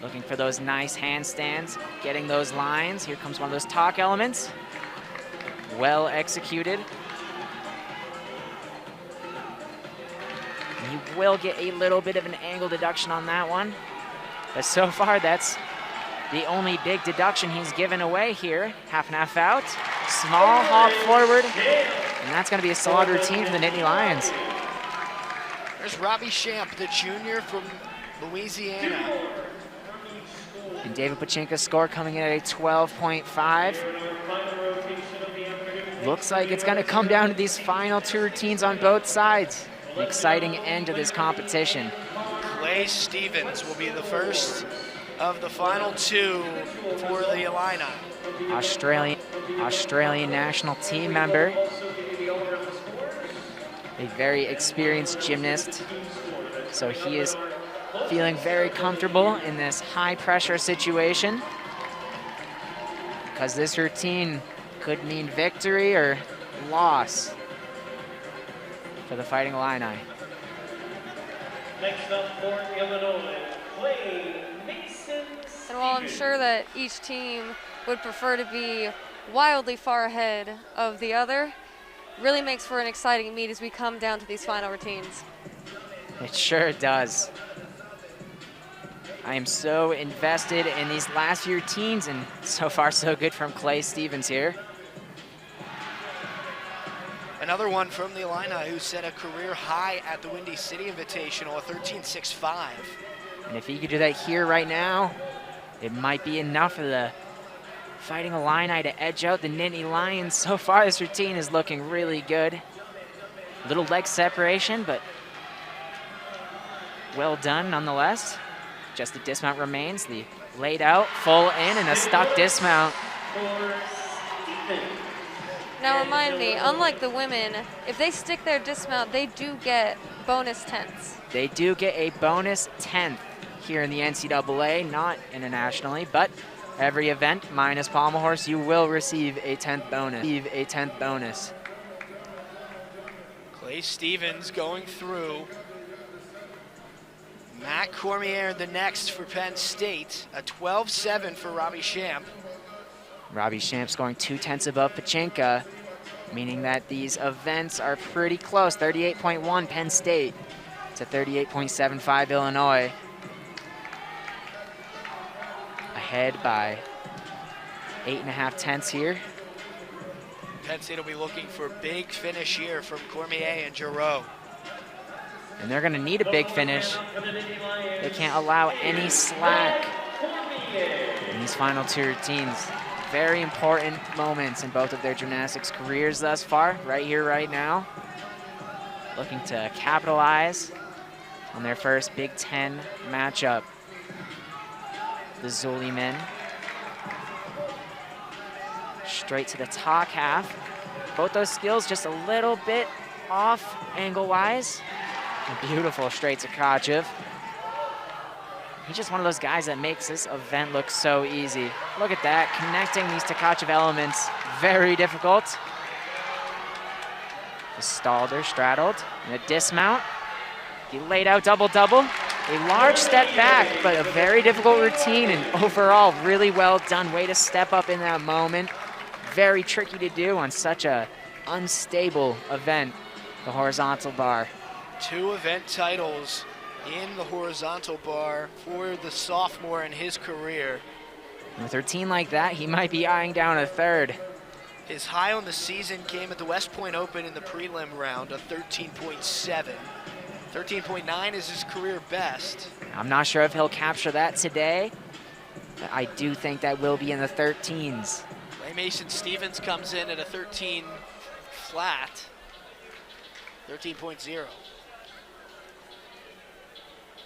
Looking for those nice handstands, getting those lines. Here comes one of those talk elements. Well executed. And he will get a little bit of an angle deduction on that one. But so far, that's the only big deduction he's given away here. Half and half out. Small hop forward. And that's going to be a solid routine for the Nittany Lions. There's Robbie Shamp, the junior from Louisiana. And David Pachinka's score coming in at a 12.5. Looks like it's going to come down to these final 2 routines on both sides. An exciting end to this competition. Clay Stevens will be the first of the final 2 for the Illini. Australian national team member. A very experienced gymnast. So he is feeling very comfortable in this high pressure situation, because this routine could mean victory or loss for the Fighting Illini. Next up for Illinois, Clay Mason. And while I'm sure that each team would prefer to be wildly far ahead of the other, really makes for an exciting meet as we come down to these final routines. It sure does. I am so invested in these last few routines, and so far so good from Clay Stevens here. Another one from the Illini who set a career high at the Windy City Invitational, a 13.65. And if he could do that here right now, it might be enough for the Fighting Illini to edge out the Nittany Lions. So far, this routine is looking really good. Little leg separation, but well done nonetheless. Just the dismount remains. The laid out, full in, and a stuck dismount. Now remind me, unlike the women, if they stick their dismount, they do get bonus tenths. They do get a bonus 10th here in the NCAA, not internationally, but every event minus pommel horse, you will receive a 10th bonus. Clay Stevens going through. Matt Cormier the next for Penn State, a 12.7 for Robbie Shamp. Robbie Shamp scoring 2 tenths above Pachinka, meaning that these events are pretty close. 38.1 Penn State to 38.75 Illinois. Ahead by 8.5 tenths here. Penn State will be looking for a big finish here from Cormier and Giroux. And they're going to need a big finish. They can't allow any slack In these final two routines, very important moments in both of their gymnastics careers thus far, right here, right now. Looking to capitalize on their first Big Ten matchup. The Zuli men. Straight to the top half. Both those skills just a little bit off angle-wise. Beautiful straight to Kachev. He's just one of those guys that makes this event look so easy. Look at that, connecting these Tkachev elements, very difficult. The Stalder straddled, and a dismount. He laid out double-double. A large step back, but a very difficult routine, and overall, really well done. Way to step up in that moment. Very tricky to do on such a unstable event, the horizontal bar. 2 event titles in the horizontal bar for the sophomore in his career. With a routine like that, he might be eyeing down a third. His high on the season came at the West Point Open in the prelim round, a 13.7. 13.9 is his career best. I'm not sure if he'll capture that today, but I do think that will be in the 13s. Ray Mason Stevens comes in at a 13 flat, 13.0.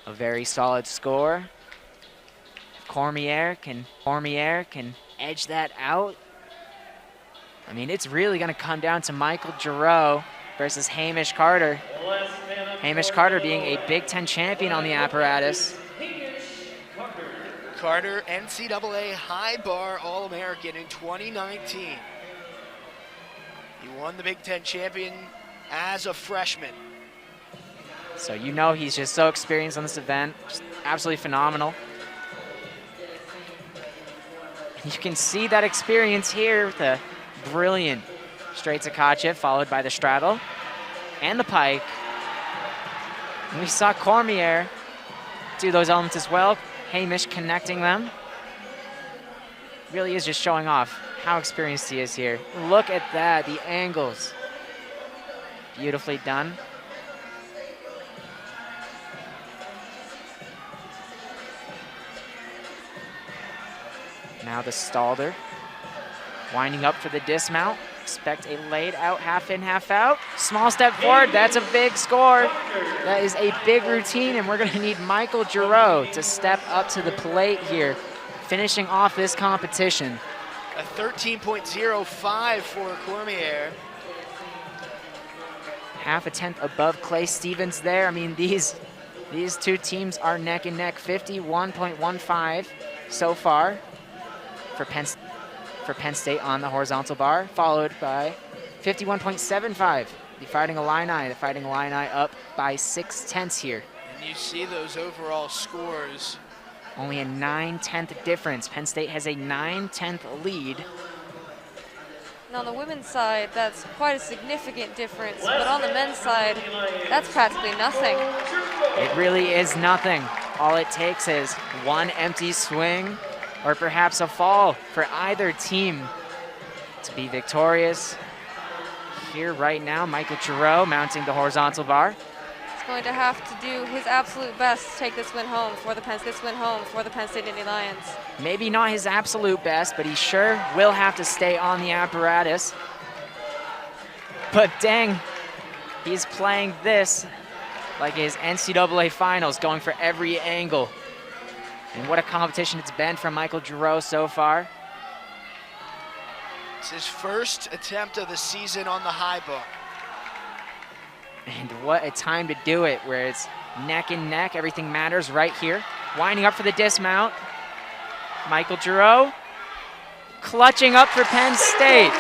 A very solid score. Cormier can edge that out. I mean, it's really going to come down to Michael Giroux versus Hamish Carter. Hamish Carter being a Big Ten champion on the apparatus. Carter, NCAA high bar All-American in 2019. He won the Big Ten champion as a freshman. So you know he's just so experienced on this event, just absolutely phenomenal. You can see that experience here with a brilliant straight to Kachev, followed by the straddle and the pike. And we saw Cormier do those elements as well. Hamish connecting them. Really is just showing off how experienced he is here. Look at that, the angles. Beautifully done. Now the Stalder, winding up for the dismount. Expect a laid out half in, half out. Small step forward, that's a big score. That is a big routine, and we're gonna need Michael Giroux to step up to the plate here, finishing off this competition. A 13.05 for Cormier. Half a tenth above Clay Stevens there. I mean, these two teams are neck and neck, 51.15 so far for Penn State on the horizontal bar, followed by 51.75. The Fighting Illini up by 6/10 here. And you see those overall scores. Only a 9/10 difference. Penn State has a 9/10 lead. Now on the women's side, that's quite a significant difference, but on the men's side, that's practically nothing. It really is nothing. All it takes is one empty swing or perhaps a fall for either team to be victorious. Here right now, Michael Giroux mounting the horizontal bar. He's going to have to do his absolute best to take this win home for the Penn State Nittany Lions. Maybe not his absolute best, but he sure will have to stay on the apparatus. But dang, he's playing this like his NCAA finals, going for every angle. And what a competition it's been from Michael Giroux so far. It's his first attempt of the season on the high bar. And what a time to do it, where it's neck and neck, everything matters right here. Winding up for the dismount. Michael Giroux clutching up for Penn State.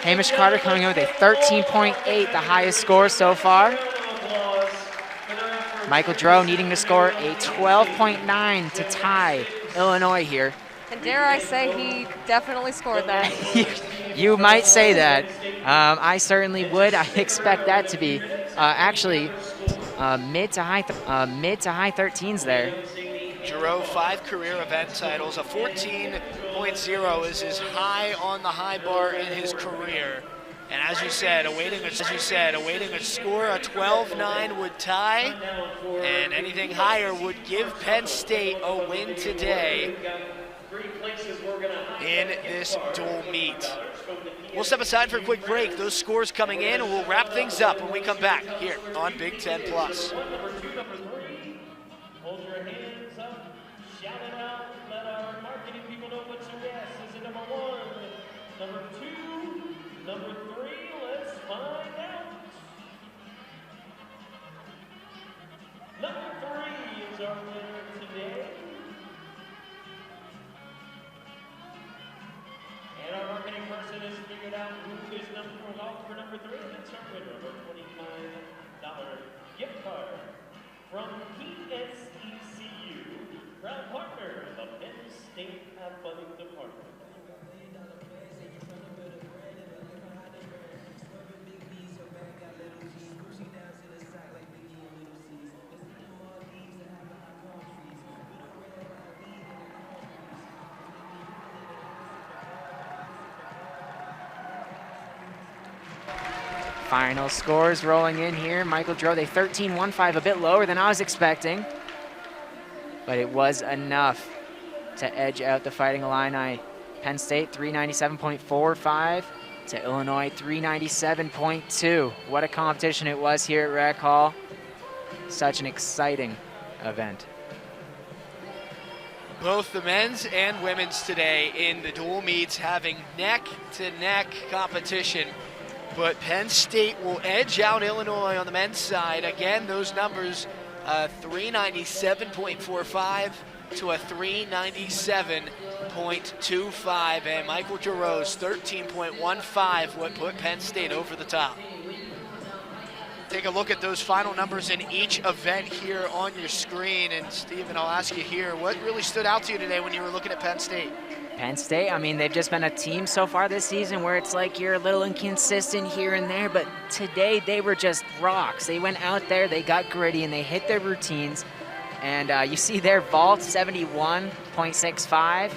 Hamish Carter coming in with a 13.8, the highest score so far. Michael Giroux needing to score a 12.9 to tie Illinois here. And dare I say, he definitely scored that. You might say that. I certainly would. I expect that to be actually mid to high 13s there. Giroux, 5 career event titles. A 14.0 is his high on the high bar in his career. And as you said, awaiting a score, a 12-9 would tie, and anything higher would give Penn State a win today in this dual meet. We'll step aside for a quick break. Those scores coming in, and we'll wrap things up when we come back here on Big Ten Plus. Number 2, number 3, hold your hands up, shout it out, let our marketing people know what your guess is. It number 1, number 2, number 3, let's find out. Number 3 is our winner today. And our marketing person has figured out who is number for number 3, and it's our winner of our $25 gift card from PSECU, proud partner of the Penn State Athletic Department. Final scores rolling in here. Michael drove a 13-1-5, a bit lower than I was expecting, but it was enough to edge out the Fighting Illini. Penn State 397.45 to Illinois 397.2. What a competition it was here at Rec Hall. Such an exciting event. Both the men's and women's today in the dual meets having neck-to-neck competition. But Penn State will edge out Illinois on the men's side. Again, those numbers, 397.45 to a 397.25. And Michael Giroux's 13.15 would put Penn State over the top. Take a look at those final numbers in each event here on your screen. And Stephen, I'll ask you here, what really stood out to you today when you were looking at Penn State? Penn State, I mean, they've just been a team so far this season where it's like you're a little inconsistent here and there, but today they were just rocks. They went out there, they got gritty, and they hit their routines. And you see their vault, 71.65.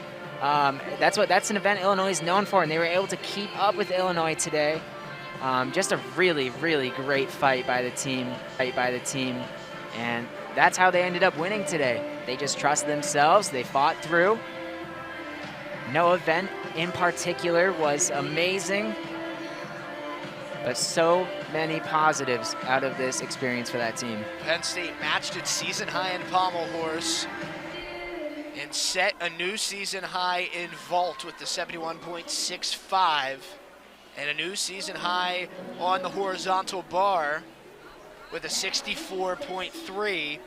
That's an event Illinois is known for, and they were able to keep up with Illinois today. Just a really, really great fight by the team, and that's how they ended up winning today. They just trusted themselves, they fought through. No event in particular was amazing, but so many positives out of this experience for that team. Penn State matched its season high in pommel horse and set a new season high in vault with the 71.65 and a new season high on the horizontal bar with a 64.3.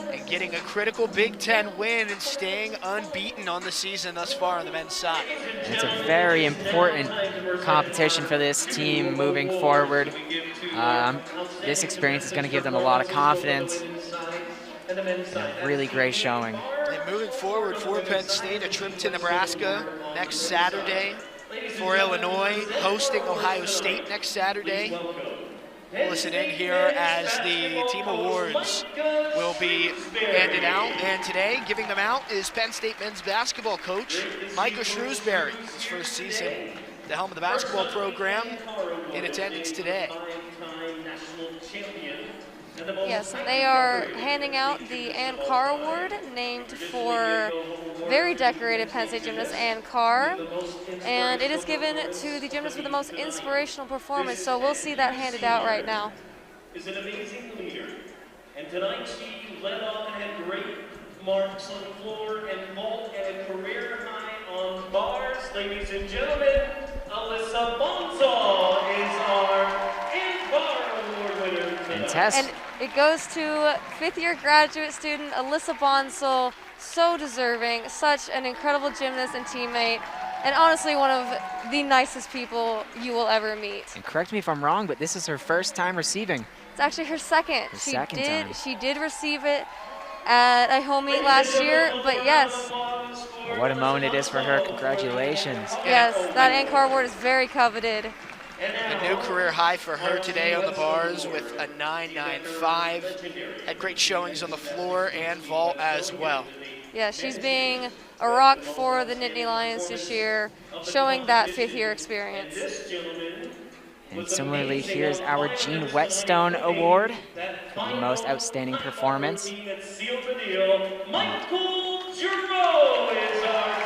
And getting a critical Big Ten win and staying unbeaten on the season thus far on the men's side. It's a very important competition for this team moving forward. This experience is going to give them a lot of confidence and a really great showing. And moving forward for Penn State, a trip to Nebraska next Saturday. For Illinois, hosting Ohio State next Saturday. We'll listen in here as the team awards will be handed out. And today, giving them out is Penn State men's basketball coach, Micah Shrewsbury. His first season at the helm of the basketball program, in attendance today. Yes, they are handing out the Ann Carr Award, named for very decorated Penn State gymnast Ann Carr, and it is given to the gymnast with the most inspirational performance, so we'll see that handed out right now. Is an amazing leader, and tonight she led off and had great marks on the floor and vault and a career high on bars. Ladies and gentlemen, Alyssa Bonsall is our Ann Carr Award winner tonight. And it goes to fifth-year graduate student Alyssa Bonsall, so deserving, such an incredible gymnast and teammate, and honestly one of the nicest people you will ever meet. And correct me if I'm wrong, but this is her first time receiving. It's actually her second. She did receive it at a home meet last year, but yes. Well, what a moment it is for her. Congratulations. Yes, that Ann Carr Award is very coveted. A new career high for her today on the bars with a 9.95. Had great showings on the floor and vault as well. Yeah, she's being a rock for the Nittany Lions this year, showing that fifth-year experience. This gentleman And similarly, here's our Gene Whetstone Award for the most outstanding performance.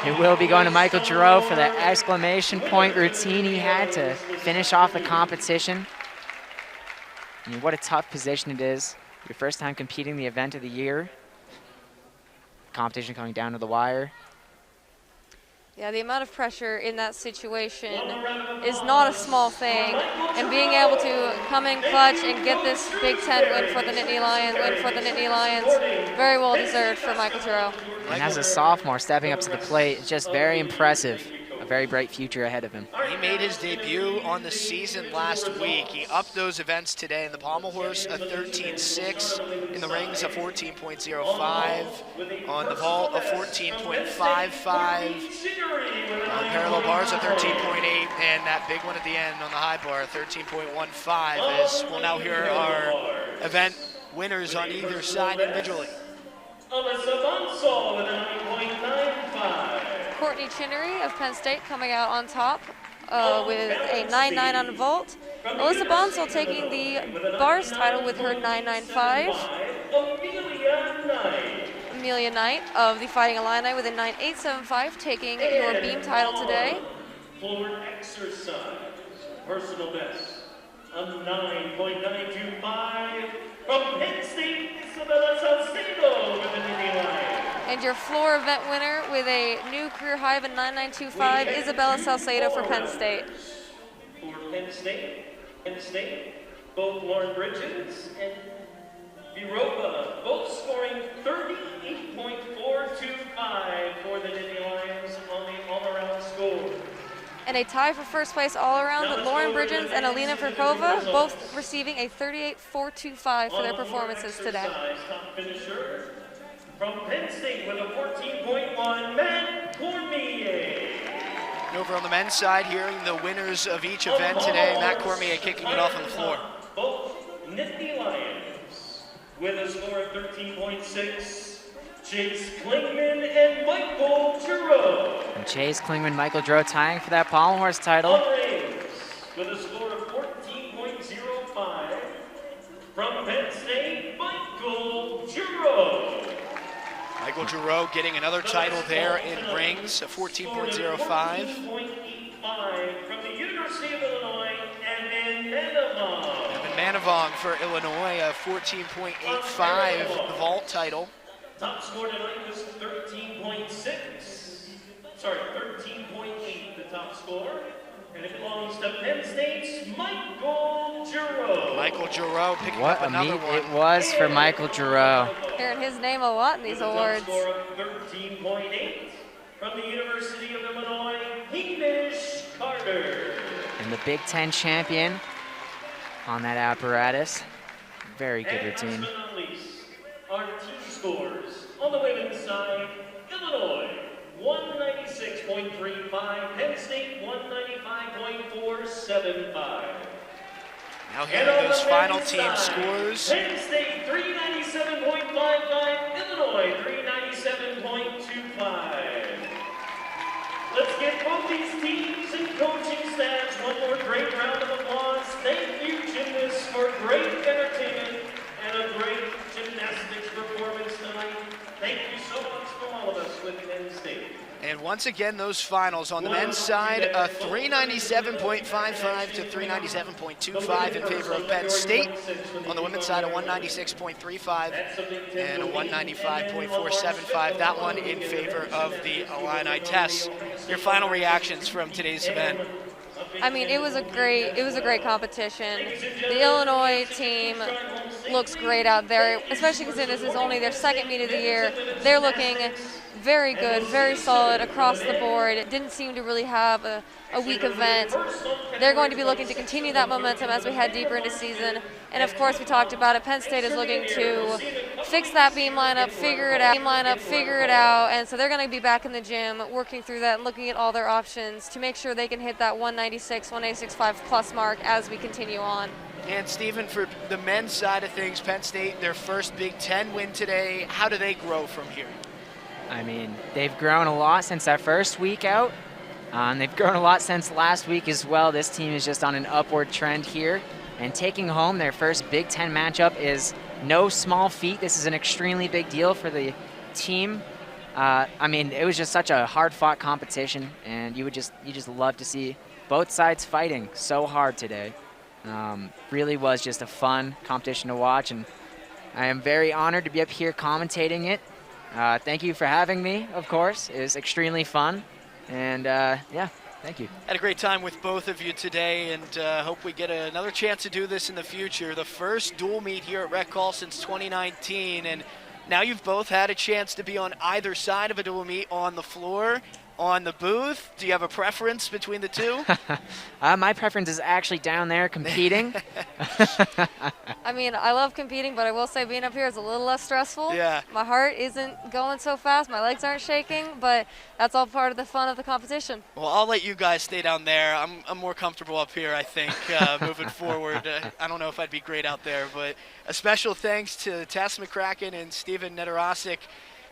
It will be going to Michael Giroux for the exclamation point routine he had to finish off the competition. I mean, what a tough position it is. Your first time competing the event of the year. Competition coming down to the wire. Yeah, the amount of pressure in that situation is not a small thing. And being able to come in clutch and get this Big Ten win for the Nittany Lions, very well deserved for Michael Giroux. And as a sophomore, stepping up to the plate, it's just very impressive. A very bright future ahead of him. He made his debut on the season last week. He upped those events today in the pommel horse, a 13.6, in the rings, a 14.05, on the vault, a 14.55, on parallel bars, a 13.8, and that big one at the end on the high bar, a 13.15, as we'll now hear our event winners on either side individually. Alyssa Bonsall with a 9.95. Courtney Chinnery of Penn State coming out on top with a 9.9 on vault. Alyssa Bonsall taking the bars title with her 9.95. Amelia Knight of the Fighting Illini with a 9.875, taking your beam title today. Floor exercise, personal best, a 9.925 from Penn State, Isabella Salcedo with the Nittany Lions. And your floor event winner with a new career high of a 9.925, Isabella Salcedo for Penn State. For Penn State, both Lauren Bridges and Virova, both scoring 38.425 for the Nittany Lions on the all-around score. And a tie for first place all around, Lauren Bridges and Alina Verkova, both receiving a 38.425 for their performances today. Top finisher from Penn State with a 14.1, Matt Cormier. And over on the men's side, hearing the winners of each event today, Matt Cormier kicking it off on the floor. Both Nittany Lions with a score of 13.6. Chase Klingman and Michael Giroux. And Chase Klingman, Michael Giroux tying for that pommel horse title. On rings with a score of 14.05 from Penn State, Michael Giroux. Michael Giroux getting another title there in rings, a 14.05. 14.85 from the University of Illinois, Evan Manavong. Evan Manavong for Illinois, a 14.85 vault title. Top score tonight was 13.6. Sorry, 13.8, the top score. And it belongs to Penn State's Michael Giroux. Michael Giroux picking What up a another meet one. it was for Michael Giroux. Hearing his name a lot in these awards. With a top score of 13.8 from the University of Illinois, Hamish Carter. And the Big Ten champion on that apparatus. Very good routine. Last but not least, our team scores on the women's side: Illinois 196.35, Penn State 195.475. Now And hearing on those the final men's team side, scores. Penn State 397.55, Illinois 397.25. Let's give both these teams and coaching staffs one more great round of applause. Thank you, gymnasts, for great entertainment and a great gymnastics performance tonight. Thank you so much from all of us with Penn State. And once again, those finals on the men's side, a 397.55 to 397.25 in favor of Penn State. On the women's side, a 196.35 and a 195.475. That one in favor of the Illini Tess. Your final reactions from today's event? I mean, it was a great competition. The Illinois team looks great out there, especially because this is only their second meet of the year. They're looking very good, very solid across the board. It didn't seem to really have a weak event. They're going to be looking to continue that momentum as we head deeper into season. And of course, we talked about it, Penn State is looking to fix that beam lineup, figure it out. And so they're going to be back in the gym working through that and looking at all their options to make sure they can hit that 196, 185 plus mark as we continue on. And Stephen, for the men's side of things, Penn State, their first Big Ten win today. How do they grow from here? I mean, they've grown a lot since that first week out. And they've grown a lot since last week as well. This team is just on an upward trend here. And taking home their first Big Ten matchup is no small feat. This is an extremely big deal for the team. I mean, it was just such a hard-fought competition, and you just love to see both sides fighting so hard today. Really was just a fun competition to watch, and I am very honored to be up here commentating it. Thank you for having me, of course. It was extremely fun, and yeah, thank you. Had a great time with both of you today, and hope we get another chance to do this in the future. The first dual meet here at Rec Hall since 2019, and now you've both had a chance to be on either side of a dual meet, on the floor, on the booth. Do you have a preference between the two? My preference is actually down there competing. I mean, I love competing, but I will say being up here is a little less stressful. Yeah. My heart isn't going so fast. My legs aren't shaking, but that's all part of the fun of the competition. Well, I'll let you guys stay down there. I'm more comfortable up here, I think, moving forward. I don't know if I'd be great out there, but a special thanks to Tess McCracken and Steven Nedorostik,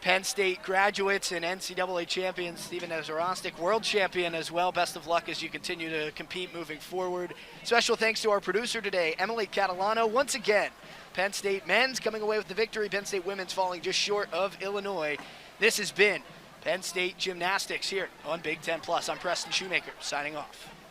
Penn State graduates and NCAA champions. Steven Nedorostik, world champion as well. Best of luck as you continue to compete moving forward. Special thanks to our producer today, Emily Catalano. Once again, Penn State men's coming away with the victory. Penn State women's falling just short of Illinois. This has been Penn State Gymnastics here on Big Ten Plus. I'm Preston Shoemaker, signing off.